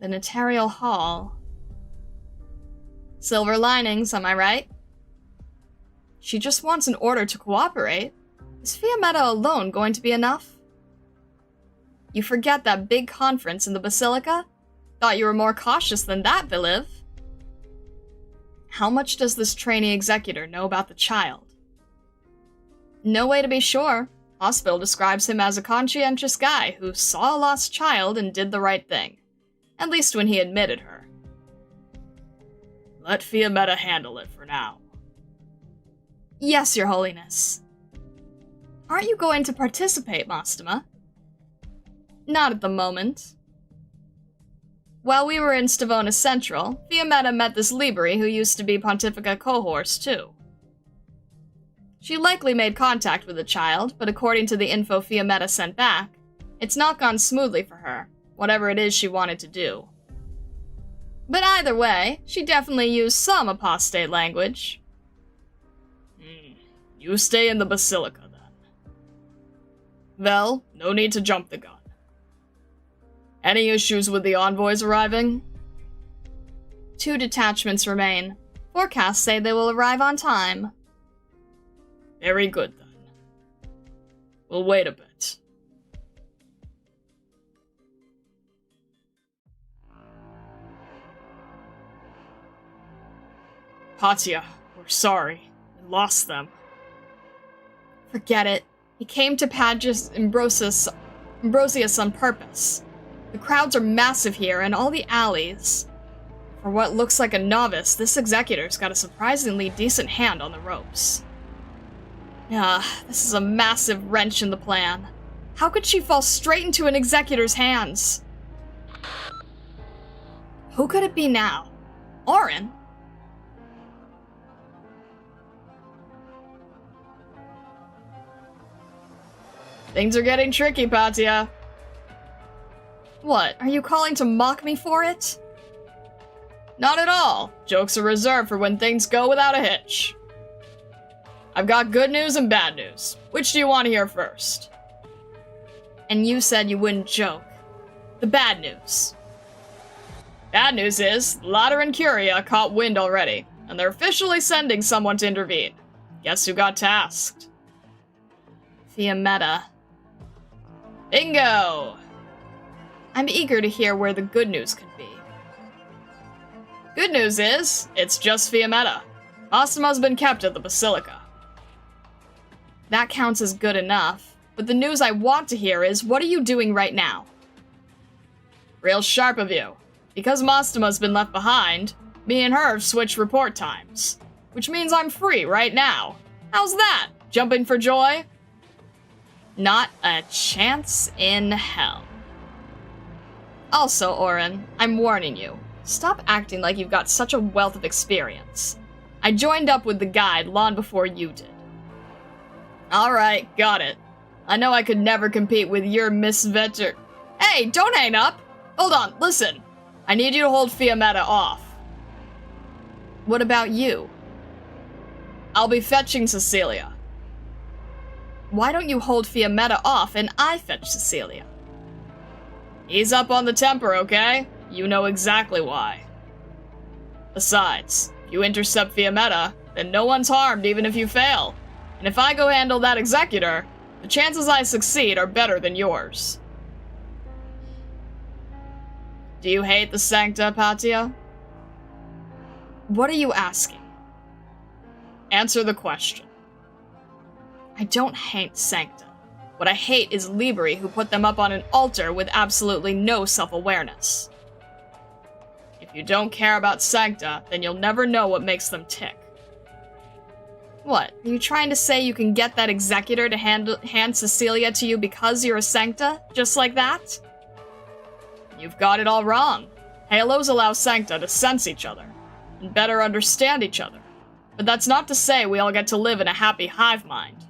The Notarial Hall. Silver linings, am I right? She just wants an order to cooperate. Is Fiammetta alone going to be enough? You forget that big conference in the Basilica? Thought you were more cautious than that, Veliv. How much does this trainee executor know about the child? No way to be sure. Hospital describes him as a conscientious guy who saw a lost child and did the right thing. At least when he admitted her. Let Fiammetta handle it for now. Yes, Your Holiness. Aren't you going to participate, Mastema? Not at the moment. While we were in Stavonis Central, Fiammetta met this Libri who used to be Pontifica Cohorse, too. She likely made contact with the child, but according to the info Fiammetta sent back, it's not gone smoothly for her, whatever it is she wanted to do. But either way, she definitely used some apostate language. You stay in the Basilica, then. Well, no need to jump the gun. Any issues with the envoys arriving? 2 detachments remain. Forecasts say they will arrive on time. Very good, then. We'll wait a bit. Patia, we're sorry. We lost them. Forget it. He came to Pagus Ambrosius on purpose. The crowds are massive here, and all the alleys. For what looks like a novice, this executor's got a surprisingly decent hand on the ropes. This is a massive wrench in the plan. How could she fall straight into an executor's hands? Who could it be now? Orin? Things are getting tricky, Patia. What, are you calling to mock me for it? Not at all. Jokes are reserved for when things go without a hitch. I've got good news and bad news. Which do you want to hear first? And you said you wouldn't joke. The bad news. Bad news is, Ladder and Curia caught wind already, and they're officially sending someone to intervene. Guess who got tasked? Fiammetta. Bingo! I'm eager to hear where the good news could be. Good news is, it's just Fiammetta. Mastema's been kept at the Basilica. That counts as good enough, but the news I want to hear is, what are you doing right now? Real sharp of you. Because Mastema's been left behind, me and her have switched report times. Which means I'm free right now. How's that? Jumping for joy? Not a chance in hell. Also, Orin, I'm warning you. Stop acting like you've got such a wealth of experience. I joined up with the guide long before you did. Alright, got it. I know I could never compete with your Miss Vetter. Hey, don't hang up! Hold on, listen. I need you to hold Fiammetta off. What about you? I'll be fetching Cecilia. Why don't you hold Fiammetta off and I fetch Cecilia? Ease up on the temper, okay? You know exactly why. Besides, if you intercept Fiammetta, then no one's harmed even if you fail. And if I go handle that executor, the chances I succeed are better than yours. Do you hate the Sancta, Patia? What are you asking? Answer the question. I don't hate Sancta. What I hate is Libri who put them up on an altar with absolutely no self-awareness. If you don't care about Sancta, then you'll never know what makes them tick. What, are you trying to say you can get that executor to hand Cecilia to you because you're a Sancta? Just like that? You've got it all wrong. Halos allow Sancta to sense each other, and better understand each other. But that's not to say we all get to live in a happy hive mind.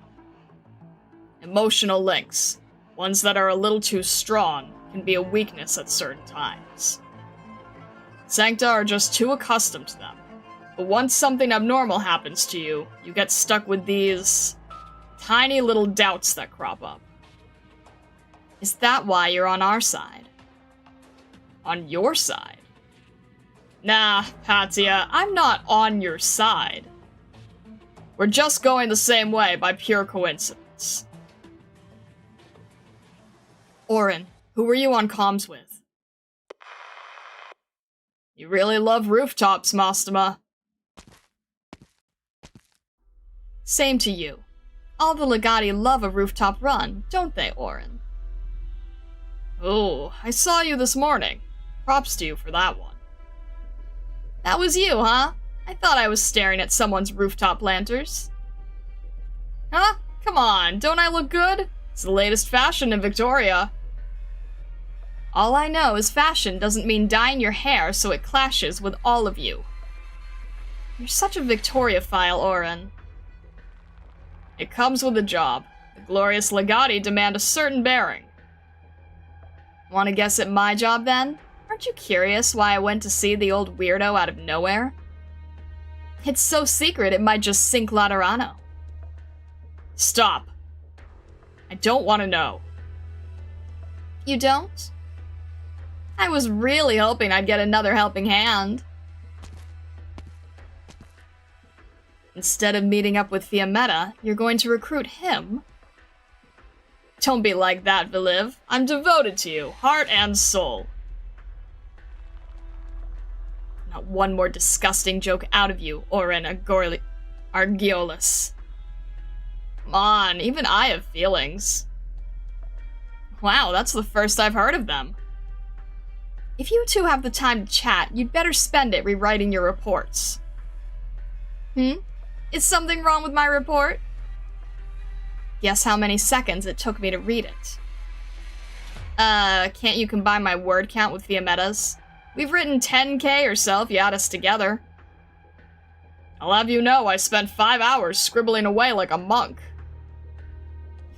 Emotional links, ones that are a little too strong, can be a weakness at certain times. Sancta are just too accustomed to them. But once something abnormal happens to you, you get stuck with these tiny little doubts that crop up. Is that why you're on our side? On your side? Nah, Patia, I'm not on your side. We're just going the same way by pure coincidence. Orin, who were you on comms with? You really love rooftops, Mastema. Same to you. All the Legati love a rooftop run, don't they, Orin? Oh, I saw you this morning. Props to you for that one. That was you, huh? I thought I was staring at someone's rooftop lanterns. Huh? Come on, don't I look good? It's the latest fashion in Victoria. All I know is fashion doesn't mean dyeing your hair so it clashes with all of you. You're such a Victoria-phile, Orin. It comes with the job. The glorious Legati demand a certain bearing. Want to guess at my job, then? Aren't you curious why I went to see the old weirdo out of nowhere? It's so secret it might just sink Laterano. Stop. I don't want to know. You don't? I was really hoping I'd get another helping hand. Instead of meeting up with Fiammetta, you're going to recruit him? Don't be like that, Viliv. I'm devoted to you, heart and soul. Not one more disgusting joke out of you, Orin Argiolus. Come on, even I have feelings. Wow, that's the first I've heard of them. If you two have the time to chat, you'd better spend it rewriting your reports. Is something wrong with my report? Guess how many seconds it took me to read it. Can't you combine my word count with Fiammetta's? We've written 10K or so if you add us together. I'll have you know I spent 5 hours scribbling away like a monk.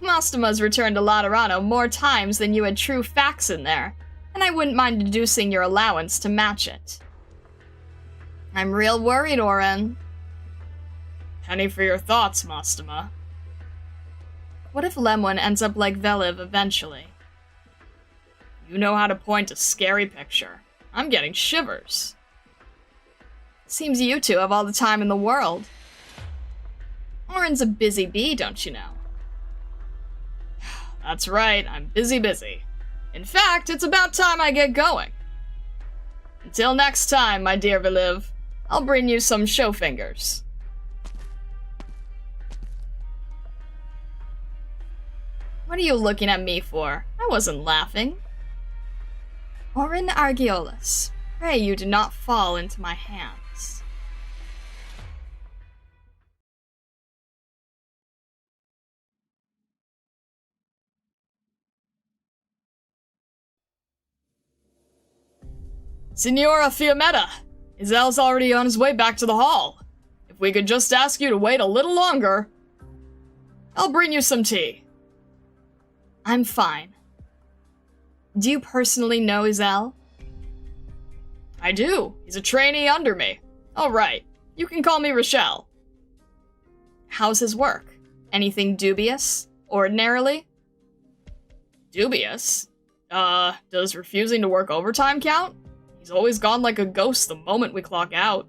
Mastema's returned to Laterano more times than you had true facts in there, and I wouldn't mind deducing your allowance to match it. I'm real worried, Orin. Penny for your thoughts, Mastema. What if Lemwin ends up like Veliv eventually? You know how to point a scary picture. I'm getting shivers. Seems you two have all the time in the world. Orin's a busy bee, don't you know? That's right, I'm busy. In fact, it's about time I get going. Until next time, my dear Veliv, I'll bring you some show fingers. What are you looking at me for? I wasn't laughing. Orin Argiolus, pray you do not fall into my hands. Signora Fiammetta, Izel's already on his way back to the hall. If we could just ask you to wait a little longer, I'll bring you some tea. I'm fine. Do you personally know Izel? I do. He's a trainee under me. All right. You can call me Rochelle. How's his work? Anything dubious? Ordinarily? Dubious? Does refusing to work overtime count? He's always gone like a ghost the moment we clock out.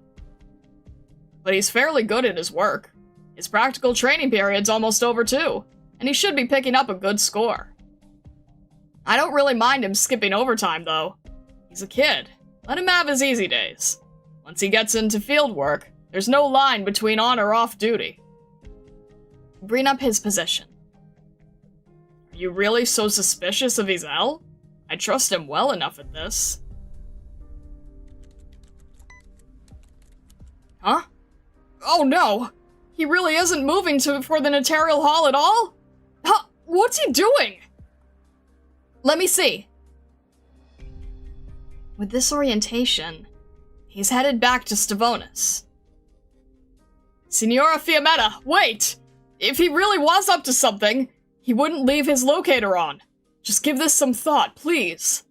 But he's fairly good at his work. His practical training period's almost over too, and he should be picking up a good score. I don't really mind him skipping overtime, though. He's a kid. Let him have his easy days. Once he gets into field work, there's no line between on or off duty. Bring up his position. Are you really so suspicious of Izel? I trust him well enough at this. Huh? Oh no! He really isn't moving for the Notarial Hall at all? Huh, what's he doing? Let me see. With this orientation, he's headed back to Stavonis. Signora Fiammetta, wait! If he really was up to something, he wouldn't leave his locator on. Just give this some thought, please.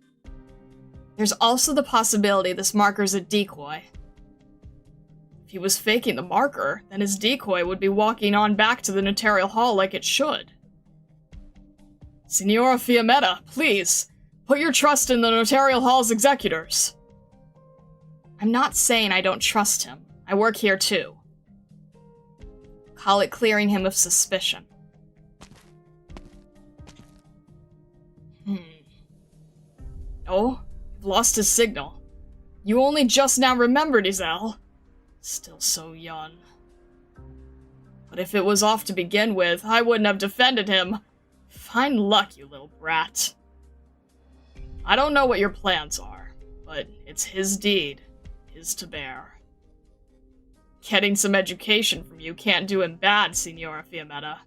There's also the possibility this marker's a decoy. If he was faking the marker, then his decoy would be walking on back to the Notarial Hall like it should. Signora Fiammetta, please, put your trust in the Notarial Hall's executors. I'm not saying I don't trust him. I work here too. Call it clearing him of suspicion. Oh, you've lost his signal. You only just now remembered, Isel. Still so young. But if it was off to begin with, I wouldn't have defended him. Fine luck, you little brat. I don't know what your plans are, but it's his deed, his to bear. Getting some education from you can't do him bad, Signora Fiammetta.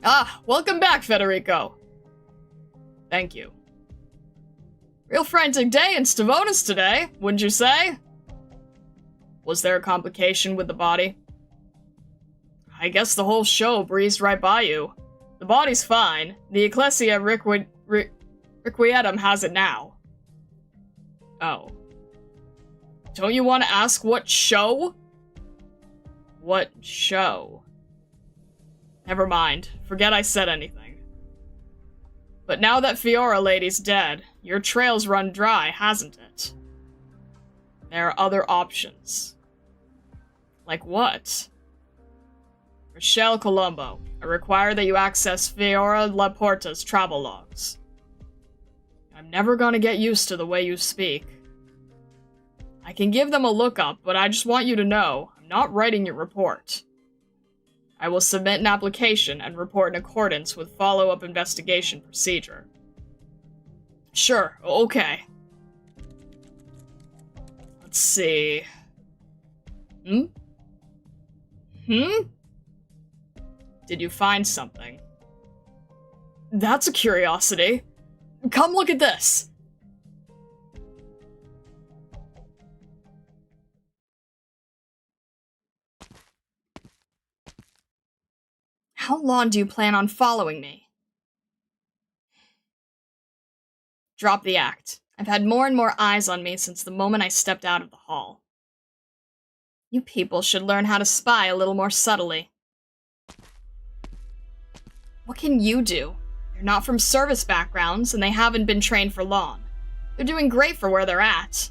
Ah, welcome back, Federico. Thank you. Real frantic day in Stavonis today, wouldn't you say? Was there a complication with the body? I guess the whole show breezed right by you. The body's fine. The Ecclesia Requietum has it now. Oh. Don't you want to ask what show? What show? Never mind. Forget I said anything. But now that Fiora lady's dead, your trail's run dry, hasn't it? There are other options. Like what? Rochelle Colombo, I require that you access Fiora Laporta's travel logs. I'm never gonna get used to the way you speak. I can give them a lookup, but I just want you to know, I'm not writing your report. I will submit an application and report in accordance with follow-up investigation procedure. Sure, okay. Let's see. Did you find something? That's a curiosity. Come look at this. How long do you plan on following me? Drop the act. I've had more and more eyes on me since the moment I stepped out of the hall. You people should learn how to spy a little more subtly. What can you do? They're not from service backgrounds, and they haven't been trained for long. They're doing great for where they're at.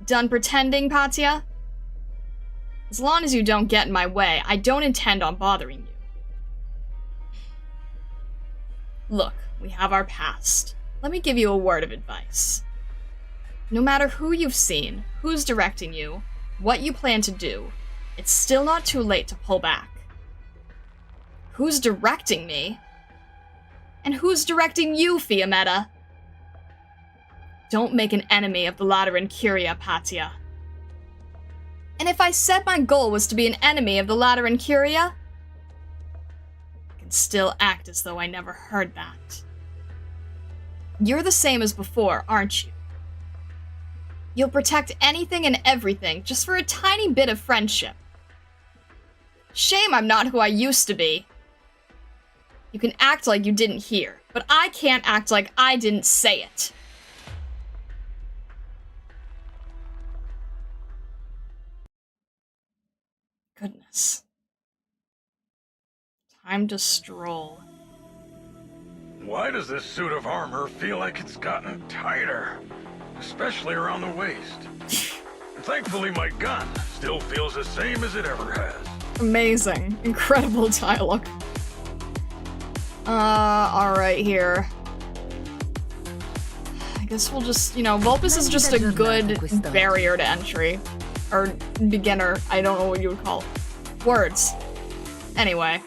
Done pretending, Patia? As long as you don't get in my way, I don't intend on bothering you. Look, we have our past. Let me give you a word of advice. No matter who you've seen, who's directing you, what you plan to do, it's still not too late to pull back. Who's directing me? And who's directing you, Fiammetta? Don't make an enemy of the Lateran Curia, Patia. And if I said my goal was to be an enemy of the Lateran Curia? I can still act as though I never heard that. You're the same as before, aren't you? You'll protect anything and everything just for a tiny bit of friendship. Shame I'm not who I used to be. You can act like you didn't hear, but I can't act like I didn't say it. Goodness. Time to stroll. Why does this suit of armor feel like it's gotten tighter? Especially around the waist. Thankfully, my gun still feels the same as it ever has. Amazing. Incredible dialogue. Alright here. I guess we'll just, you know, Vulpes is just a good barrier to entry. Or beginner, I don't know what you would call it. Words. Anyway.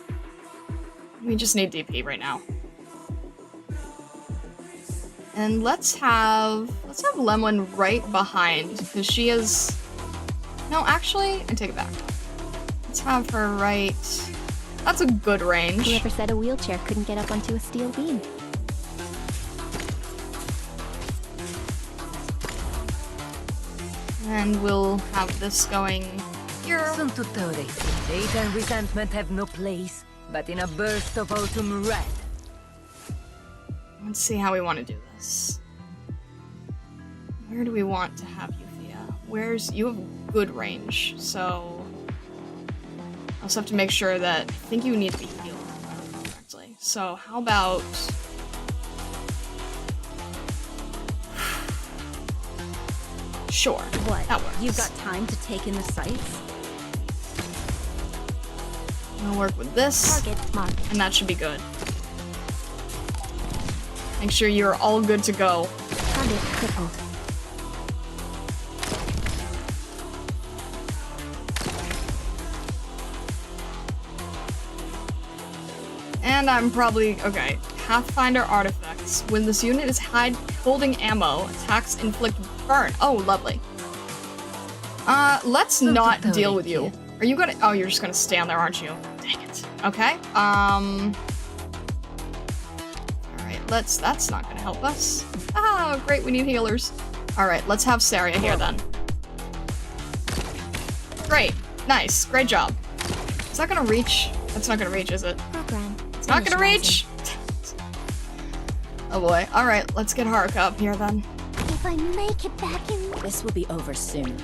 We just need DP right now. And let's have Lemon right behind, because she is... No, actually, I take it back. Let's have her right... That's a good range. Whoever said a wheelchair couldn't get up onto a steel beam? And we'll have this going here. Some tutori. Hate and resentment have no place, but in a burst of autumn red. Let's see how we want to do this. Where do we want to have you, Thea? You have good range, so... I also have to make sure that... I think you need to be healed correctly. So how about... Sure, What? that works. You've got time to take in the sights? I'll work with this, Target marked. and that should be good. Make sure you're all good to go. Target crippled. And I'm probably... Okay. Pathfinder artifacts. When this unit is holding ammo, attacks inflict burn. Oh, lovely. Let's not deal with you. Are you gonna... Oh, you're just gonna stand there, aren't you? Dang it. Okay. Alright, that's not gonna help us. Ah, great, we need healers. Alright, let's have Saria here then. Great. Nice. Great job. Is that gonna reach? That's not gonna reach, is it? Program. It's not gonna reach! Oh boy. Alright, let's get Haruka up here then. If I make it back in... This will be over soon.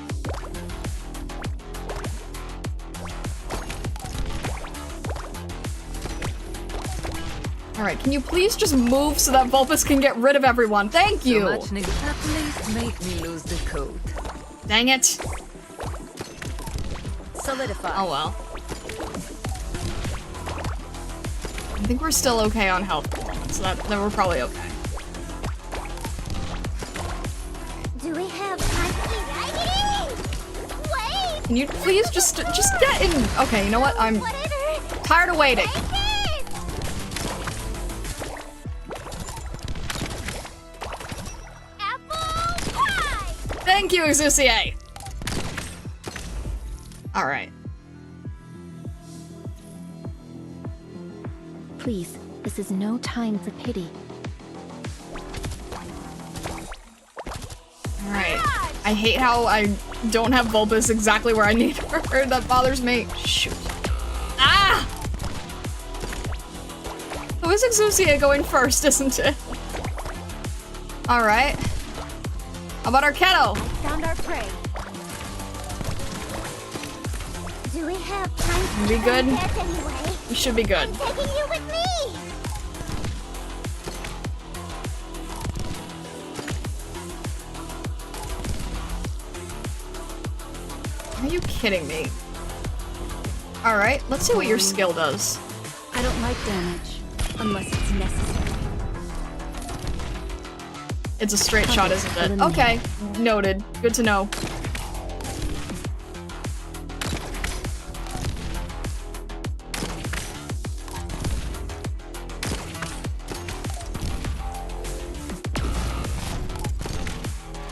Alright, can you please just move so that Vulpus can get rid of everyone? Thank you! So much at least make me lose the code. Dang it. Solidify. Oh well. I think we're still okay on health, so that we're probably okay. Do we have time? Wait! Can you please just get in? Okay, you know what? I'm tired of waiting. Apple pie! Thank you, Exusier! Alright. Please, this is no time for pity. Alright. I hate how I don't have Vulpus exactly where I need her. That bothers me. Shoot. Ah! So is Exusia going first, isn't it? Alright. How about our Keto? Found our prey. Do we have time Be good? anyway? We should be good. Taking you with me! Are you kidding me? Alright, let's see what your skill does. I don't like damage, unless it's necessary. It's a straight shot, isn't it? Okay, noted. Good to know.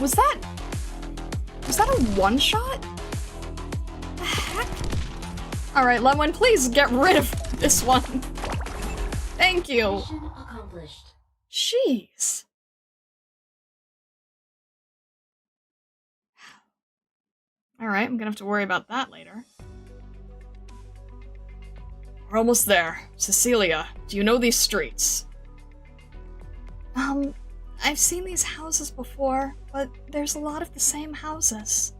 Was that a one-shot? The heck? Alright, Lemon, please get rid of this one. Thank you. Mission accomplished. Jeez. Alright, I'm gonna have to worry about that later. We're almost there. Cecilia, do you know these streets? I've seen these houses before, but there's a lot of the same houses.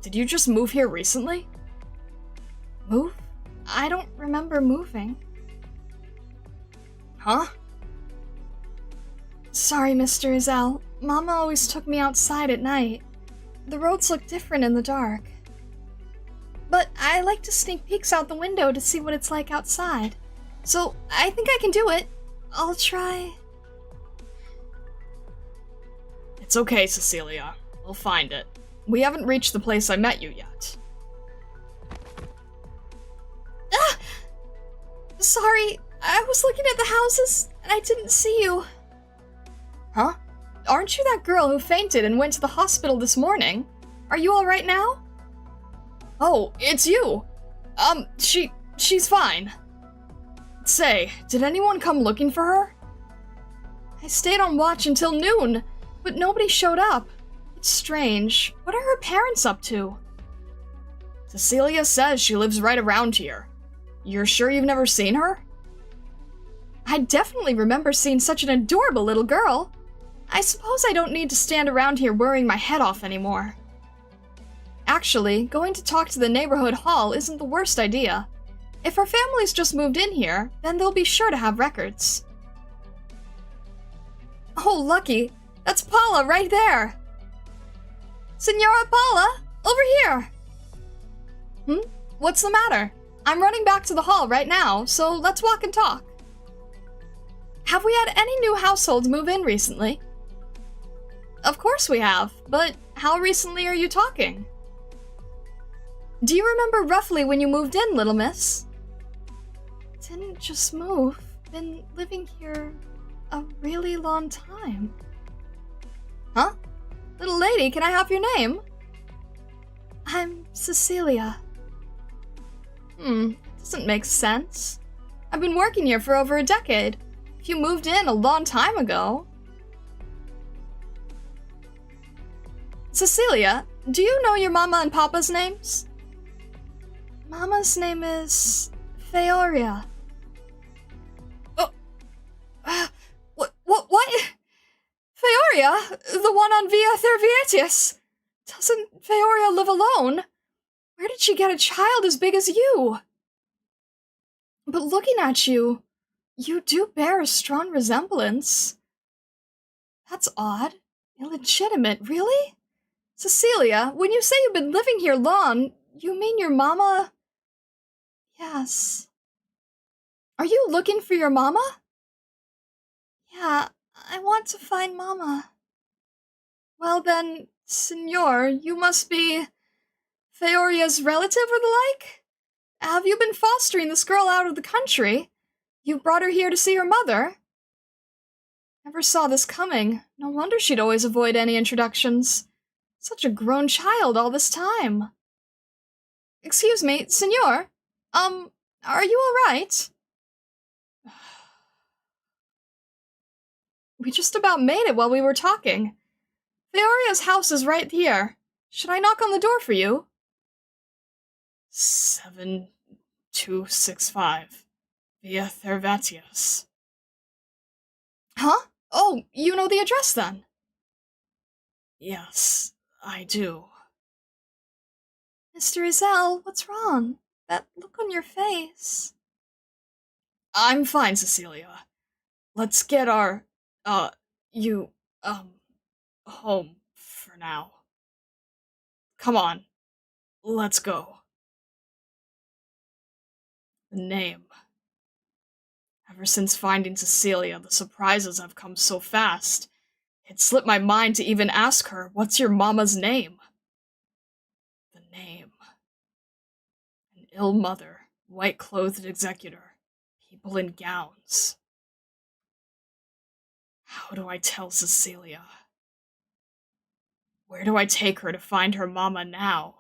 Did you just move here recently? Move? I don't remember moving. Huh? Sorry, Mr. Azal. Mama always took me outside at night. The roads look different in the dark. But I like to sneak peeks out the window to see what it's like outside. So I think I can do it. I'll try. It's okay, Cecilia. We'll find it. We haven't reached the place I met you yet. Ah! Sorry, I was looking at the houses and I didn't see you. Huh? Aren't you that girl who fainted and went to the hospital this morning? Are you alright now? Oh, it's you! She's fine. Say, did anyone come looking for her? I stayed on watch until noon, but nobody showed up. It's strange. What are her parents up to? Cecilia says she lives right around here. You're sure you've never seen her? I definitely remember seeing such an adorable little girl. I suppose I don't need to stand around here worrying my head off anymore. Actually, going to talk to the neighborhood hall isn't the worst idea. If her family's just moved in here, then they'll be sure to have records. Oh, lucky. That's Paula right there. Senora Paula, over here. What's the matter? I'm running back to the hall right now, so let's walk and talk. Have we had any new households move in recently? Of course we have, but how recently are you talking? Do you remember roughly when you moved in, little miss? Didn't just move. Been living here a really long time. Huh? Little lady, can I have your name? I'm Cecilia. Doesn't make sense. I've been working here for over a decade. If you moved in a long time ago. Cecilia, do you know your mama and papa's names? Mama's name is Feoria. Oh, what? Feoria? The one on Via Thervietius? Doesn't Feoria live alone? Where did she get a child as big as you? But looking at you, you do bear a strong resemblance. That's odd. Illegitimate, really? Cecilia, when you say you've been living here long, you mean your mama? Yes. Are you looking for your mama? Yeah, I want to find mama. Well then, senor, you must be Feoria's relative or the like? Have you been fostering this girl out of the country? You brought her here to see her mother? Never saw this coming. No wonder she'd always avoid any introductions. Such a grown child all this time. Excuse me, senor? Are you alright? We just about made it while we were talking. Feoria's house is right here. Should I knock on the door for you? 7265. Via Thervatius. Huh? Oh, you know the address then? Yes, I do. Mr. Ezel, what's wrong? That look on your face. I'm fine, Cecilia. Let's get our, home for now. Come on, let's go. The name. Ever since finding Cecilia, the surprises have come so fast. It slipped my mind to even ask her, what's your mama's name? The name. An ill mother, white-clothed executor, people in gowns. How do I tell Cecilia? Where do I take her to find her mama now?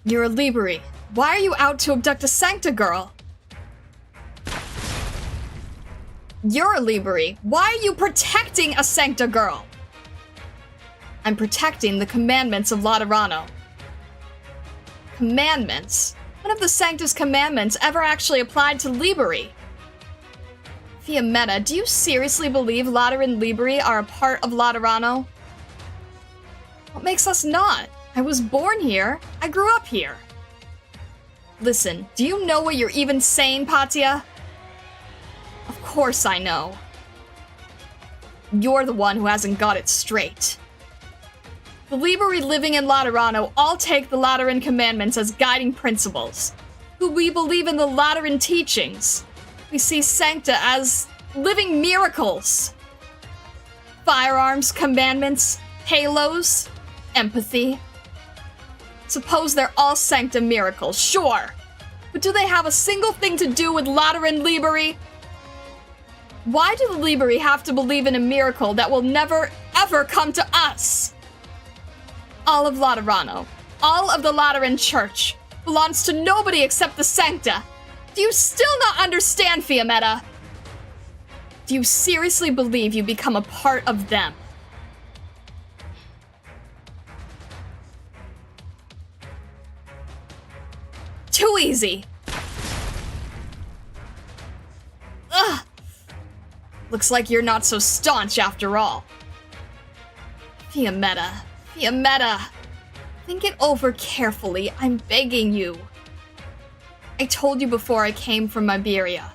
You're a Liberi. Why are you out to abduct a Sancta girl? You're a Liberi. Why are you protecting a Sancta girl? I'm protecting the commandments of Laterano. Commandments? When have the Sancta's commandments ever actually applied to Liberi? Fiametta, do you seriously believe Lateran Liberi are a part of Laterano? What makes us not? I was born here. I grew up here. Listen, do you know what you're even saying, Patia? Of course I know. You're the one who hasn't got it straight. The Liberi living in Laterano all take the Lateran commandments as guiding principles. Who we believe in the Lateran teachings. We see Sancta as living miracles. Firearms, commandments, halos, empathy. Suppose they're all Sancta miracles, sure. But do they have a single thing to do with Lateran Liberi? Why do the Liberi have to believe in a miracle that will never, ever come to us? All of Laterano, all of the Lateran Church, belongs to nobody except the Sancta. Do you still not understand, Fiammetta? Do you seriously believe you become a part of them? Too easy. Ugh. Looks like you're not so staunch after all. Fiammetta, think it over carefully, I'm begging you. I told you before I came from Iberia.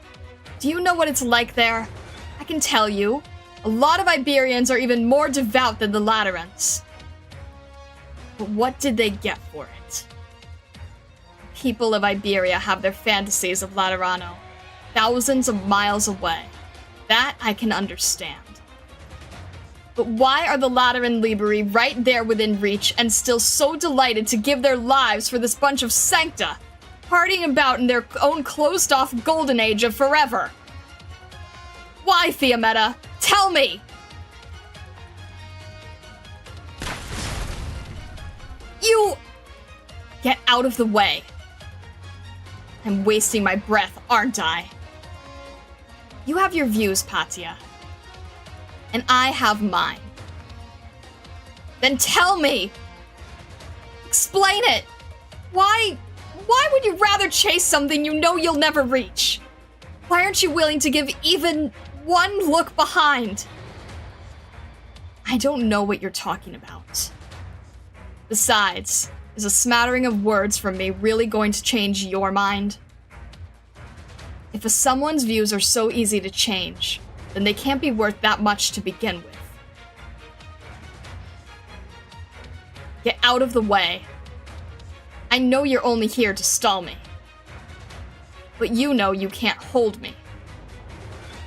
Do you know what it's like there? I can tell you, a lot of Iberians are even more devout than the Laterans. But what did they get for it? People of Iberia have their fantasies of Laterano, thousands of miles away. That I can understand. But why are the Lateran Liberi right there within reach and still so delighted to give their lives for this bunch of Sancta, partying about in their own closed-off golden age of forever? Why, Fiammetta? Tell me! You... Get out of the way. I'm wasting my breath, aren't I? You have your views, Patia. And I have mine. Then tell me! Explain it! Why would you rather chase something you know you'll never reach? Why aren't you willing to give even one look behind? I don't know what you're talking about. Besides, is a smattering of words from me really going to change your mind? If someone's views are so easy to change, then they can't be worth that much to begin with. Get out of the way. I know you're only here to stall me. But you know you can't hold me.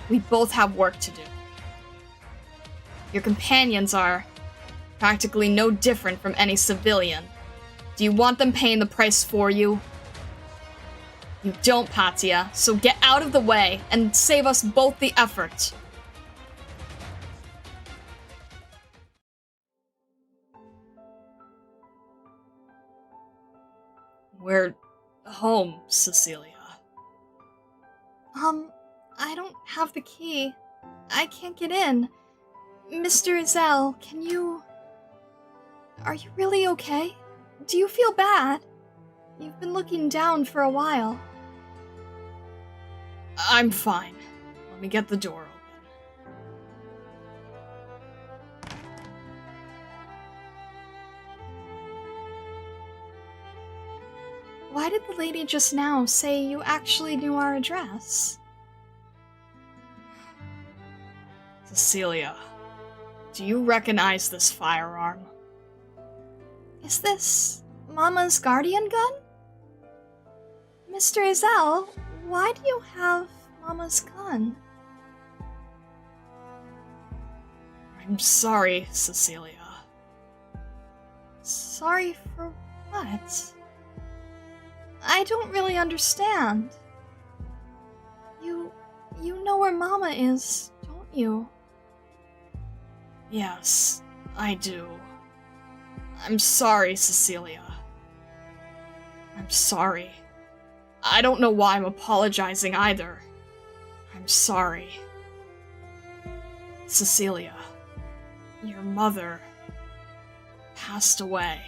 We both have work to do. Your companions are practically no different from any civilian. Do you want them paying the price for you? You don't, Patia, so get out of the way and save us both the effort. We're home, Cecilia. I don't have the key. I can't get in. Mr. Izel, can you... Are you really okay? Do you feel bad? You've been looking down for a while. I'm fine. Let me get the door open. Why did the lady just now say you actually knew our address? Cecilia, do you recognize this firearm? Is this Mama's guardian gun? Mr. Izel, why do you have Mama's gun? I'm sorry, Cecilia. Sorry for what? I don't really understand. You know where Mama is, don't you? Yes, I do. I'm sorry, Cecilia. I'm sorry. I don't know why I'm apologizing either. I'm sorry. Cecilia, your mother passed away.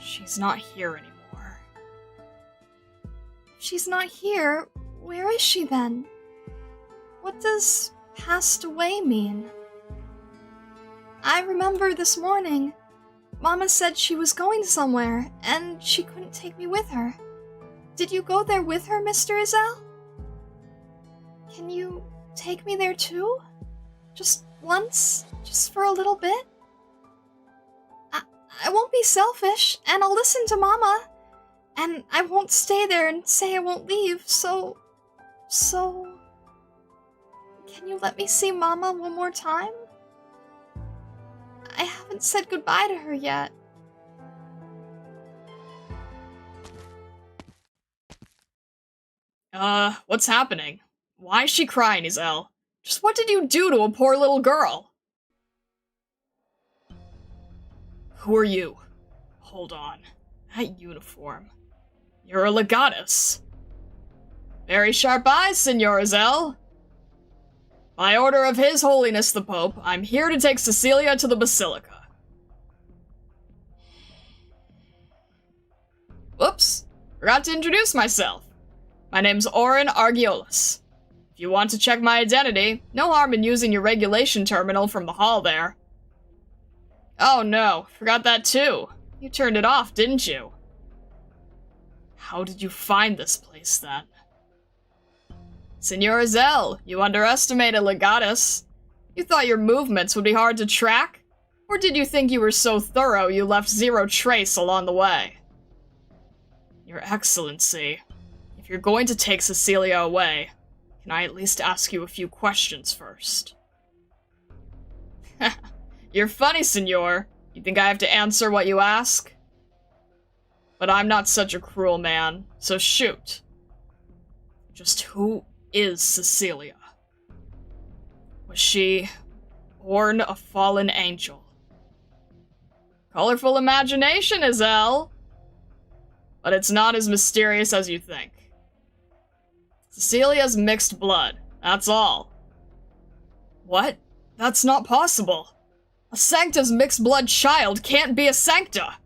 She's not here anymore. If she's not here, where is she then? What does passed away mean? I remember this morning, Mama said she was going somewhere, and she couldn't take me with her. Did you go there with her, Mr. Izel? Can you take me there too? Just once? Just for a little bit? I won't be selfish, and I'll listen to Mama. And I won't stay there and say I won't leave, so... Can you let me see Mama one more time? I haven't said goodbye to her yet. What's happening? Why is she crying, Isel? Just what did you do to a poor little girl? Who are you? Hold on. That uniform. You're a legatus. Very sharp eyes, Senor Isel. By order of His Holiness the Pope, I'm here to take Cecilia to the Basilica. Whoops. Forgot to introduce myself. My name's Oren Argiolus. If you want to check my identity, no harm in using your regulation terminal from the hall there. Oh no, forgot that too. You turned it off, didn't you? How did you find this place then? Senor Isel, you underestimated Legatus. You thought your movements would be hard to track? Or did you think you were so thorough you left zero trace along the way? Your Excellency, if you're going to take Cecilia away, can I at least ask you a few questions first? You're funny, senor. You think I have to answer what you ask? But I'm not such a cruel man, so shoot. Just who is Cecilia? Was she born a fallen angel? Colorful imagination, Isel. But it's not as mysterious as you think. Cecilia's mixed blood, that's all. What? That's not possible. A Sancta's mixed blood child can't be a Sancta.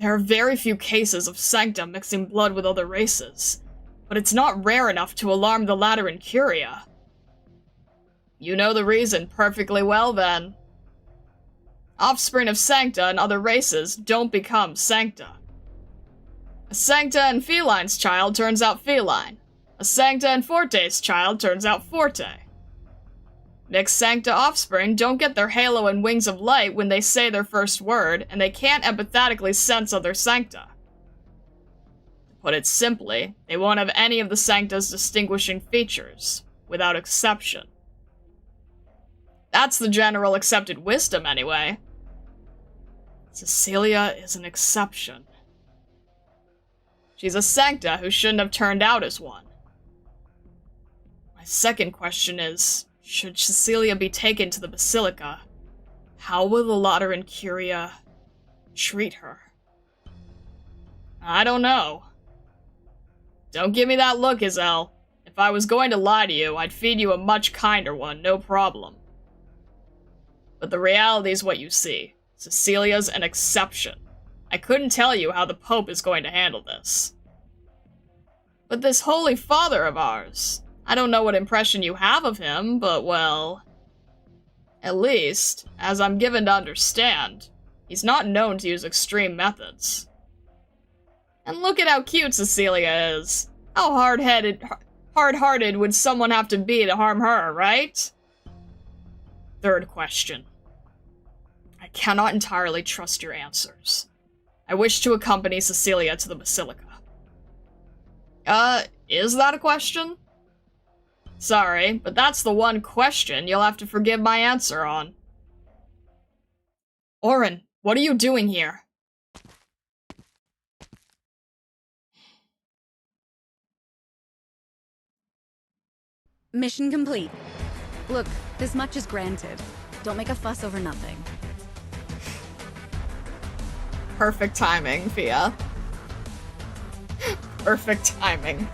There are very few cases of Sancta mixing blood with other races, but it's not rare enough to alarm the Lateran Curia. You know the reason perfectly well, then. Offspring of Sancta and other races don't become Sancta. A Sancta and Feline's child turns out Feline. A Sancta and Forte's child turns out Forte. Mixed Sancta offspring don't get their halo and wings of light when they say their first word, and they can't empathetically sense other Sancta. To put it simply, they won't have any of the Sancta's distinguishing features, without exception. That's the general accepted wisdom, anyway. Cecilia is an exception. She's a Sancta who shouldn't have turned out as one. My second question is, should Cecilia be taken to the Basilica, how will the Lateran Curia treat her? I don't know. Don't give me that look, Isel. If I was going to lie to you, I'd feed you a much kinder one, no problem. But the reality is what you see. Cecilia's an exception. I couldn't tell you how the Pope is going to handle this. But this Holy Father of ours, I don't know what impression you have of him, but well... At least, as I'm given to understand, he's not known to use extreme methods. And look at how cute Cecilia is. How hard-hearted would someone have to be to harm her, right? Third question. I cannot entirely trust your answers. I wish to accompany Cecilia to the Basilica. Is that a question? Sorry, but that's the one question you'll have to forgive my answer on. Oren, what are you doing here? Mission complete. Look, this much is granted. Don't make a fuss over nothing. Perfect timing, Fia. Perfect timing.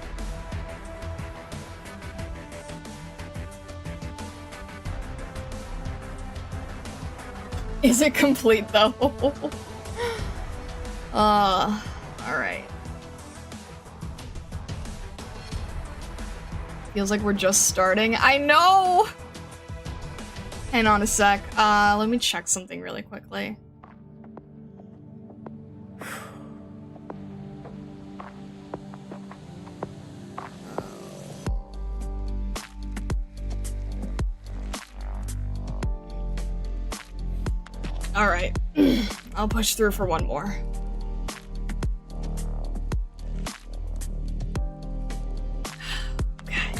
Is it complete, though? Alright. Feels like we're just starting. I know! Hang on a sec. Let me check something really quickly. Alright. I'll push through for one more. Okay.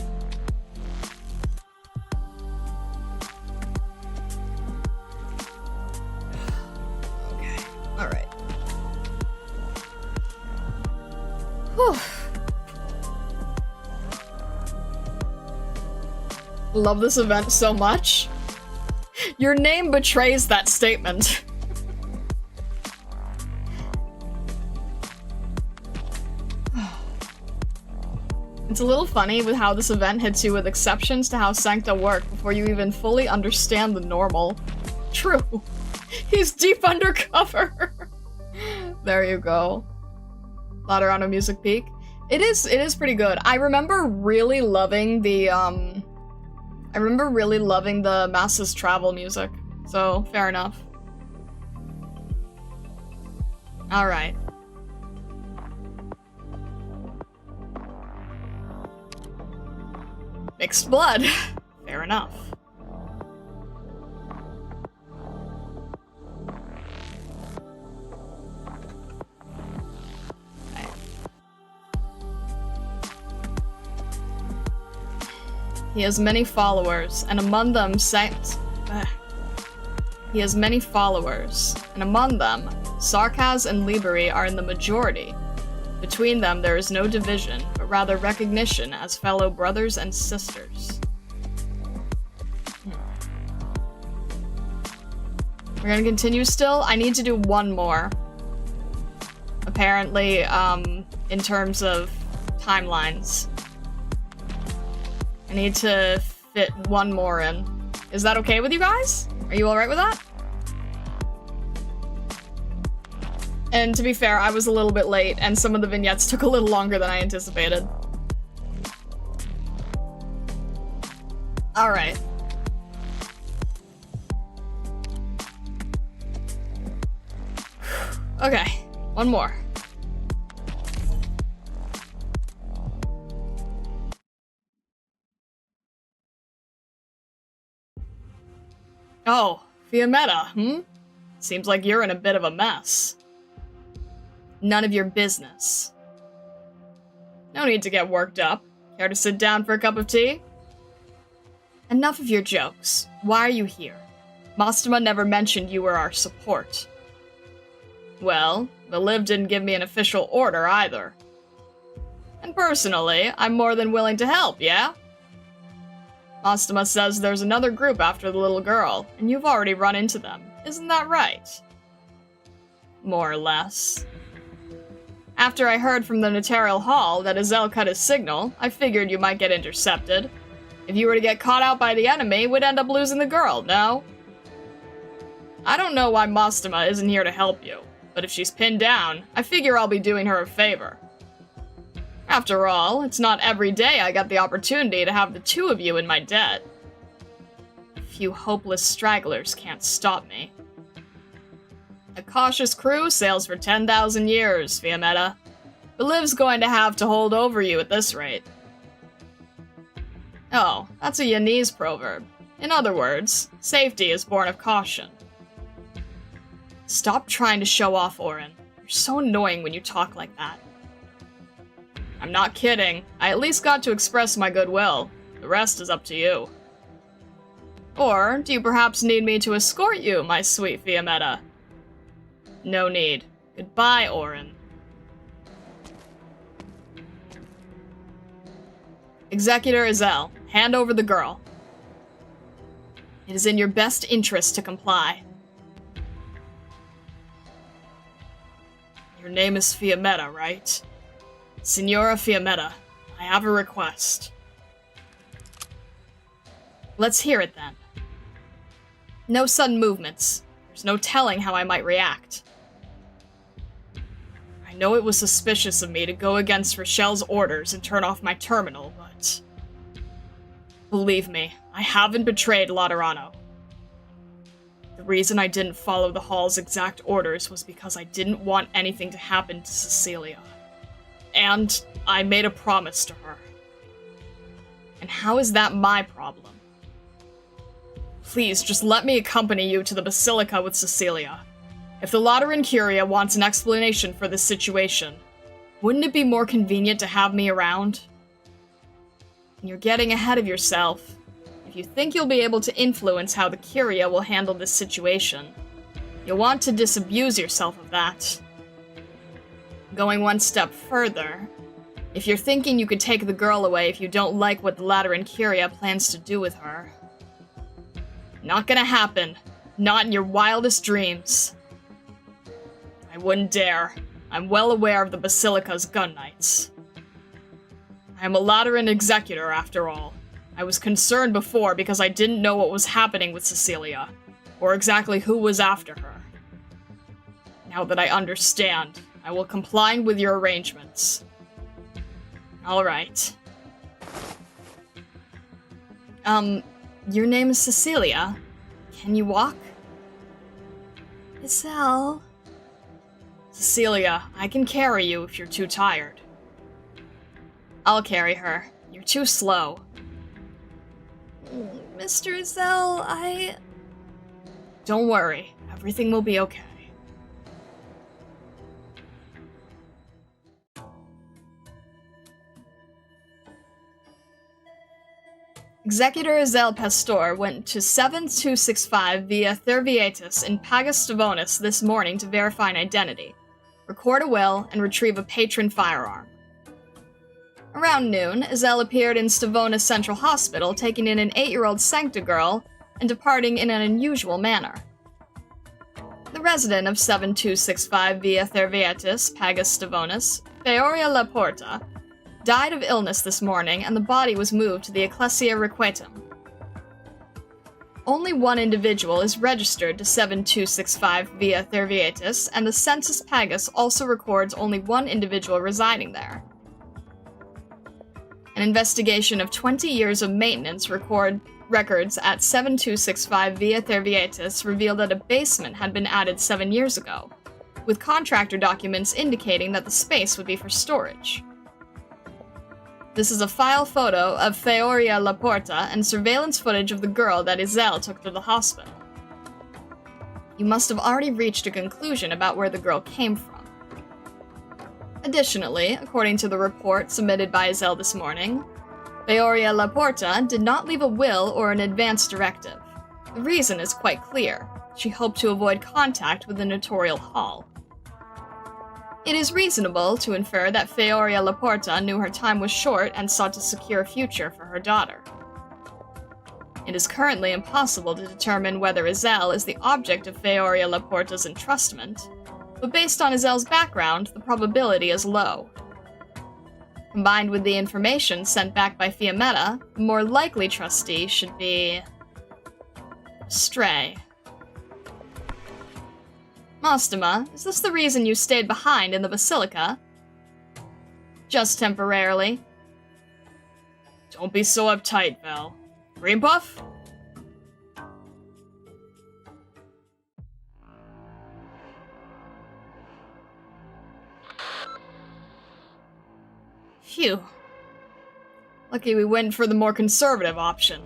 Whew. Love this event so much. Your name betrays that statement. It's a little funny with how this event hits you with exceptions to how Sancta work before you even fully understand the normal. True. He's deep undercover. There you go. Laterano Music Peak. It is pretty good. I remember really loving the Masses Travel music. So, fair enough. Alright. Mixed blood. Fair enough. Okay. He has many followers, and among them He has many followers, and among them, Sarkaz and Liberi are in the majority. Between them, there is no division, but rather recognition as fellow brothers and sisters. We're gonna continue still? I need to do one more. Apparently, in terms of timelines. I need to fit one more in. Is that okay with you guys? Are you alright with that? And to be fair, I was a little bit late, and some of the vignettes took a little longer than I anticipated. Alright. Okay, one more. Oh, Fiametta, Seems like you're in a bit of a mess. None of your business. No need to get worked up. Care to sit down for a cup of tea? Enough of your jokes. Why are you here? Mastema never mentioned you were our support. Well, Valiv didn't give me an official order either. And personally, I'm more than willing to help, yeah? Mastema says there's another group after the little girl, and you've already run into them. Isn't that right? More or less. After I heard from the Notarial Hall that Azel cut his signal, I figured you might get intercepted. If you were to get caught out by the enemy, we'd end up losing the girl, no? I don't know why Mastema isn't here to help you, but if she's pinned down, I figure I'll be doing her a favor. After all, it's not every day I get the opportunity to have the two of you in my debt. A few hopeless stragglers can't stop me. A cautious crew sails for 10,000 years, Fiametta. Valiv's going to have to hold over you at this rate. Oh, that's a Yanese proverb. In other words, safety is born of caution. Stop trying to show off, Orin. You're so annoying when you talk like that. I'm not kidding. I at least got to express my goodwill. The rest is up to you. Or, do you perhaps need me to escort you, my sweet Fiametta? No need. Goodbye, Orin. Executor Azel, hand over the girl. It is in your best interest to comply. Your name is Fiametta, right? Signora Fiametta, I have a request. Let's hear it then. No sudden movements. There's no telling how I might react. I know it was suspicious of me to go against Rochelle's orders and turn off my terminal, but... believe me, I haven't betrayed Laterano. The reason I didn't follow the Hall's exact orders was because I didn't want anything to happen to Cecilia. And I made a promise to her. And how is that my problem? Please, just let me accompany you to the Basilica with Cecilia. If the Lateran Curia wants an explanation for this situation, wouldn't it be more convenient to have me around? You're getting ahead of yourself. If you think you'll be able to influence how the Curia will handle this situation, you'll want to disabuse yourself of that. Going one step further, If you're thinking you could take the girl away if you don't like what the Lateran Curia plans to do with her, not gonna happen. Not in your wildest dreams. I wouldn't dare. I'm well aware of the Basilica's gun knights. I am a Lateran executor, after all. I was concerned before because I didn't know what was happening with Cecilia, or exactly who was after her. Now that I understand, I will comply with your arrangements. Alright. Your name is Cecilia. Can you walk? Iselle. Cecilia, I can carry you if you're too tired. I'll carry her. You're too slow. Mr. Iselle, Don't worry. Everything will be okay. Executor Iselle Pastor went to 7265 via Thurvietus in Pagus Stavonis this morning to verify an identity, record a will, and retrieve a patron firearm. Around noon, Iselle appeared in Stavonis Central Hospital, taking in an 8-year-old Sancta girl and departing in an unusual manner. The resident of 7265 via Thurvietus, Pagus Stavonis, Feoria Laporta, died of illness this morning, and the body was moved to the Ecclesia Requietum. Only one individual is registered to 7265 via Thurvietus, and the Census Pagus also records only one individual residing there. An investigation of 20 years of maintenance records at 7265 via Thurvietus revealed that a basement had been added 7 years ago, with contractor documents indicating that the space would be for storage. This is a file photo of Feoria Laporta and surveillance footage of the girl that Iselle took to the hospital. You must have already reached a conclusion about where the girl came from. Additionally, according to the report submitted by Iselle this morning, Feoria Laporta did not leave a will or an advance directive. The reason is quite clear. She hoped to avoid contact with the Notorial Hall. It is reasonable to infer that Feoria Laporta knew her time was short and sought to secure a future for her daughter. It is currently impossible to determine whether Iselle is the object of Feoria Laporta's entrustment, but based on Iselle's background, the probability is low. Combined with the information sent back by Fiammetta, the more likely trustee should be... Stray. Mostima, is this the reason you stayed behind in the Basilica? Just temporarily. Don't be so uptight, Val. Green Buff? Phew. Lucky we went for the more conservative option.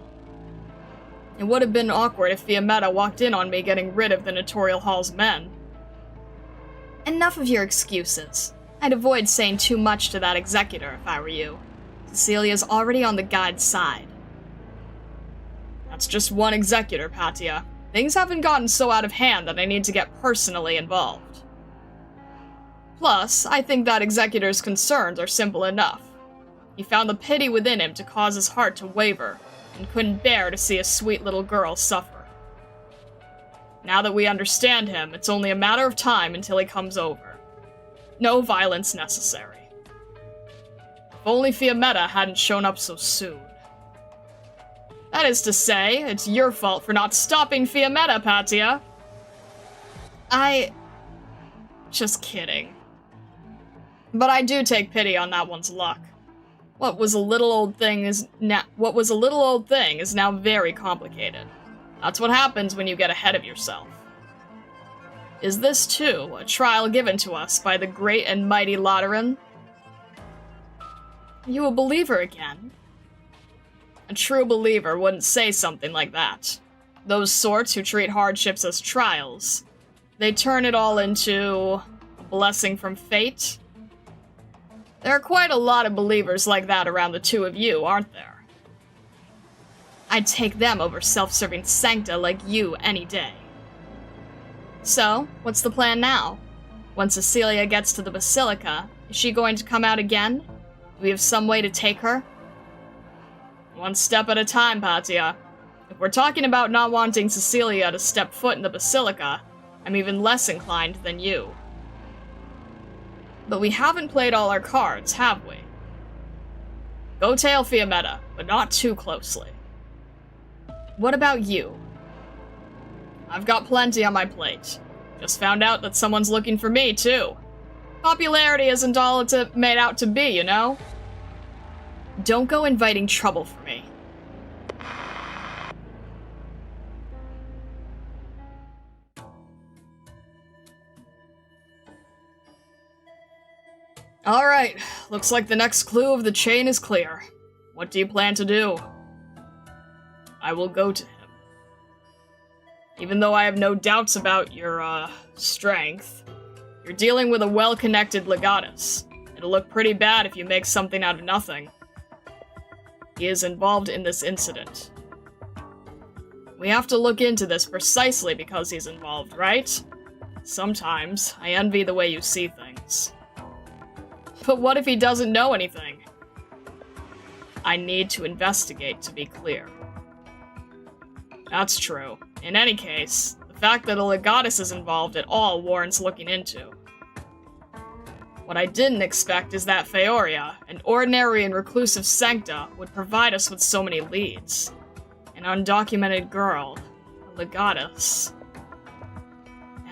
It would have been awkward if Fiammetta walked in on me getting rid of the Notorial Hall's men. Enough of your excuses. I'd avoid saying too much to that executor if I were you. Cecilia's already on the guide's side. That's just one executor, Patia. Things haven't gotten so out of hand that I need to get personally involved. Plus, I think that executor's concerns are simple enough. He found the pity within him to cause his heart to waver, and couldn't bear to see a sweet little girl suffer. Now that we understand him, it's only a matter of time until he comes over. No violence necessary. If only Fiammetta hadn't shown up so soon. That is to say, it's your fault for not stopping Fiammetta, Patia. Just kidding. But I do take pity on that one's luck. What was a little old thing is now very complicated. That's what happens when you get ahead of yourself. Is this, too, a trial given to us by the great and mighty Lateran? Are you a believer again? A true believer wouldn't say something like that. Those sorts who treat hardships as trials. They turn it all into a blessing from fate. There are quite a lot of believers like that around the two of you, aren't there? I'd take them over self-serving sancta like you any day. So, what's the plan now? When Cecilia gets to the Basilica, is she going to come out again? Do we have some way to take her? One step at a time, Patia. If we're talking about not wanting Cecilia to step foot in the Basilica, I'm even less inclined than you. But we haven't played all our cards, have we? Go tail Fiammetta, but not too closely. What about you? I've got plenty on my plate. Just found out that someone's looking for me, too. Popularity isn't all it's made out to be, you know? Don't go inviting trouble for me. Alright, looks like the next clue of the chain is clear. What do you plan to do? I will go to him. Even though I have no doubts about your, strength, you're dealing with a well-connected legatus. It'll look pretty bad if you make something out of nothing. He is involved in this incident. We have to look into this precisely because he's involved, right? Sometimes, I envy the way you see things. But what if he doesn't know anything? I need to investigate to be clear. That's true. In any case, the fact that a legatus is involved at all warrants looking into. What I didn't expect is that Feoria, an ordinary and reclusive sancta, would provide us with so many leads. An undocumented girl, a legatus,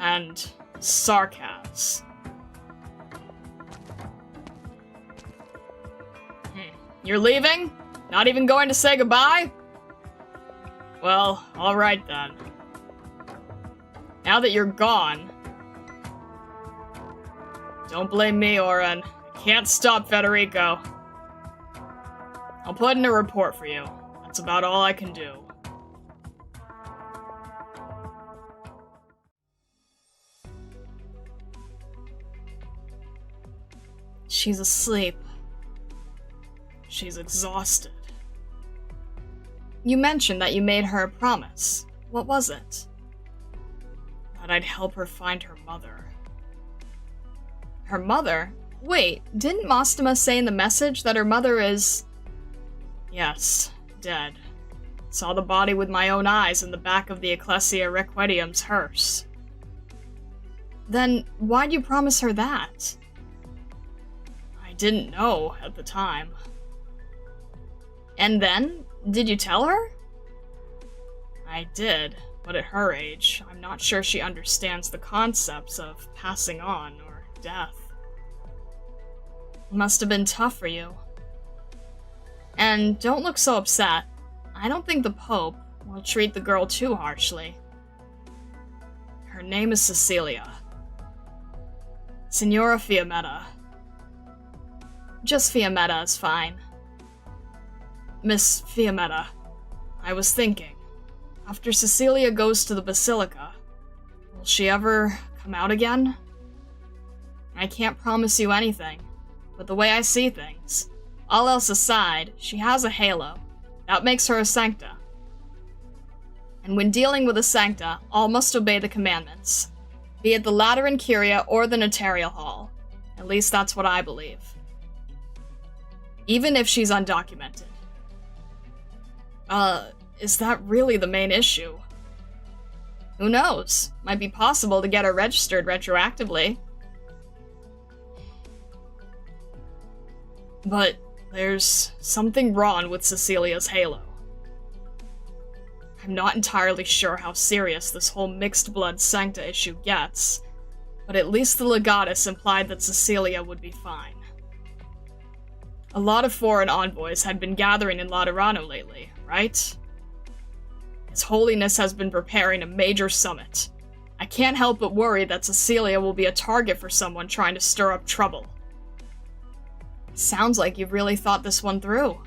and Sarkaz. You're leaving? Not even going to say goodbye? Well, alright then. Now that you're gone... Don't blame me, Oren. I can't stop Federico. I'll put in a report for you. That's about all I can do. She's asleep. She's exhausted. You mentioned that you made her a promise. What was it? That I'd help her find her mother. Her mother? Wait, didn't Mostema say in the message that her mother is... Yes, dead. Saw the body with my own eyes in the back of the Ecclesia Requiem's hearse. Then why'd you promise her that? I didn't know at the time. And then? Did you tell her? I did, but at her age, I'm not sure she understands the concepts of passing on or death. It must have been tough for you. And don't look so upset. I don't think the Pope will treat the girl too harshly. Her name is Cecilia. Signora Fiammetta. Just Fiammetta is fine. Miss Fiammetta, I was thinking, after Cecilia goes to the Basilica, will she ever come out again? I can't promise you anything, but the way I see things, all else aside, she has a halo. That makes her a sancta. And when dealing with a sancta, all must obey the commandments, be it the Lateran Curia or the Notarial Hall. At least that's what I believe. Even if she's undocumented. Is that really the main issue? Who knows? Might be possible to get her registered retroactively. But there's something wrong with Cecilia's halo. I'm not entirely sure how serious this whole mixed blood sancta issue gets, but at least the legatus implied that Cecilia would be fine. A lot of foreign envoys had been gathering in Laterano lately, right? His Holiness has been preparing a major summit. I can't help but worry that Cecilia will be a target for someone trying to stir up trouble. Sounds like you've really thought this one through.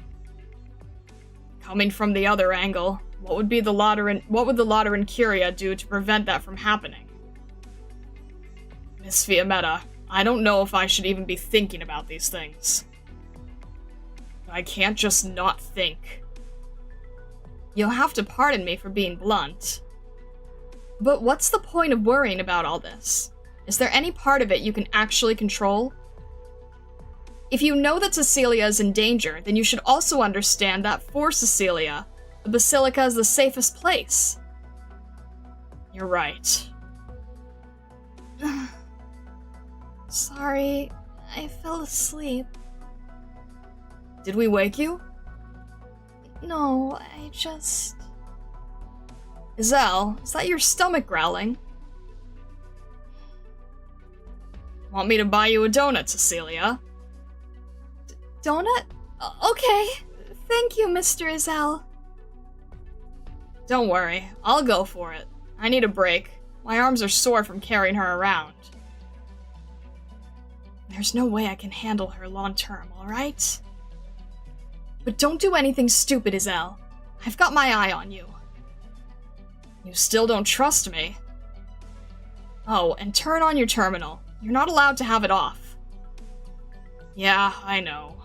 Coming from the other angle, what would the Lateran Curia do to prevent that from happening? Miss Fiammetta, I don't know if I should even be thinking about these things. I can't just not think. You'll have to pardon me for being blunt. But what's the point of worrying about all this? Is there any part of it you can actually control? If you know that Cecilia is in danger, then you should also understand that for Cecilia, the Basilica is the safest place. You're right. Sorry, I fell asleep. Did we wake you? No, I just... Iselle, is that your stomach growling? Want me to buy you a donut, Cecilia? Donut? Okay. Thank you, Mr. Iselle. Don't worry, I'll go for it. I need a break. My arms are sore from carrying her around. There's no way I can handle her long term, alright? But don't do anything stupid, Iselle. I've got my eye on you. You still don't trust me? Oh, and turn on your terminal. You're not allowed to have it off. Yeah, I know.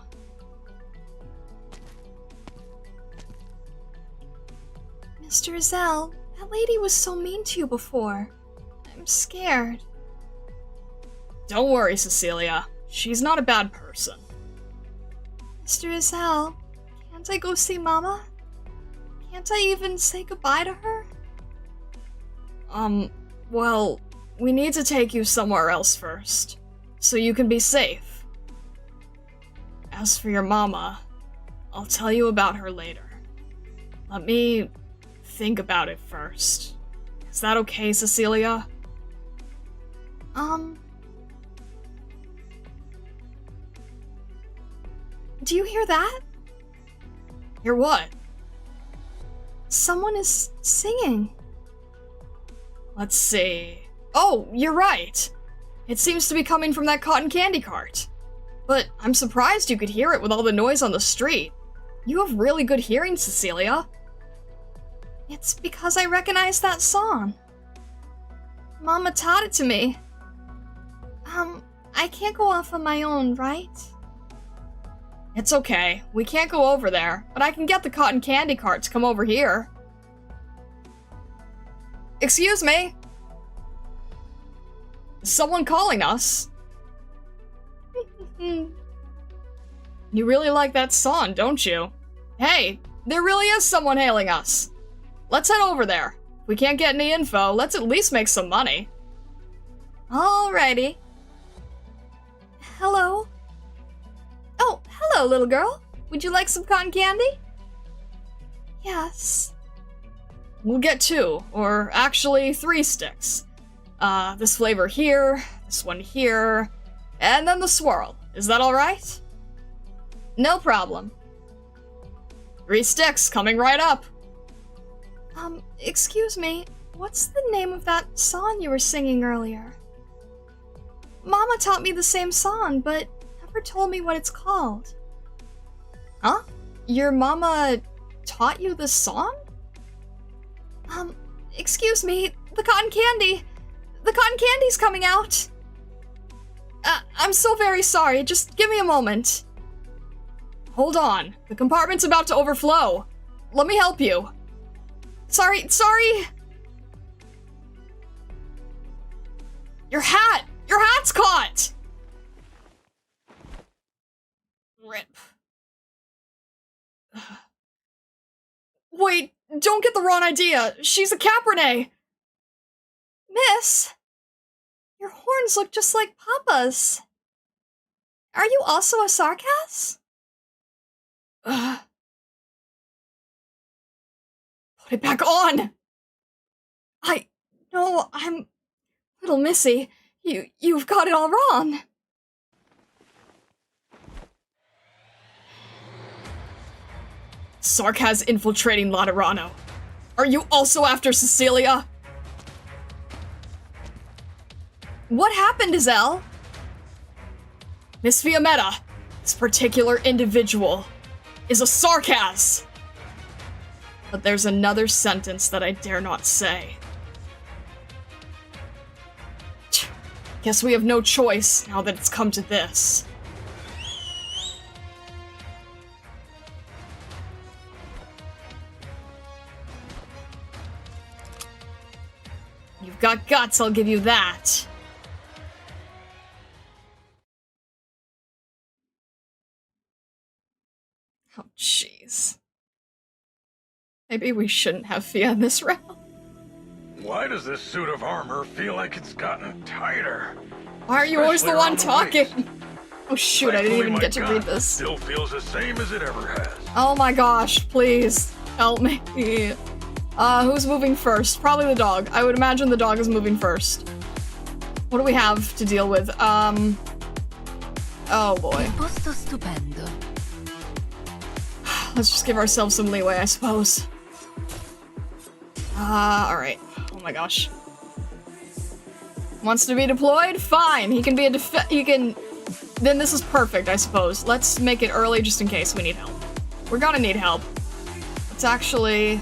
Mr. Iselle, that lady was so mean to you before. I'm scared. Don't worry, Cecilia. She's not a bad person. Mr. Iselle, can't I go see Mama? Can't I even say goodbye to her? Well, we need to take you somewhere else first, so you can be safe. As for your mama, I'll tell you about her later. Let me think about it first. Is that okay, Cecilia? Do you hear that? Hear what? Someone is singing. Let's see. Oh, you're right! It seems to be coming from that cotton candy cart. But I'm surprised you could hear it with all the noise on the street. You have really good hearing, Cecilia. It's because I recognize that song. Mama taught it to me. I can't go off on my own, right? It's okay. We can't go over there, but I can get the cotton candy cart to come over here. Excuse me? Is someone calling us? You really like that song, don't you? Hey, there really is someone hailing us. Let's head over there. If we can't get any info, let's at least make some money. Alrighty. Hello? Oh, hello, little girl. Would you like some cotton candy? Yes. We'll get 2, or actually 3 sticks. This flavor here, this one here, and then the swirl. Is that alright? No problem. 3 sticks coming right up. Excuse me, what's the name of that song you were singing earlier? Mama taught me the same song, but never told me what it's called. Huh? Your mama taught you this song? Excuse me, the cotton candy! The cotton candy's coming out! I'm so very sorry, just give me a moment. Hold on, the compartment's about to overflow. Let me help you. Sorry! Your hat! Your hat's caught! Rip. Wait, don't get the wrong idea. She's a Cabernet. Miss, your horns look just like Papa's. Are you also a Sarkas? Put it back on! No, I'm... Little Missy, you've got it all wrong. Sarkaz infiltrating Laterano. Are you also after Cecilia? What happened, Iselle? Miss Fiametta, this particular individual is a Sarkaz. But there's another sentence that I dare not say. Guess we have no choice now that it's come to this. You've got guts, I'll give you that. Oh, jeez. Maybe we shouldn't have Fia in this round. Why does this suit of armor feel like it's gotten tighter? Why are you always the Especially one around the talking? waist. Oh shoot, I didn't even Thankfully, get to my read gun this. Still feels the same as it ever has. Oh my gosh, please. Help me. Who's moving first? Probably the dog. I would imagine the dog is moving first. What do we have to deal with? Oh boy. Posto stupendo. Let's just give ourselves some leeway, I suppose. Alright. Oh my gosh. Wants to be deployed? Fine. He can be a he can... Then this is perfect, I suppose. Let's make it early just in case we need help. We're gonna need help. Let's actually...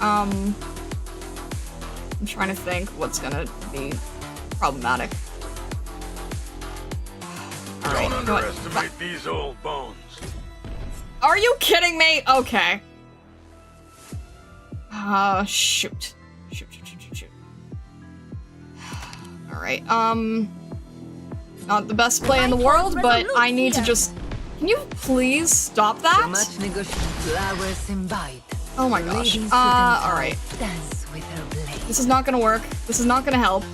I'm trying to think what's gonna be problematic. Alright, Don't you know what? underestimate these old bones. Are you kidding me? Okay. Shoot. Shoot. Alright, not the best play in the world, but I need to just... Can you please stop So that? much negotiation. Flowers invite. Oh my gosh. Ladies Alright. Dance with her blade. This is not gonna work. This is not gonna help.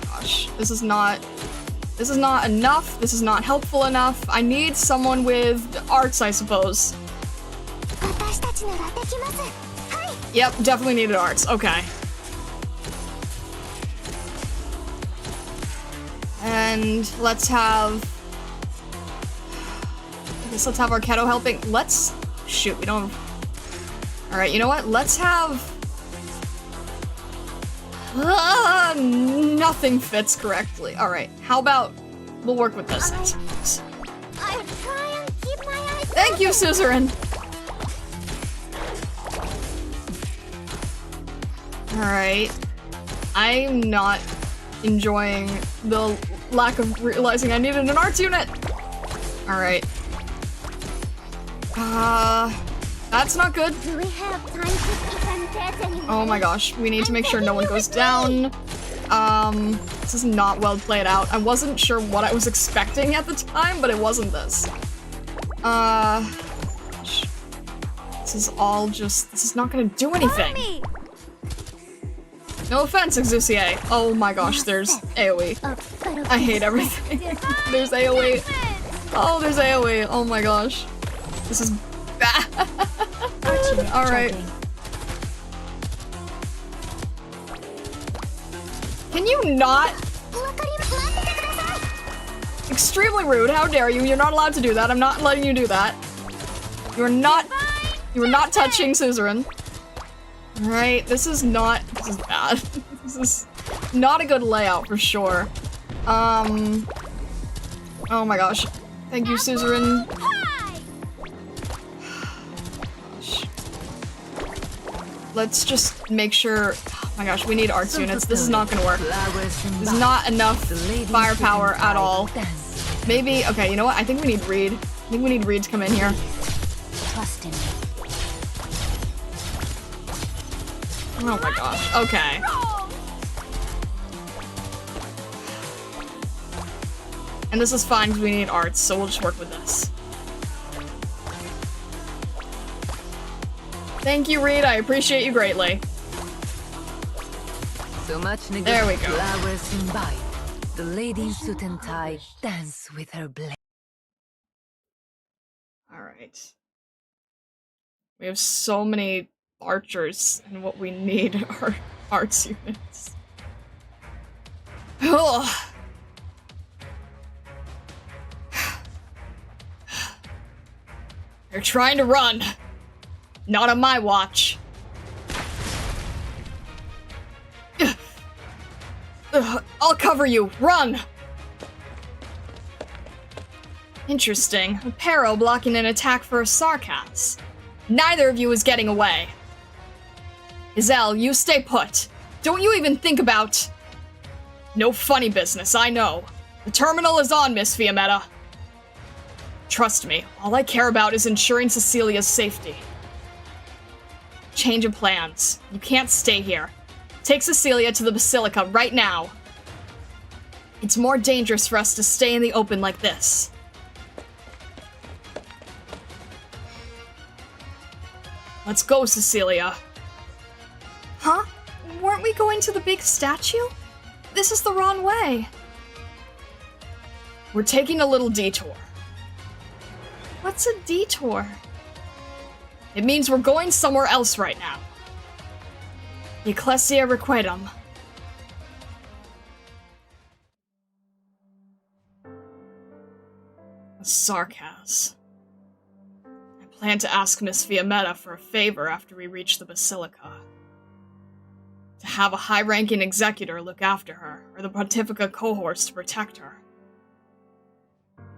Gosh, this is not enough. This is not helpful enough. I need someone with arts, I suppose. Yep, definitely needed arts. Okay. And let's have... I guess let's have Arketo helping. Let's... Shoot, we don't... Alright, you know what? Let's have... nothing fits correctly. Alright, how about... We'll work with this. I'll try and keep my eyes Thank you, Suzerain! Alright. I'm not enjoying the lack of realizing I needed an arts unit! Alright. That's not good. Do we have time to eat and get anymore? Oh my gosh, we need to make sure no one goes down. This is not well played out. I wasn't sure what I was expecting at the time, but it wasn't this. Gosh. This is all just, this is not gonna do anything. No offense, Exusier. Oh my gosh, there's AoE. I hate everything. There's AoE. Oh, there's AoE. Oh my gosh. This is bad. Alright. Can you not? Extremely rude. How dare you? You're not allowed to do that. I'm not letting you do that. You are not touching Suzerain. Alright, this is bad. This is not a good layout for sure. Oh my gosh. Thank you, Suzerain. Gosh. Let's just make sure. Oh my gosh, we need arts units. This is not gonna work. There's not enough firepower at all. Maybe, okay, you know what? I think we need Reed. I think we need Reed to come in here. Trust in me. Oh my gosh, okay. And this is fine because we need arts, so we'll just work with this. Thank you, Reed. I appreciate you greatly. So much There we go. Flowers invite. The lady in suit and tie dance with her blade. Alright. We have so many archers, and what we need are arts units. Ugh. They're trying to run. Not on my watch. I'll cover you. Run! Interesting. A Pero blocking an attack for a Sarkas. Neither of you is getting away. Izel, you stay put. Don't you even think about... No funny business, I know. The terminal is on, Miss Fiametta. Trust me, all I care about is ensuring Cecilia's safety. Change of plans. You can't stay here. Take Cecilia to the Basilica right now. It's more dangerous for us to stay in the open like this. Let's go, Cecilia. Huh? Weren't we going to the big statue? This is the wrong way. We're taking a little detour. What's a detour? It means we're going somewhere else right now. The Ecclesia Requitem. A sarcas. I plan to ask Miss Fiammetta for a favor after we reach the Basilica. To have a high-ranking executor look after her, or the Pontifica cohorts to protect her.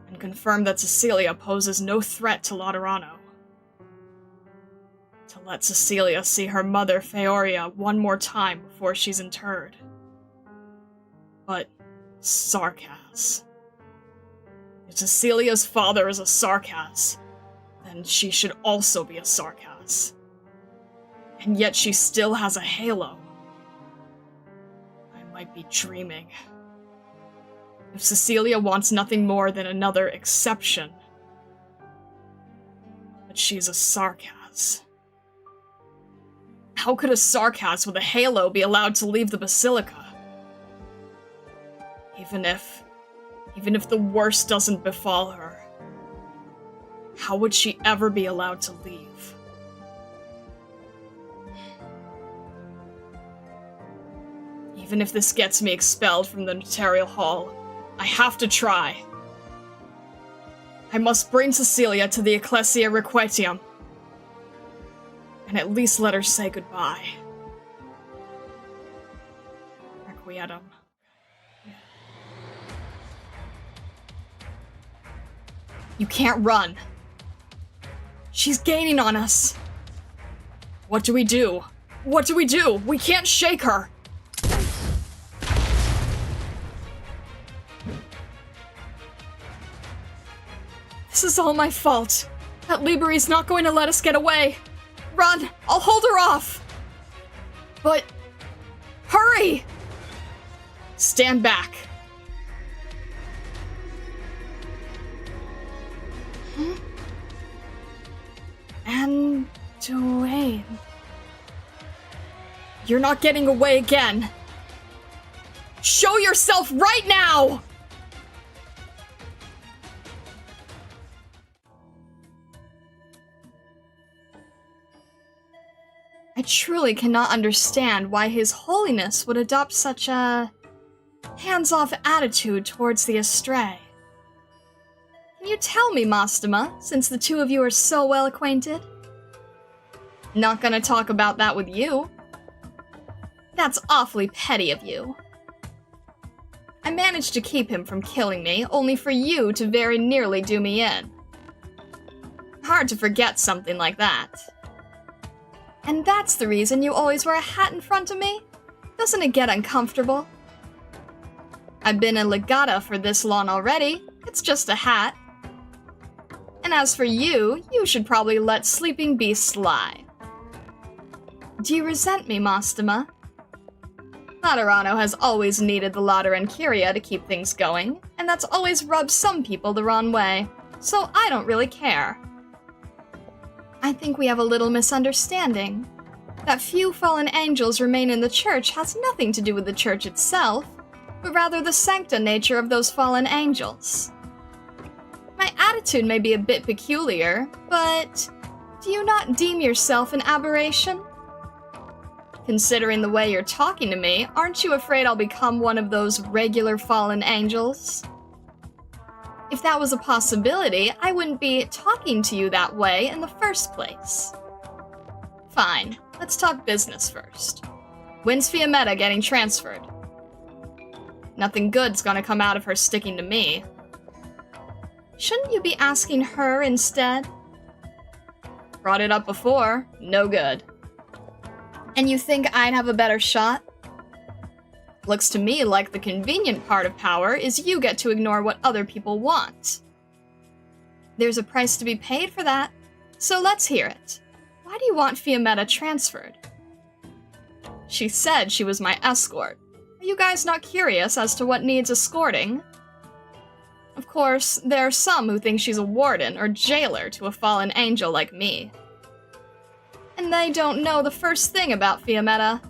And confirm that Cecilia poses no threat to Laterano. To let Cecilia see her mother, Feoria, one more time before she's interred. But sarcas. If Cecilia's father is a sarcas, then she should also be a sarcas. And yet she still has a halo. I might be dreaming. If Cecilia wants nothing more than another exception, but she's a sarcas. How could a sarcas with a halo be allowed to leave the Basilica? Even if the worst doesn't befall her, how would she ever be allowed to leave? Even if this gets me expelled from the Notarial Hall, I have to try. I must bring Cecilia to the Ecclesia Requiem, and at least let her say goodbye. Requietum. You can't run. She's gaining on us. What do we do? What do we do? We can't shake her. This is all my fault. That Liberi's not going to let us get away. Run! I'll hold her off! But... hurry! Stand back. And Dwayne. You're not getting away again. Show yourself right now! I truly cannot understand why His Holiness would adopt such a hands-off attitude towards the Astray. Can you tell me, Mastema, since the two of you are so well acquainted? Not gonna talk about that with you. That's awfully petty of you. I managed to keep him from killing me, only for you to very nearly do me in. Hard to forget something like that. And that's the reason you always wear a hat in front of me? Doesn't it get uncomfortable? I've been in Legata for this long already. It's just a hat. And as for you, you should probably let sleeping beasts lie. Do you resent me, Mastema? Laterano has always needed the Lateran Curia to keep things going, and that's always rubbed some people the wrong way, so I don't really care. I think we have a little misunderstanding. That few fallen angels remain in the church has nothing to do with the church itself, but rather the sancta nature of those fallen angels. My attitude may be a bit peculiar, but do you not deem yourself an aberration? Considering the way you're talking to me, aren't you afraid I'll become one of those regular fallen angels? If that was a possibility, I wouldn't be talking to you that way in the first place. Fine, let's talk business first. When's Fiammetta getting transferred? Nothing good's gonna come out of her sticking to me. Shouldn't you be asking her instead? Brought it up before, no good. And you think I'd have a better shot? Looks to me like the convenient part of power is you get to ignore what other people want. There's a price to be paid for that, so let's hear it. Why do you want Fiammetta transferred? She said she was my escort. Are you guys not curious as to what needs escorting? Of course, there are some who think she's a warden or jailer to a fallen angel like me. And they don't know the first thing about Fiammetta.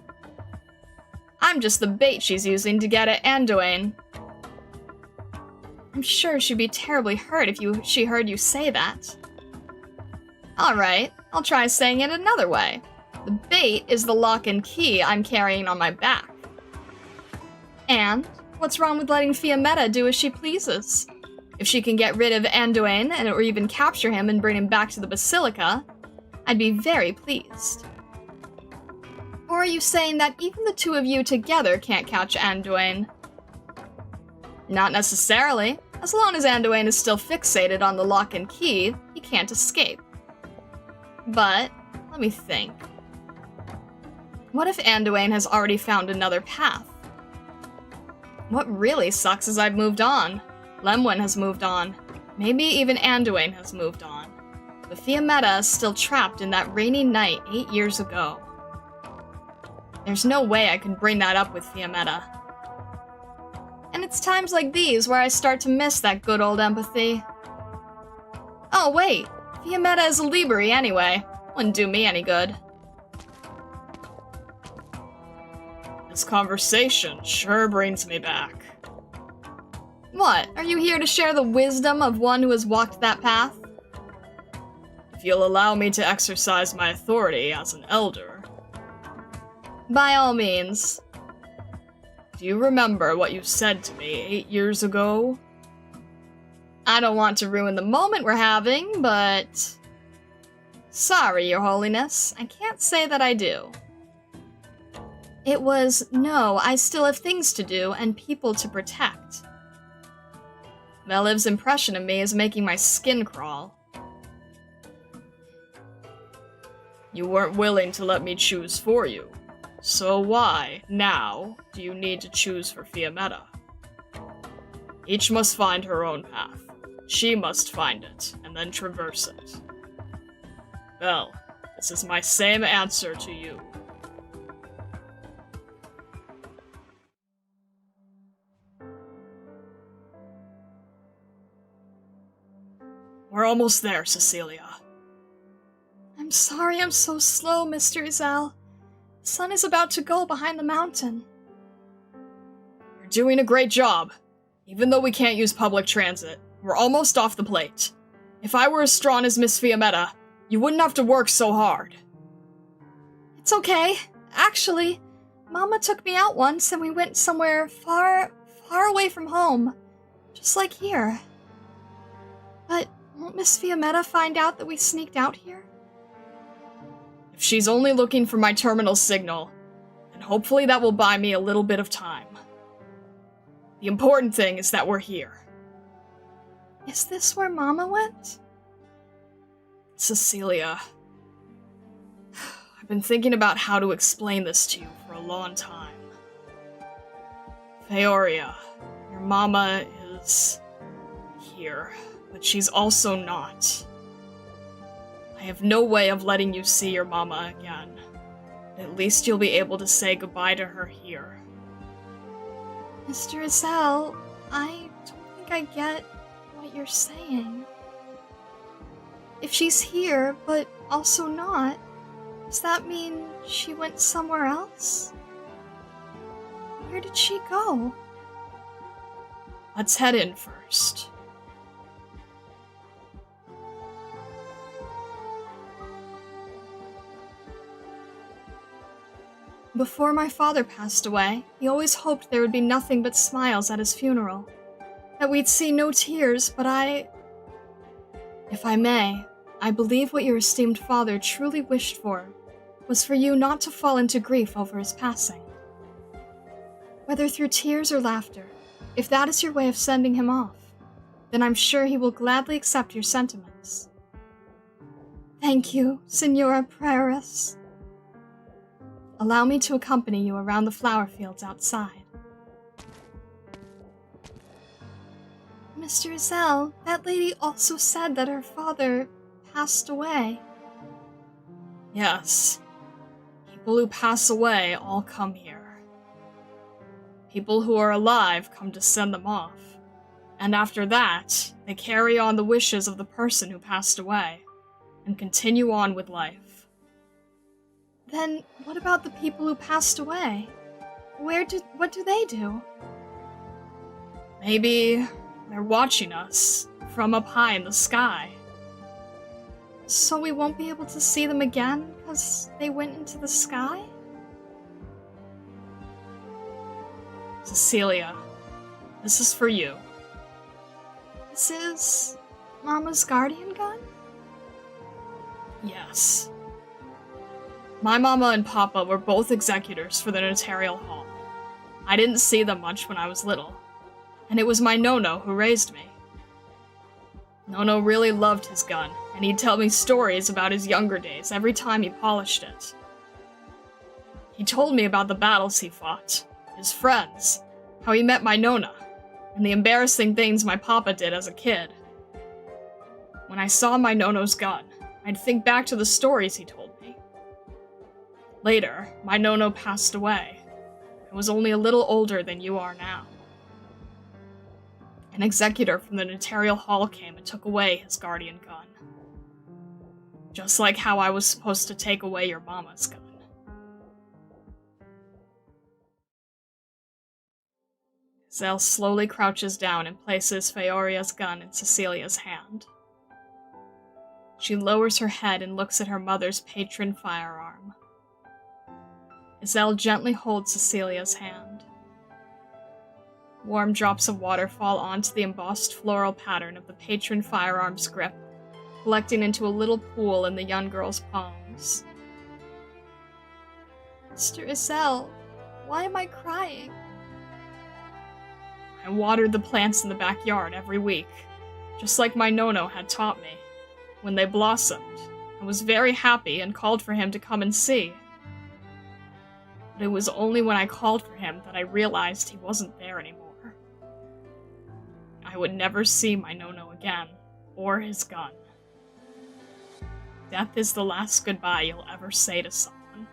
I'm just the bait she's using to get at Anduin. I'm sure she'd be terribly hurt if she heard you say that. Alright, I'll try saying it another way. The bait is the lock and key I'm carrying on my back. And what's wrong with letting Fiammetta do as she pleases? If she can get rid of Anduin or even capture him and bring him back to the Basilica, I'd be very pleased. Or are you saying that even the two of you together can't catch Anduin? Not necessarily. As long as Anduin is still fixated on the lock and key, he can't escape. But, let me think. What if Anduin has already found another path? What really sucks is I've moved on. Lemwin has moved on. Maybe even Anduin has moved on. But Fiammetta is still trapped in that rainy night 8 years ago. There's no way I can bring that up with Fiammetta. And it's times like these where I start to miss that good old empathy. Oh wait, Fiammetta is a Liberi anyway. Wouldn't do me any good. This conversation sure brings me back. What, are you here to share the wisdom of one who has walked that path? If you'll allow me to exercise my authority as an elder. By all means. Do you remember what you said to me 8 years ago? I don't want to ruin the moment we're having, but... Sorry, Your Holiness, I can't say that I do. It was, no, I still have things to do and people to protect. Meliv's impression of me is making my skin crawl. You weren't willing to let me choose for you. So why, now, do you need to choose for Fiammetta? Each must find her own path. She must find it, and then traverse it. Well, this is my same answer to you. We're almost there, Cecilia. I'm sorry I'm so slow, Mr. Izel. The sun is about to go behind the mountain. You're doing a great job. Even though we can't use public transit, we're almost off the plate. If I were as strong as Miss Fiammetta, you wouldn't have to work so hard. It's okay. Actually, Mama took me out once and we went somewhere far, far away from home. Just like here. But won't Miss Fiammetta find out that we sneaked out here? If she's only looking for my terminal signal, then hopefully that will buy me a little bit of time. The important thing is that we're here. Is this where Mama went? Cecilia, I've been thinking about how to explain this to you for a long time. Feoria, your mama is here, but she's also not. I have no way of letting you see your mama again. At least you'll be able to say goodbye to her here. Mr. Izel, I don't think I get what you're saying. If she's here, but also not, does that mean she went somewhere else? Where did she go? Let's head in first. Before my father passed away, he always hoped there would be nothing but smiles at his funeral. That we'd see no tears, but if I may, I believe what your esteemed father truly wished for was for you not to fall into grief over his passing. Whether through tears or laughter, if that is your way of sending him off, then I'm sure he will gladly accept your sentiments. Thank you, Signora Prioress. Allow me to accompany you around the flower fields outside. Mr. Izel, that lady also said that her father passed away. Yes. People who pass away all come here. People who are alive come to send them off. And after that, they carry on the wishes of the person who passed away, and continue on with life. Then what about the people who passed away? What do they do? Maybe they're watching us from up high in the sky. So we won't be able to see them again because they went into the sky? Cecilia, this is for you. This is Mama's guardian gun? Yes. My mama and papa were both executors for the notarial hall. I didn't see them much when I was little, and it was my Nono who raised me. Nono really loved his gun, and he'd tell me stories about his younger days every time he polished it. He told me about the battles he fought, his friends, how he met my Nona, and the embarrassing things my papa did as a kid. When I saw my Nono's gun, I'd think back to the stories he told me. Later, my Nono passed away. I was only a little older than you are now. An executor from the notarial hall came and took away his guardian gun. Just like how I was supposed to take away your mama's gun. Zell slowly crouches down and places Feoria's gun in Cecilia's hand. She lowers her head and looks at her mother's patron firearm. Zell gently holds Cecilia's hand. Warm drops of water fall onto the embossed floral pattern of the patron firearm's grip, collecting into a little pool in the young girl's palms. Mr. Isel, why am I crying? I watered the plants in the backyard every week, just like my Nono had taught me. When they blossomed, I was very happy and called for him to come and see. But it was only when I called for him that I realized he wasn't there anymore. I would never see my Nono again, or his gun. Death is the last goodbye you'll ever say to someone.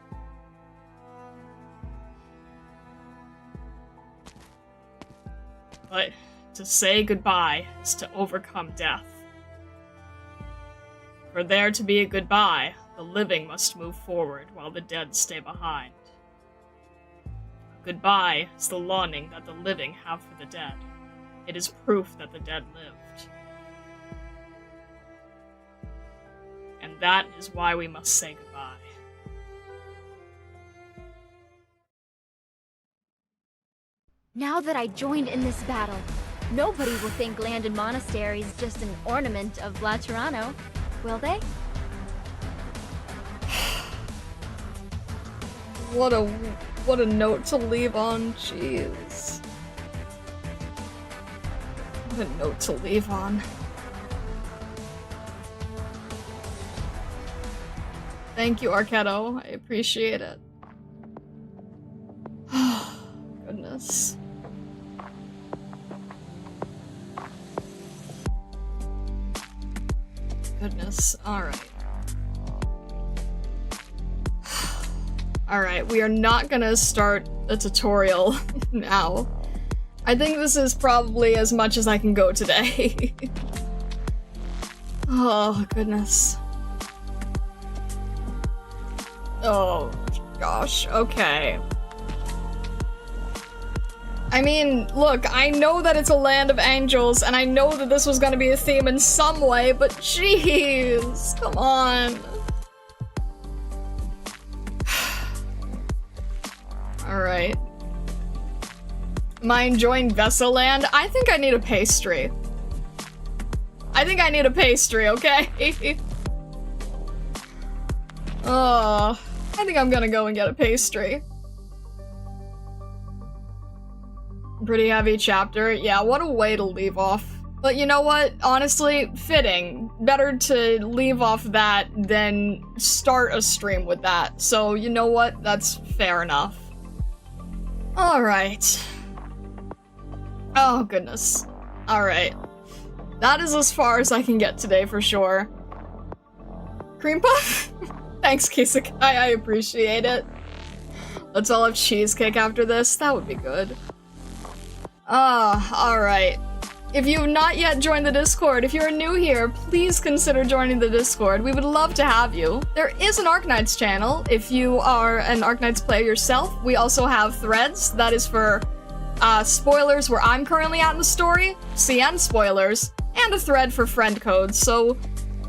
But to say goodbye is to overcome death. For there to be a goodbye, the living must move forward while the dead stay behind. Goodbye is the longing that the living have for the dead. It is proof that the dead lived. And that is why we must say goodbye. Now that I joined in this battle, nobody will think land and monastery is just an ornament of Laterano, will they? What a note to leave on, jeez. What a note to leave on. Thank you, Arquetto. I appreciate it. Goodness. Goodness. Alright. Alright, we are not gonna start a tutorial now. I think this is probably as much as I can go today. Oh, goodness. Oh, gosh, okay. I mean, look, I know that it's a land of angels, and I know that this was gonna be a theme in some way, but jeez, come on. Alright. Am I enjoying Vesseland? I think I need a pastry. I think I need a pastry, okay? Oh, I think I'm gonna go and get a pastry. Pretty heavy chapter. Yeah, what a way to leave off. But you know what? Honestly, fitting. Better to leave off that than start a stream with that. So, you know what? That's fair enough. Alright. Oh, goodness. Alright. That is as far as I can get today, for sure. Cream puff? Thanks, Kisakai. I appreciate it. Let's all have cheesecake after this. That would be good. Alright. If you have not yet joined the Discord, if you're new here, please consider joining the Discord. We would love to have you. There is an Arknights channel if you are an Arknights player yourself. We also have threads. That is for spoilers where I'm currently at in the story, CN spoilers, and a thread for friend codes. So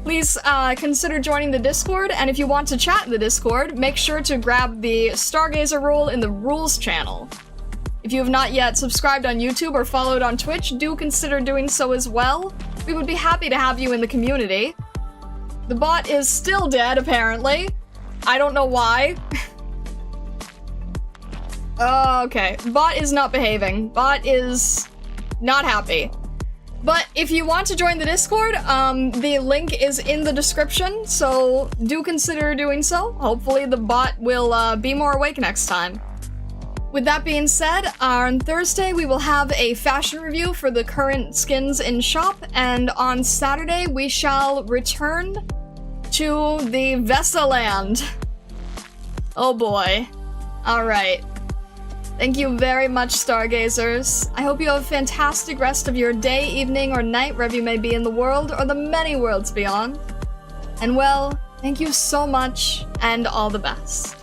please consider joining the Discord, and if you want to chat in the Discord, make sure to grab the Stargazer role in the rules channel. If you have not yet subscribed on YouTube or followed on Twitch, do consider doing so as well. We would be happy to have you in the community. The bot is still dead, apparently. I don't know why. Okay, bot is not behaving. Bot is not happy. But if you want to join the Discord, the link is in the description, so do consider doing so. Hopefully the bot will be more awake next time. With that being said, on Thursday we will have a fashion review for the current skins in shop, and on Saturday we shall return to the Vessaland. Oh boy. Alright. Thank you very much, Stargazers. I hope you have a fantastic rest of your day, evening, or night, wherever you may be in the world, or the many worlds beyond. And well, thank you so much, and all the best.